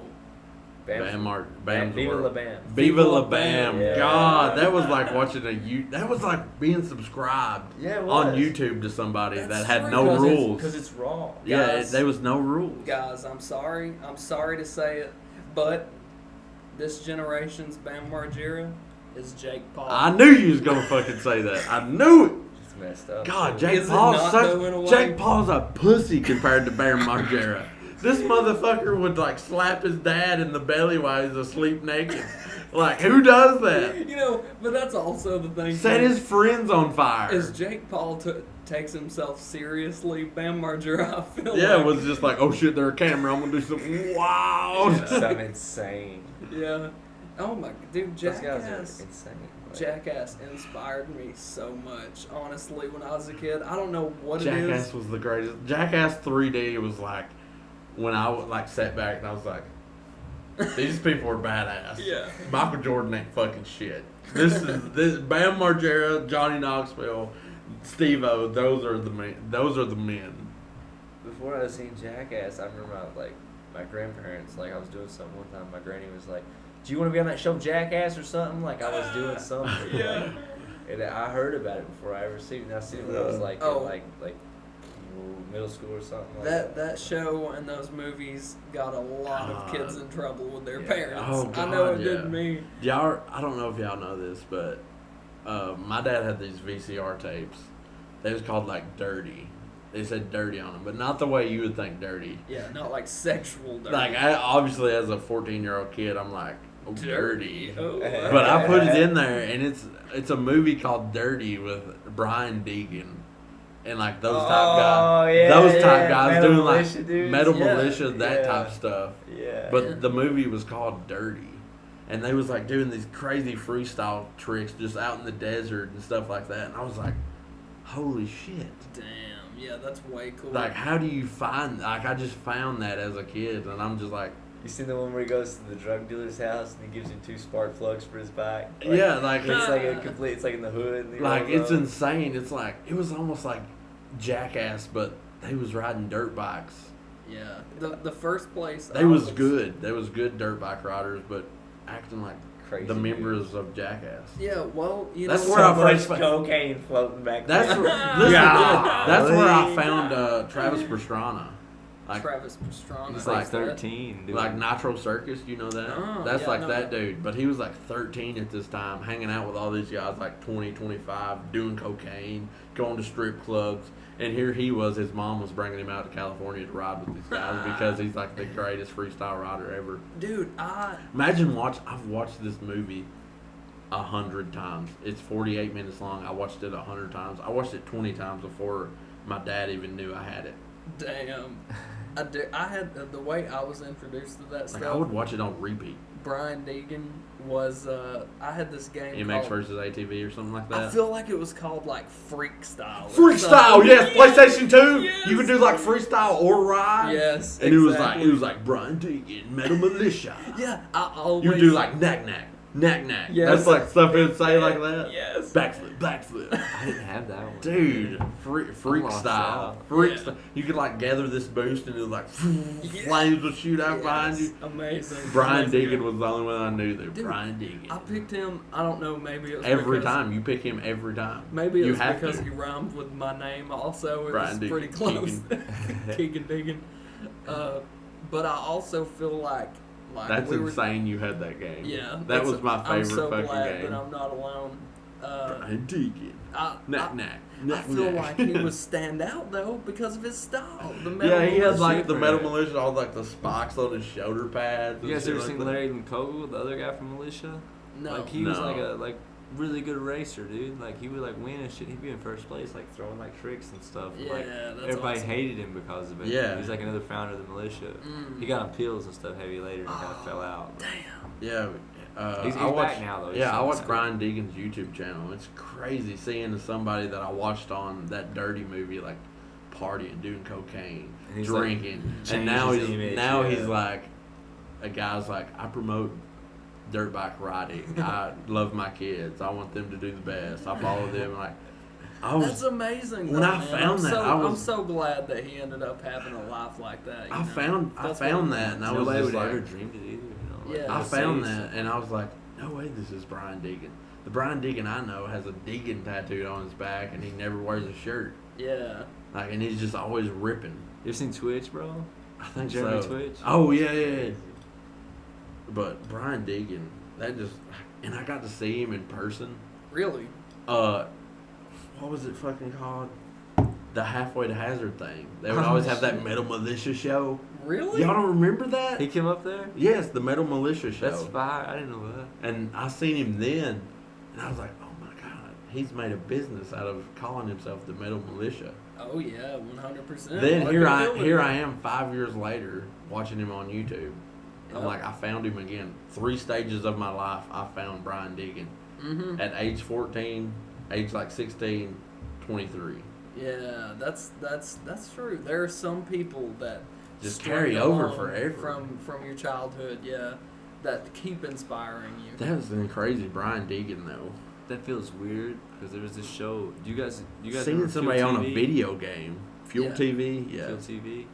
B: Bam's
C: Viva La
B: World.
C: Bam.
B: Viva La Bam.
C: Yeah.
B: God, that was like watching that was like being subscribed
C: Yeah, it
B: on
C: was.
B: YouTube to somebody
A: That's
B: that had
A: true.
B: no rules.
C: Because it's raw.
B: Yeah,
A: Guys.
B: there was no rules.
A: Guys, I'm sorry. I'm sorry to say it, but this generation's Bam Margera is Jake Paul.
B: I knew you was gonna fucking say that. I knew it.
C: It's messed up.
B: God,
C: too.
B: Jake
A: Is it
B: Paul's
A: not,
B: such.
A: though, in a way?
B: Jake Paul's a pussy compared to Bam Margera. This motherfucker would like slap his dad in the belly while he's asleep naked. Like, who does that?
A: You know, but that's also the thing.
B: Set
A: too,
B: his friends on fire.
A: is Jake Paul takes himself seriously. Bam Margera, I feel
B: Yeah,
A: like.
B: it was just like, oh shit, there's a camera. I'm gonna do something wild.
C: Something insane.
A: Yeah. Oh my, dude,
C: Those guys
A: Jackass.
C: are insane. Like,
A: Jackass inspired me so much. Honestly, when I was a kid, I don't know what it
B: Jackass
A: is.
B: was the greatest. Jackass 3D was like when I would like sat back and I was like, these people are badass.
A: Yeah.
B: Michael Jordan ain't fucking shit. This Bam Margera, Johnny Knoxville, Steve-O, those are the men. Those are the men.
C: Before I was seeing Jackass, I remember my grandparents, like I was doing something one time, my granny was like, do you want to be on that show Jackass or something? Like I was doing something.
A: Yeah.
C: Like, and I heard about it before I ever seen it. And I seen it when I was like
A: Oh.
C: in like middle school or something. Like
A: That show and those movies got a lot of kids in trouble with their
C: Yeah.
A: parents.
B: Oh,
A: I know
B: God,
A: it did
B: yeah.
A: me.
B: Y'all, I don't know if y'all know this, but my dad had these VCR tapes. They was called like Dirty. They said Dirty on them, but not the way you would think Dirty.
A: Yeah, not like sexual dirty.
B: Like I obviously as a 14-year-old kid, I'm like, oh, dirty.
A: Oh,
B: But I put it in there, and it's a movie called Dirty with Brian Deegan, and like those type guys,
C: yeah,
B: those type
C: yeah.
B: guys
C: Metal
B: doing like
C: Militia dudes.
B: Metal
A: Yeah,
B: Militia, that
C: yeah.
B: type stuff.
C: Yeah.
B: But the movie was called Dirty, and they was like doing these crazy freestyle tricks just out in the desert and stuff like that, and I was like, holy shit.
A: damn. Yeah, that's way cool.
B: Like, how do you find? Like, I just found that as a kid, and I'm just like,
C: You seen the one where he goes to the drug dealer's house and he gives him 2 spark plugs for his bike?
B: yeah, like
C: It's like a complete. It's like in the hood. And he
B: like
C: rolls
B: it's
C: up.
B: insane. It's like it was almost like Jackass, but they was riding dirt bikes.
A: yeah, the first place.
B: They was good. They was good dirt bike riders, but acting like
C: Crazy.
B: the members of Jackass.
A: Yeah, well, you
B: That's
A: know.
B: where I
C: so much
B: first fa-
C: cocaine floating back
B: That's
C: there.
B: where, listen,
C: Golly.
B: that's where I found Travis Pastrana. Like,
A: Travis Pastrana.
C: He's
B: like
C: like 13, dude.
B: like Nitro Circus, you know that?
A: Oh,
B: That's
A: yeah, I
B: like
A: know
B: that
A: that.
B: dude. But he was like 13 at this time, hanging out with all these guys like 20, 25, doing cocaine, going to strip clubs. And here he was, his mom was bringing him out to California to ride with these guys because he's like the greatest freestyle rider ever.
A: Dude,
B: Imagine I've watched this movie 100 times. It's 48 minutes long. I watched it 100 times. I watched it 20 times before my dad even knew I had it.
A: damn. I had the way I was introduced to that
B: Like,
A: stuff.
B: I would watch it on repeat.
A: Brian Deegan was I had this game
B: MX
A: called,
B: versus ATV or something like that.
A: I feel like it was called like Freakstyle. or
B: Freestyle,
A: something.
B: yes, PlayStation 2.
A: Yes.
B: You could do like freestyle or ride.
A: Yes,
B: And
A: exactly.
B: it was like Brian Deegan, Metal Militia.
A: Yeah, I always
B: You do like knack knack.
A: Yes.
B: That's like stuff it would say like that.
A: Yes.
B: Backflip.
C: I didn't have that one.
B: Dude, freak
C: lost
B: style.
C: out.
B: Freak
A: Yeah.
B: style. You could like gather this boost and it was like
A: Yeah.
B: flames would shoot out behind you.
A: Amazing.
B: Brian
A: Amazing.
B: Deegan was the only one I knew that.
A: Dude,
B: Brian Deegan.
A: I picked him. I don't know. Maybe it was
B: Every
A: because,
B: time. You pick him every time.
A: Maybe it
B: you
A: was
B: have
A: because
B: to.
A: he rhymed with my name. Also, it
B: Brian
A: was pretty
B: Deegan,
A: close. Keegan Deegan. But I also feel like
B: That's
A: we were-
B: insane you had that game.
A: Yeah,
B: That
A: that's-
B: was my favorite
A: I'm so
B: fucking
A: glad
B: game.
A: that I'm not alone.
B: Brian Deegan.
A: I
B: Knack.
A: feel like he would stand out though because of his style. The
B: Yeah, he has
A: Militia.
B: like the
C: Super.
B: Metal Militia, all like the spikes on his shoulder pads.
C: You
B: and
C: guys
B: shit
C: ever
B: like
C: seen
B: that.
C: Larry Nkogo, the other guy from Militia?
A: No.
C: Like he was
B: No.
C: like a really good racer, dude. Like he would like win and shit. He'd be in first place, like throwing like tricks and stuff.
A: Yeah,
C: like,
A: that's
C: everybody
A: awesome.
C: hated him because of it.
B: Yeah.
C: He's like another founder of the Militia.
A: Mm.
C: He got on pills and stuff heavy later and kind of fell out.
A: Damn.
B: Yeah.
C: He's
B: I watched,
C: back now though. He's
B: Yeah, I
C: still-
B: watched Brian Deegan's YouTube channel. It's crazy seeing somebody that I watched on that Dirty movie, like partying, doing cocaine,
C: And he's, like,
B: drinking, and
C: changed
B: now
C: his
B: he's
C: image,
B: now
C: yeah.
B: he's like a guy's like, I promote dirt bike riding. I love my kids. I want them to do the best. I follow them. Like I was
A: That's amazing.
B: when
A: though,
B: I
A: man.
B: found
A: I'm
B: that,
A: so,
B: I was-
A: I'm so glad that he ended up having a life like that.
B: I
A: know?
B: found
A: That's
B: that,
A: what-
B: and I was
C: Nobody
B: just
C: would
B: like,
C: ever dreamed it either. You know? Like,
A: Yeah.
B: I
C: the
B: found
C: Saints
B: that, and I was like, no way, this is Brian Deegan. The Brian Deegan I know has a Deegan tattooed on his back, and he never wears a shirt.
A: Yeah.
B: Like, and he's just always ripping.
C: You ever seen Twitch, bro?
B: I think
C: Jeremy
B: so.
C: Twitch?
B: Oh yeah. But Brian Deegan, that just, and I got to see him in person.
A: Really.
B: What was it fucking called? The Halfway to Hazard thing. They would
C: Oh,
B: always have that
C: shit.
B: Metal Militia show.
A: Really?
B: Y'all don't remember that?
C: He came up there?
B: Yes, the Metal Militia show.
C: That's fire. I didn't know that.
B: And I seen him then, and I was like, oh my god, he's made a business out of calling himself the Metal Militia.
A: Oh yeah, 100%.
B: Then
A: What
B: here
A: they
B: I
A: doing?
B: here I am 5 years later watching him on YouTube. I'm
A: Yep.
B: like, I found him again. 3 stages of my life, I found Brian Deegan.
A: Mhm.
B: At age 14, age like 16, 23.
A: Yeah, that's true. There are some people that
B: Just
A: string
B: carry over
A: along
B: forever.
A: from your childhood. Yeah, that keep inspiring you.
B: That's been crazy. Brian Deegan though.
C: That feels weird because there was this show. Do you guys
B: Seeing
C: remember
B: somebody
C: Fuel
B: on a
C: TV?
B: video game. Fuel
A: Yeah.
B: TV, yeah.
C: Fuel TV.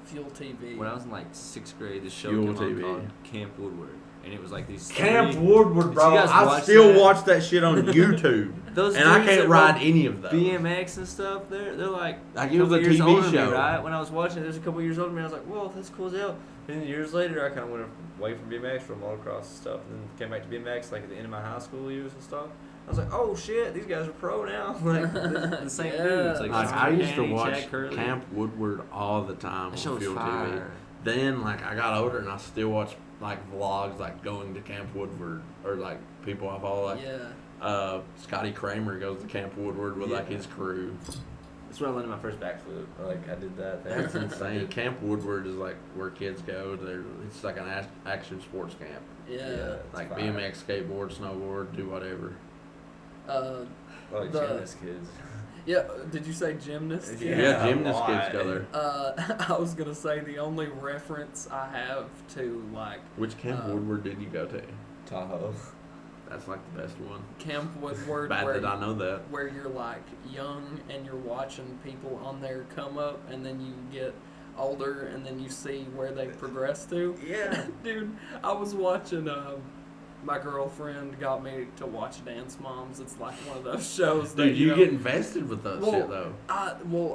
A: Fuel TV.
C: When I was in like 6th grade, this show
B: Fuel
C: came on
B: TV.
C: called Camp Woodward, and it was like these
B: Camp
C: three-
B: Woodward,
C: Did
B: bro.
C: you guys
B: I
C: watch
B: still
C: that?
B: watch that shit on YouTube.
C: Those
B: and I
C: dudes
B: can't
C: that
B: ride
C: rode
B: any of those.
C: BMX and stuff. They're like
B: Like, it was
C: couple
B: a
C: years
B: TV
C: older than me,
B: show.
C: right? When I was watching it, there's a couple years older than me. I was like, whoa, that's cool as hell. And then years later, I kind of went away from BMX for motocross and stuff, and then came back to BMX like at the end of my high school years and stuff. I was like, oh shit, these guys are pro now. Like the same
A: Yeah.
C: dudes. Like,
B: Like,
C: Scott
B: I used to
C: Kane,
B: watch
C: Chad Curley.
B: Camp Woodward all the time
C: That show
B: on
C: was
B: Fuel TV.
C: fire.
B: Then, like, I got older and I still watch, like, vlogs, like, going to Camp Woodward. Or, like, people I follow, like,
A: Yeah.
B: Scotty Kramer goes to Camp Woodward with, like,
C: Yeah.
B: his crew.
C: That's where I landed my first backflip. Like I did that. there.
B: That's insane. Camp Woodward is, like, where kids go. It's like an action sports camp.
A: Yeah.
B: Like,
C: fire.
B: BMX, skateboard, snowboard, do whatever.
C: Like
A: The-
C: gymnast kids.
A: Yeah. Did you say gymnast?
C: Yeah.
B: Yeah, gymnast
C: a
B: kids
C: lot.
B: go there.
A: I was gonna say the only reference I have to like
B: Which Camp
A: Uh,
B: Woodward did you go to?
C: Tahoe.
B: That's, like, the best one.
A: Camp Woodward,
B: Bad
A: where
B: that I know that.
A: where you're like young and you're watching people on there come up, and then you get older, and then you see where they progress to.
C: Yeah.
A: Dude, I was watching my girlfriend got me to watch Dance Moms. It's like one of those shows that
B: Dude, you
A: know,
B: get invested with that
A: well,
B: shit though.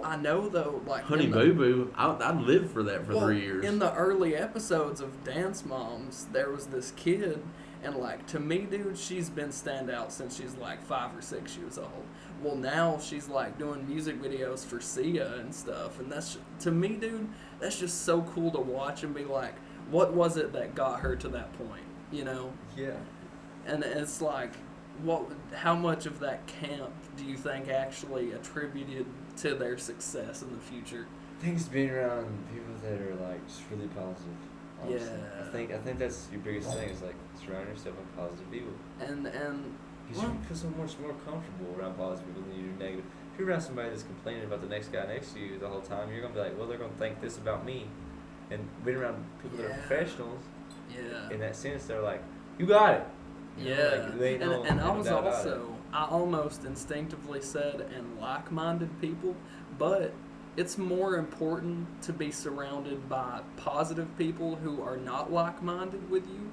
A: I know though, like
B: Honey
A: in the-
B: Boo Boo, I'd live for that for
A: well,
B: 3 years.
A: In the early episodes of Dance Moms, there was this kid, and like to me, dude, she's been standout since she's like 5 or 6 years old. Well, now she's like doing music videos for Sia and stuff, and that's to me, dude, that's just so cool to watch and be like, what was it that got her to that point, you know?
C: Yeah.
A: And it's like, how much of that camp do you think actually attributed to their success in the future?
D: I think it's being around people that are like just really positive. Honestly.
A: Yeah.
D: I think that's your biggest thing is like surround yourself with positive people.
A: And
D: Because
A: well,
D: you feel so much more comfortable around positive people than you do negative. If you're around somebody that's complaining about the next guy next to you the whole time, you're gonna be like, well, they're gonna think this about me. And being around people that are
A: Yeah.
D: professionals,
A: yeah.
D: in that sense, they're like, you got it. You know,
A: Yeah,
D: like, they know
A: and I
D: no
A: was
D: doubt about
A: also, I almost instinctively said, and like-minded people, but it's more important to be surrounded by positive people who are not like-minded with you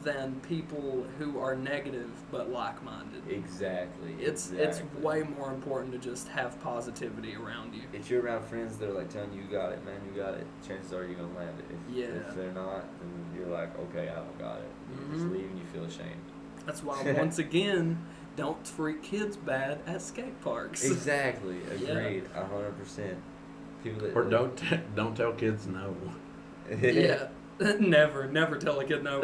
A: than people who are negative but like-minded.
D: Exactly.
A: It's way more important to just have positivity around you.
D: If you're around friends that are like telling you, you got it, man, you got it, chances are you're gonna land it.
A: Yeah.
D: If they're not, then you're like, okay, I don't got it. You just
A: Mhm.
D: leave and you feel ashamed.
A: That's why, once again, don't treat kids bad at skate parks.
D: Exactly.
A: Yeah.
D: Agreed. 100%. People that
B: Or don't tell kids no.
A: Yeah. Never tell a kid no.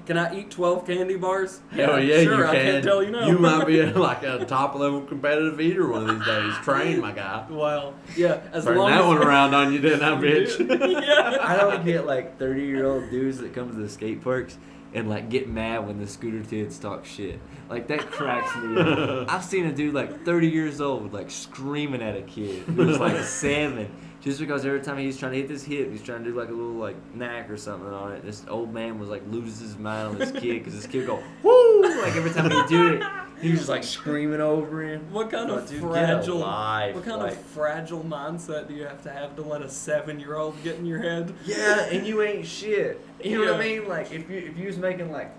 A: Can I eat 12 candy bars?
B: Hell yeah,
A: sure,
B: you
A: I
B: can.
A: can't tell you no.
B: You might be like a top level competitive eater one of these days. Train, my guy.
A: Well, yeah, as
B: Turn
A: long
B: that
A: as
B: one around on you, didn't I,
A: You
B: bitch?
A: did. Yeah.
C: I don't get like 30-year-old dudes that come to the skate parks and like get mad when the scooter kids talk shit. Like that cracks me up. I've seen a dude like 30 years old like screaming at a kid who's like 7 just because every time he's trying to hit this hip, he's trying to do like a little like knack or something on it. This old man was like loses his mind on this kid because this kid go woo like every time he do it, he was just like screaming over him.
A: What kind of
C: Dude, get a
A: fragile
C: life,
A: what kind
C: like-
A: of fragile mindset do you have to let a 7-year-old get in your head?
C: Yeah, and you ain't shit. You know what I
A: Yeah.
C: mean? Like if you was making like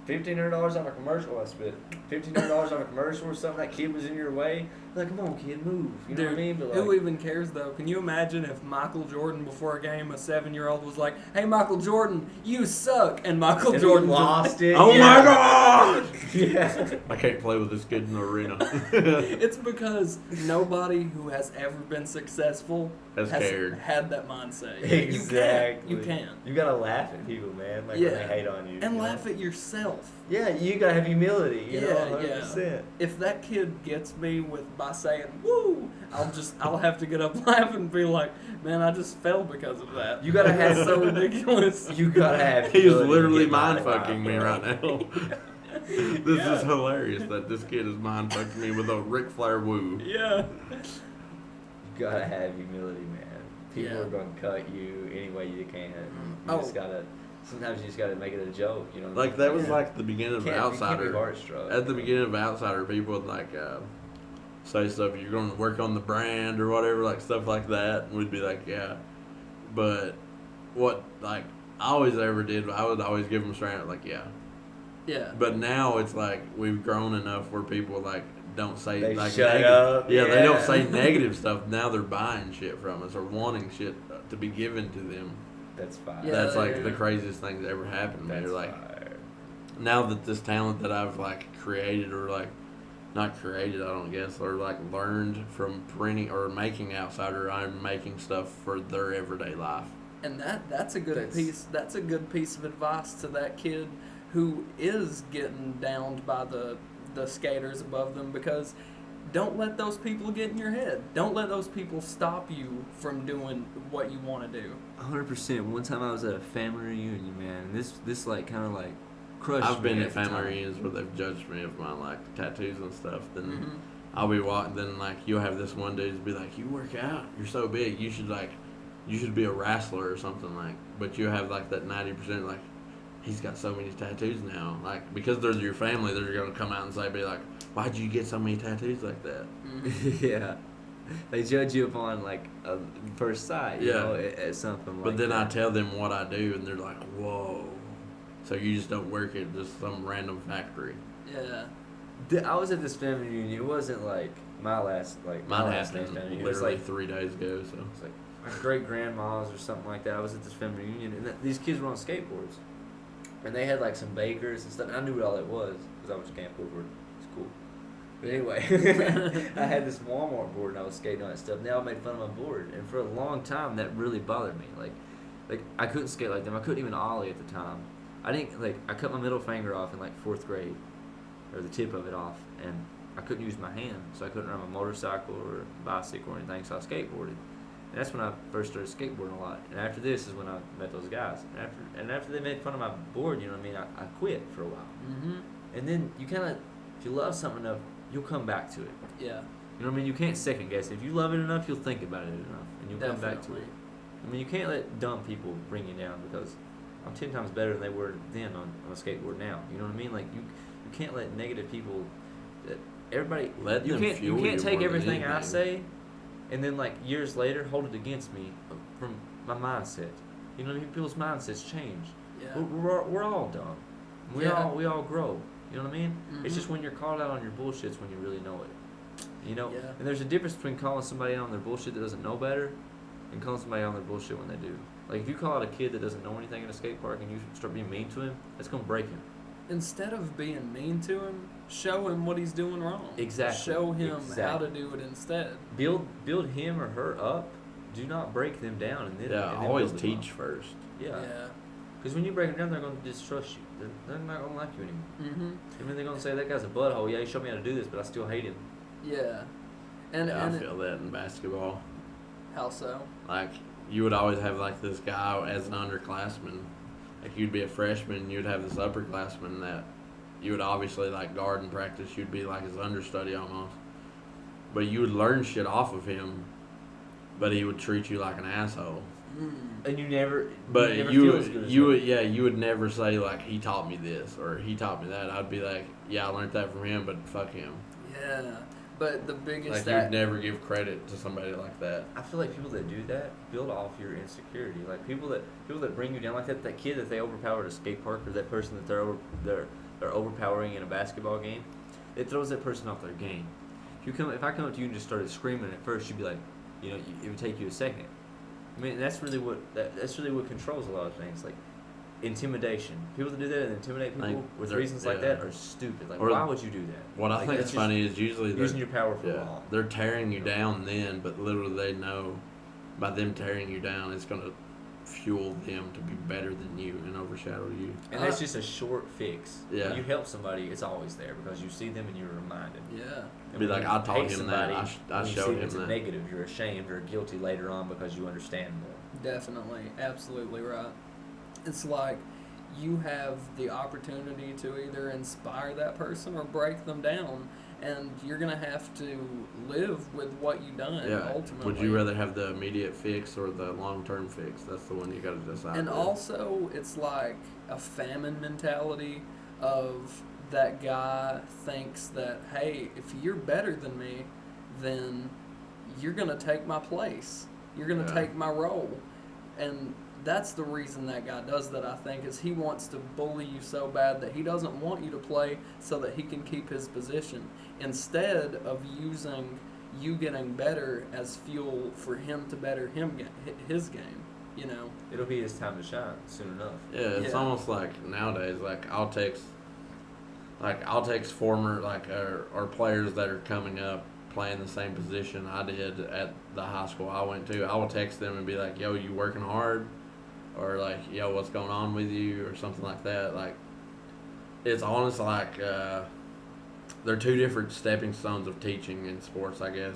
C: $1,500 on a commercial, I spit $1,500 on a commercial or something. That kid was in your way. Like, come on, kid, move. You know what I mean? But like,
A: Who even cares though? Can you imagine if Michael Jordan before a game, a 7-year-old was like, "Hey, Michael Jordan, you suck," and Michael
C: and
A: Jordan
C: he lost it.
B: Oh my god!
C: Yeah.
B: I can't play with this kid in the arena.
A: It's because nobody who has ever been successful
B: Has cared.
A: had that mindset.
C: Exactly.
A: You can.
C: You gotta laugh at people, man. Like when they hate on you.
A: And
C: you know?
A: laugh at yourself.
C: Yeah, you gotta have humility. You know,
A: Yeah,
C: 100%.
A: If that kid gets me by saying "woo," I'll have to get up laughing and be like, "Man, I just fell because of that."
C: You gotta have
A: That's so ridiculous.
C: You gotta have.
B: He is
C: humility to
B: literally
C: get mad
B: mind
C: at
B: fucking me
C: people.
B: right now. This is hilarious that this kid is mind fucking me with a Ric Flair woo.
A: Yeah.
C: You gotta have humility, man. People
A: Yeah.
C: are gonna cut you any way you can. You
A: Oh.
C: just gotta. Sometimes you just gotta make it a joke. You know.
B: Like that was
A: Yeah.
B: like the beginning of
C: You can't be
B: Outsider.
C: heartstruck.
B: At the beginning of Outsider, people would like say stuff. You're going to work on the brand or whatever, like stuff like that. And we'd be like, yeah. But what like I always ever did, I would always give them straight up like, yeah.
A: Yeah.
B: But now it's like we've grown enough where people like don't say
C: They
B: like
C: shut
B: negative.
C: up,
B: Yeah, they don't
C: yeah.
B: say negative stuff. Now they're buying shit from us or wanting shit to be given to them.
C: That's fine.
A: Yeah,
B: That's like
A: yeah.
B: the craziest thing that ever happened to me.
C: That's
B: You're like,
C: fire.
B: now that this talent that I've like created or like not created, I don't guess, or like learned from printing or making Outsider, I'm making stuff for their everyday life.
A: And that's a good
C: That's-
A: piece. That's a good piece of advice to that kid who is getting downed by the skaters above them, because don't let those people get in your head. Don't let those people stop you from doing what you want to do.
C: 100%. One time I was at a family reunion, man, and this like kind of like crushed
B: I've
C: me
B: been
C: at
B: at
C: the
B: family
C: time.
B: reunions where they've judged me of my like tattoos and stuff. Then
A: Mhm.
B: I'll be walking. Then like you'll have this one dude be like, "You work out. You're so big. You should be a wrestler or something like." But you have like that 90% like. He's got so many tattoos now. Like, because they're your family, they're going to come out and say, be like, why'd you get so many tattoos like that?
C: Yeah. They judge you upon like a first sight, you
B: Yeah.
C: know, at something like
B: But then I
C: that.
B: tell them what I do, and they're like, whoa. So you just don't work at just some random factory.
A: Yeah.
D: I was at this family reunion. It wasn't like my last
B: Mine
D: last
B: happened
D: family reunion. It was
B: literally
D: like
B: 3 days ago. So
D: it's like my great grandma's or something like that. I was at this family reunion, and these kids were on skateboards, and they had like some bakers and stuff. And I knew what all it was because I was Camp Woodward. It's cool. But anyway, I had this Walmart board and I was skating on that stuff. Now I made fun of my board, and for a long time that really bothered me. Like I couldn't skate like them. I couldn't even ollie at the time. I cut my middle finger off in like 4th grade, or the tip of it off, and I couldn't use my hand, so I couldn't ride my motorcycle or bicycle or anything. So I skateboarded, and that's when I first started skateboarding a lot. And after this is when I met those guys. And after they made fun of my board, you know what I mean, I quit for a while.
A: Mhm.
D: And then you kind of, if you love something enough, you'll come back to it.
A: Yeah.
D: You know what I mean? You can't second guess. If you love it enough, you'll think about it enough, and you'll come back to
A: Definitely.
D: it. I mean, you can't let dumb people bring you down because I'm 10 times better than they were then on a skateboard now. You know what I mean? Like you can't let negative people. Everybody.
B: Let
D: you
B: them
D: can't.
B: fuel
D: You can't
B: you
D: take
B: more than
D: everything I
B: anything.
D: say, and then like years later hold it against me from my mindset. You know what I mean? People's mindsets change.
A: Yeah.
D: We're all dumb. We
A: Yeah.
D: all grow. You know what I mean? It's
A: Mhm.
D: just when you're called out on your bullshits when you really know it. You know?
A: Yeah.
D: And there's a difference between calling somebody out on their bullshit that doesn't know better and calling somebody out on their bullshit when they do. Like if you call out a kid that doesn't know anything in a skate park and you start being mean to him, that's gonna break him.
A: Instead of being mean to him, show him what he's doing wrong.
D: Exactly.
A: Show him how to
D: Exactly.
A: do it instead.
D: Build him or her up. Do not break them down and then
B: yeah,
D: and then
B: always
D: build them
B: teach
D: up.
B: first.
D: Yeah.
A: Yeah.
D: Because when you break them down, they're gonna distrust you. They're not gonna like you anymore.
A: Mhm.
D: I mean, they're gonna say that guy's a butthole. Yeah, he showed me how to do this, but I still hate him.
A: Yeah. And
B: Yeah, I
A: and
B: feel that in basketball.
A: how so?
B: Like you would always have like this guy as an underclassman. Like you'd be a freshman, you'd have this upperclassman that you would obviously like guard in practice. You'd be like his understudy almost, but you would learn shit off of him. But he would treat you like an asshole.
A: Mm.
D: And you never.
B: But
D: never
B: you
D: feel as good as
B: you
D: him.
B: would yeah you would never say like he taught me this or he taught me that. I'd be like yeah I learned that from him, but fuck him.
A: Yeah. But the biggest
B: Like you'd never give credit to somebody like that.
D: I feel like people that do that build off your insecurity. Like people that bring you down, like that kid that they overpower at a skate park, or that person that they're overpowering in a basketball game, it throws that person off their game. If I come up to you and just started screaming at first, you'd be like, you know, it would take you a second. I mean, that's really what controls a lot of things, like intimidation. People that do that and intimidate people
B: Like,
D: with
B: they're-
D: reasons like
B: yeah.
D: that are stupid. Like,
B: Or-
D: why would you do that?
B: What I
D: Like,
B: think
D: that's
B: is
D: just
B: funny is usually they're,
D: using your power for
B: yeah,
D: wrong.
B: they're tearing you down then, but literally they know by them tearing you down, it's going to fuel them to be better than you and overshadow you.
D: And that's just a short fix.
B: Yeah.
D: When you help somebody, it's always there because you see them and you're reminded.
A: Yeah.
D: And
B: Be
D: when
B: like,
D: you
B: I taught
D: hate
B: him that.
D: somebody,
B: I
D: when you
B: showed
D: see
B: him
D: it's a
B: that.
D: negative, you're ashamed or guilty later on because you understand more.
A: Definitely, absolutely right. It's like you have the opportunity to either inspire that person or break them down, and you're gonna have to live with what you've done.
B: Yeah.
A: Ultimately.
B: Would you rather have the immediate fix or the long-term fix? That's the one you got to decide.
A: And
B: with.
A: also, it's like a famine mentality of that guy thinks that, hey, if you're better than me, then you're going to take my place. You're going to
B: Yeah.
A: take my role. And that's the reason that guy does that, I think, is he wants to bully you so bad that he doesn't want you to play so that he can keep his position. Instead of using you getting better as fuel for him to better his game, you know?
D: It'll be his time to shine soon enough.
B: Yeah, it's
A: Yeah.
B: almost like nowadays. Like I'll text former or players that are coming up playing the same position I did at the high school I went to. I will text them and be like, "Yo, you working hard?" Or like, "Yo, what's going on with you?" Or something like that. Like, it's honest. Like, they're two different stepping stones of teaching in sports, I guess.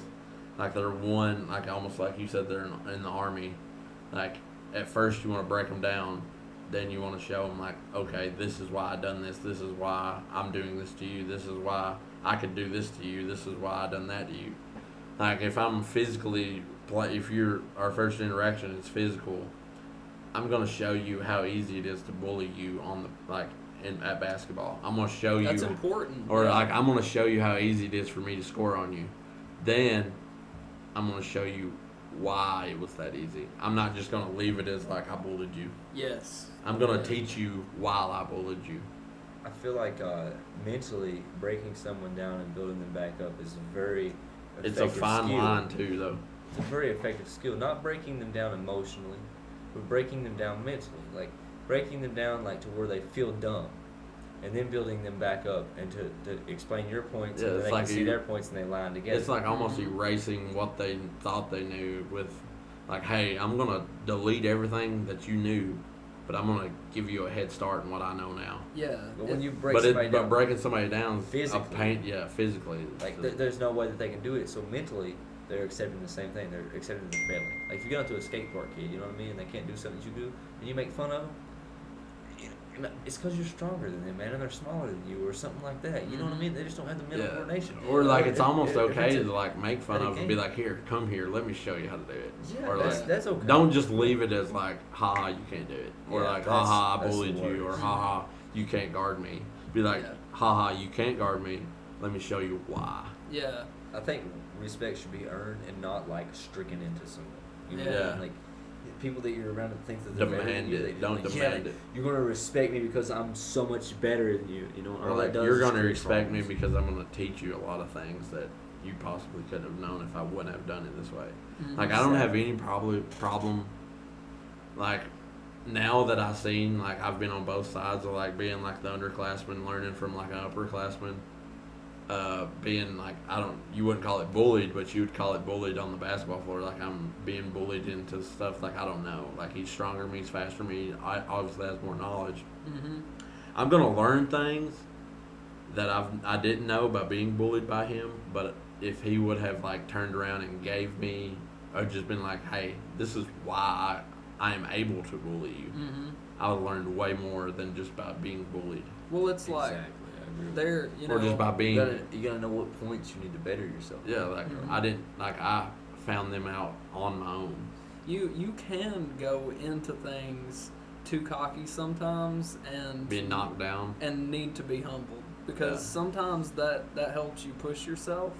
B: Like they're one, like almost like you said, they're in the army. Like at first you want to break them down, then you want to show them like, okay, this is why I done this. This is why I'm doing this to you. This is why I could do this to you. This is why I done that to you. Like if I'm physically if our first interaction is physical, I'm gonna show you how easy it is to bully you on the at basketball. I'm gonna show you.
A: That's important.
B: Or
A: yeah.
B: like I'm gonna show you how easy it is for me to score on you. Then I'm gonna show you why it was that easy. I'm not just gonna leave it as like I bullied you.
A: Yes.
B: I'm gonna
A: Yeah.
B: teach you while I bullied you.
D: I feel like mentally breaking someone down and building them back up is a very
B: It's a
D: effective
B: fine
D: skill.
B: line too, though.
D: It's a very effective skill. Not breaking them down emotionally, but breaking them down mentally. Like breaking them down like to where they feel dumb, and then building them back up and to explain your points
B: Yeah,
D: and then
B: it's
D: they
B: like
D: can see
B: you-
D: their points and they line together.
B: It's like almost
A: Mhm.
B: erasing what they thought they knew with, like, hey, I'm gonna delete everything that you knew, but I'm gonna give you a head start in what I know now.
A: Yeah.
D: But when
A: it-
D: you break
B: But
D: somebody down,
B: breaking somebody down
D: Physically.
B: physically.
D: like there's no way that they can do it. So mentally, they're accepting the same thing. They're accepting they're failing. Like if you go to a skate park kid, you know what I mean, and they can't do something that you do, and you make fun of them. It's because you're stronger than them, man, and they're smaller than you, or something like that. You know what I mean? They just don't have the mental coordination.
B: Or like it's
D: If-
B: almost
D: if
B: okay
D: it's
B: to
D: a-
B: like make fun
D: at a
B: of and be
D: game.
B: like, here, come here, let me show you how to do it.
D: Yeah,
B: or
D: that's,
B: like,
D: that's okay.
B: don't just leave it as like, haha, you can't do it, or
D: Yeah,
B: like,
D: that's-
B: haha, I
D: that's the
B: bullied you, or
D: worst.
B: haha, you can't guard me. Be like,
A: Yeah.
B: haha, you can't guard me. Let me show you why.
A: Yeah.
D: I think respect should be earned and not like stricken into someone. You know what I
A: Yeah.
D: mean? Like people that you're around that think that they're better than
B: Demand
D: you,
B: it.
D: they
B: Don't
D: like,
B: demand
D: yeah,
B: it.
D: you're gonna respect me because I'm so much better than you. You know,
B: Or
D: all
B: like,
D: that does
B: you're
D: is
B: gonna
D: create
B: respect me
D: problems.
B: because I'm gonna teach you a lot of things that you possibly couldn't have known if I wouldn't have done it this way.
A: Mhm.
B: Like I don't have any problem. Like now that I've seen, like I've been on both sides of like being like the underclassman, learning from like an upperclassman. Being like you wouldn't call it bullied, but you would call it bullied on the basketball floor. Like I'm being bullied into stuff like I don't know. Like he's stronger than me, he's faster than me. I obviously has more knowledge.
A: Mhm.
B: I'm gonna learn things that I didn't know by being bullied by him. But if he would have like turned around and gave me, or just been like, hey, this is why I am able to bully you,
A: Mhm.
B: I would learn way more than just by being bullied,
A: Well, it's like
D: Exactly, I agree with
A: they're you know
B: or just by being.
D: you gotta know what points you need to better yourself.
B: Yeah, like
A: Mhm.
B: I didn't like I found them out on my own.
A: you can go into things too cocky sometimes and
B: Being knocked down.
A: and need to be humbled because
B: Yeah.
A: sometimes that helps you push yourself.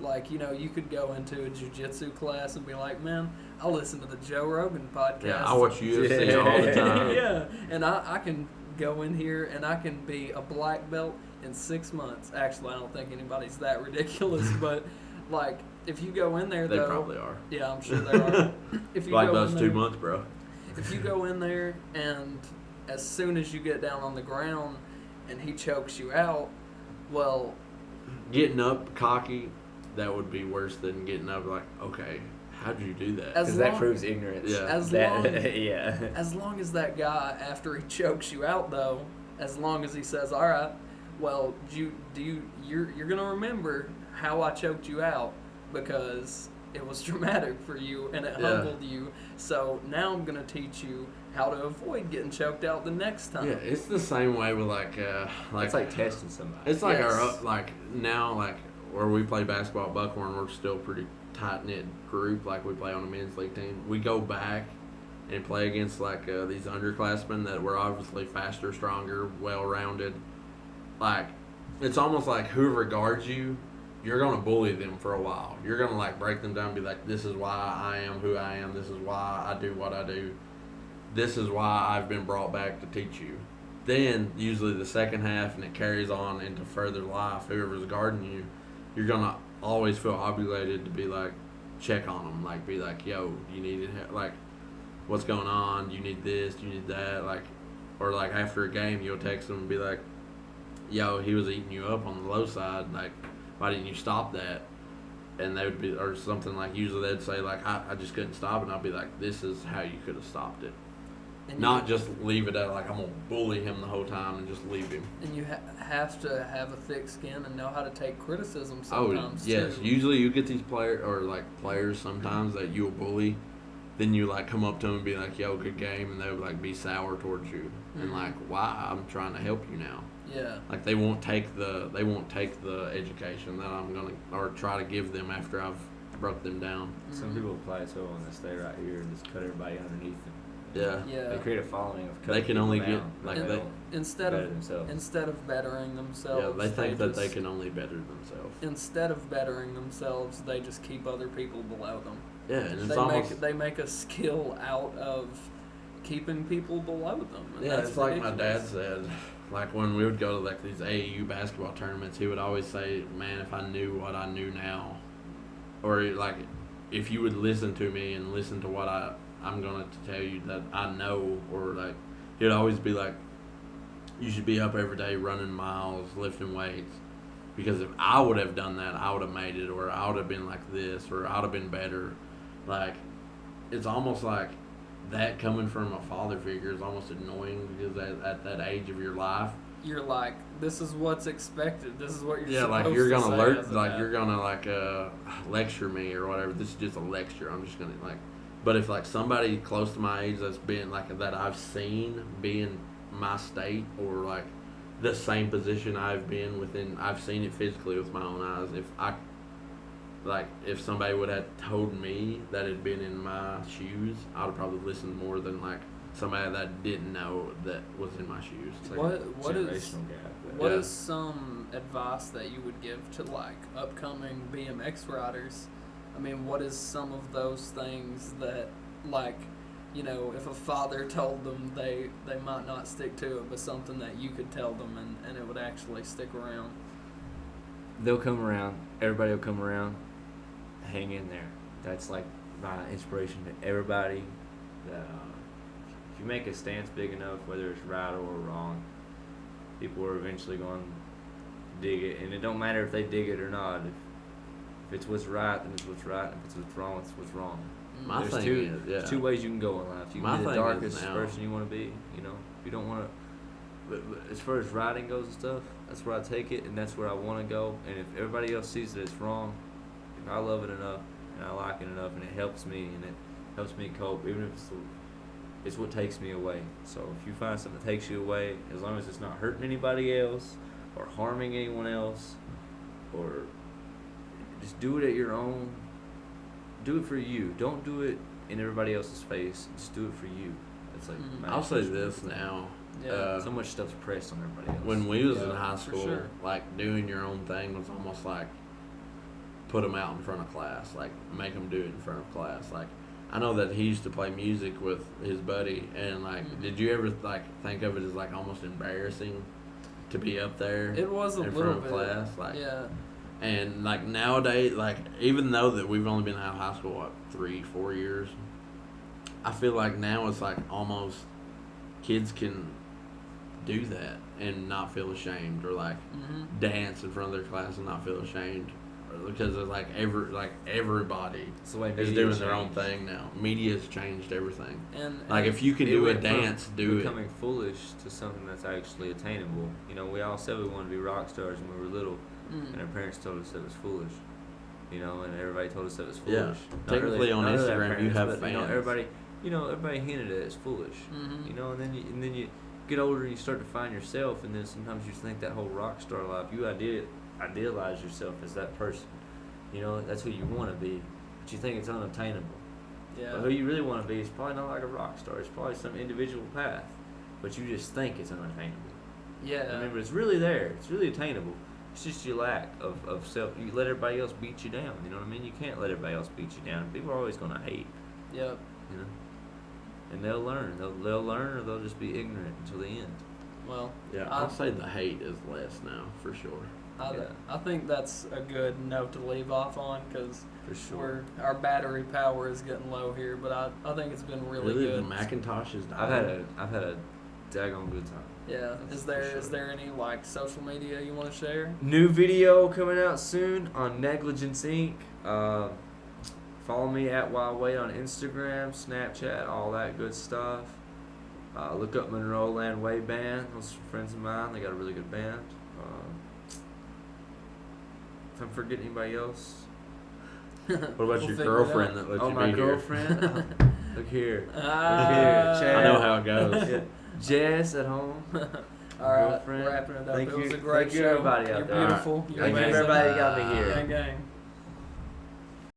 A: Like, you know, you could go into a jiu-jitsu class and be like, man, I listen to the Joe Rogan podcast.
B: Yeah, I watch UFC
D: Yeah.
B: all the time.
A: Yeah, and I can go in here and I can be a black belt in 6 months. Actually, I don't think anybody's that ridiculous, but like if you go in there
B: They
A: though,
B: probably are.
A: yeah, I'm sure they are. If you
B: Like
A: go
B: those
A: in
B: 2
A: there,
B: months, bro.
A: if you go in there and as soon as you get down on the ground and he chokes you out, well,
B: Getting up cocky, that would be worse than getting up like, okay, how'd you do that?
A: As
D: Because that
A: long-
D: proves ignorance.
B: Yeah.
A: As
D: That-
A: long-
D: yeah.
A: as long as that guy, after he chokes you out, though, as long as he says, "All right, well, you're gonna remember how I choked you out because it was traumatic for you and it
B: Yeah.
A: humbled you. So now I'm gonna teach you how to avoid getting choked out the next time."
B: Yeah, it's the same way with like
D: It's like testing somebody.
B: It's like
A: Yes.
B: our like now like where we play basketball at Buckhorn, we're still a pretty tight knit group. Like we play on a men's league team. We go back and play against like these underclassmen that were obviously faster, stronger, well rounded. Like it's almost like whoever guards you, you're gonna bully them for a while. You're gonna like break them down and be like, this is why I am who I am. This is why I do what I do. This is why I've been brought back to teach you. Then usually the second half and it carries on into further life. Whoever's guarding you, you're gonna always feel obligated to be like, check on them. Like be like, yo, you need help. Like, what's going on? You need this. You need that. Like, or like after a game, you'll text them and be like, yo, he was eating you up on the low side. Like, why didn't you stop that? And they would be, or something like, usually they'd say like, I just couldn't stop it. And I'll be like, this is how you could have stopped it.
A: And
B: Not just leave it at like I'm gonna bully him the whole time and just leave him.
A: and you have to have a thick skin and know how to take criticism
B: Oh
A: sometimes
B: yes,
A: too.
B: usually you get these players sometimes that you'll bully, then you like come up to them and be like, "Yo, good game," and they'll like be sour towards you and
A: Mhm.
B: like, "Why? I'm trying to help you now."
A: Yeah.
B: Like they won't take the education that I'm gonna or try to give them after I've broke them down.
D: Some
A: Mhm.
D: people plateau and they stay right here and just cut everybody underneath them.
B: Yeah.
A: Yeah.
D: They create a following of
B: They
D: cutting
B: can
D: people
B: only
D: down,
B: get-
D: but
B: like,
D: they
B: they-
D: don't
A: Instead
D: better
A: of
D: themselves.
A: instead of bettering themselves,
B: Yeah, they think that they
A: just-
B: can only better themselves.
A: Instead of bettering themselves, they just keep other people below them.
B: Yeah, and it's almost
A: they make a skill out of keeping people below them. And
B: yeah.
A: that's
B: It's like my
A: ridiculous.
B: dad said. Like when we would go to like these AAU basketball tournaments, he would always say, "Man, if I knew what I knew now, or like if you would listen to me and listen to what I'm gonna tell you that I know," or like he'd always be like, "You should be up every day running miles, lifting weights." Because if I would have done that, I would have made it, or I would have been like this, or I would have been better. Like, it's almost like that coming from a father figure is almost annoying because at that age of your life,
A: You're like, this is what's expected. This is what you're
B: yeah,
A: supposed
B: like you're
A: to
B: gonna
A: say
B: learn,
A: as a
B: like
A: dad.
B: you're gonna like lecture me or whatever. This is just a lecture. I'm just gonna like, but if like somebody close to my age that's been like that I've seen be in my state or like the same position I've been within, I've seen it physically with my own eyes. If somebody would have told me that had been in my shoes, I would probably listen more than like somebody that didn't know that was in my shoes.
D: It's like
A: What-
D: a
A: what is-
D: generational gap.
A: What
B: Yeah.
A: is some advice that you would give to like upcoming BMX riders? I mean, what is some of those things that like, you know, if a father told them they might not stick to it, but something that you could tell them and it would actually stick around?
D: They'll come around. Everybody will come around. Hang in there. That's like my inspiration to everybody. That if you make a stance big enough, whether it's right or wrong, people are eventually going to dig it, and it don't matter if they dig it or not. If it's what's right, then it's what's right. If it's what's wrong, it's what's wrong.
B: My
D: There's
B: thing
D: two,
B: is, yeah.
D: there's two ways you can go in life. You
B: My
D: can be the
B: thing is
D: darkest
B: now-
D: person you want to be. You know, if you don't want to. But as far as riding goes and stuff, that's where I take it, and that's where I want to go. And if everybody else sees that it's wrong, if I love it enough and I like it enough, and it helps me and it helps me cope, even if it's what takes me away. So if you find something that takes you away, as long as it's not hurting anybody else or harming anyone else, or just do it at your own. Do it for you. Don't do it in everybody else's face. Just do it for you. That's like
A: Mhm.
D: my
B: I'll say
D: inspiration.
B: this now.
A: Yeah.
D: So much stuff's pressed on everybody else.
B: When we was in
A: Yeah,
B: high
A: for
B: school,
A: sure.
B: like doing your own thing was almost like put them out in front of class, like make them do it in front of class. Like I know that he used to play music with his buddy, and like,
A: Mhm.
B: did you ever like think of it as like almost embarrassing to be up there
A: It was a
B: in
A: little
B: front of
A: bit.
B: class? Like,
A: Yeah.
B: and like nowadays, like even though that we've only been out of high school what 3-4 years, I feel like now it's like almost kids can do that and not feel ashamed, or like
A: hmm
B: dance in front of their class and not feel ashamed, or because it's like everybody
D: it's the way
B: is
D: media
B: doing their own
D: changed.
B: thing now. Media's changed everything.
A: And
B: Like if you can
D: It
B: do a
D: went from
B: dance, do it.
D: becoming foolish to something that's actually attainable. You know, we all said we wanted to be rock stars when we were little, and our parents told us that was foolish. You know, and everybody told us that was
B: Yeah.
D: foolish.
B: Technically on
D: not really our
B: Instagram, you
D: parents,
B: have
D: but,
B: fans.
D: everybody hinted at it's foolish.
A: Mhm.
D: You know, and then you get older and you start to find yourself, and then sometimes you think that whole rock star life, you idealize yourself as that person. You know, that's who you want to be, but you think it's unattainable.
A: Yeah.
D: But who you really want to be is probably not like a rock star. It's probably some individual path, but you just think it's unattainable.
A: Yeah.
D: Remember, it's really there. It's really attainable. It's just your lack of self. You let everybody else beat you down. You know what I mean? You can't let everybody else beat you down. People are always going to hate.
A: Yep.
D: You know, and they'll learn. They'll learn, or they'll just be ignorant until the end.
A: Well,
B: Yeah,
A: I-
B: I'll say the hate is less now for sure.
A: I,
D: Yeah.
A: I think that's a good note to leave off on because
D: For sure.
A: our battery power is getting low here, but I think it's been really
B: The
A: good.
B: Macintosh is dying.
D: I've had a daggone good time.
A: Yeah.
D: That's
A: Is there
D: for
A: is
D: sure.
A: there any like social media you want to share?
D: New video coming out soon on Negligence Inc. Follow me at Wild Wade on Instagram, Snapchat, all that good stuff. Look up Monroe Land Wade Band. Those are friends of mine. They got a really good band. If I'm forgetting anybody else,
B: What about
A: We'll
B: your
A: figure it
B: girlfriend
A: out.
B: that let
D: oh
B: you
D: my
B: be here?
D: girlfriend. Look here,
A: Ah.
D: Chad.
B: I know how it goes.
D: Yeah. Jess at home.
A: All right,
D: Girlfriend.
A: wrapping it up.
D: Thank
A: it was
D: you-
A: a great
D: thank you
A: show.
D: everybody out
A: You're
D: there.
A: beautiful. You're
D: Thank you
A: amazing.
D: everybody that got me here.
A: Gang, gang.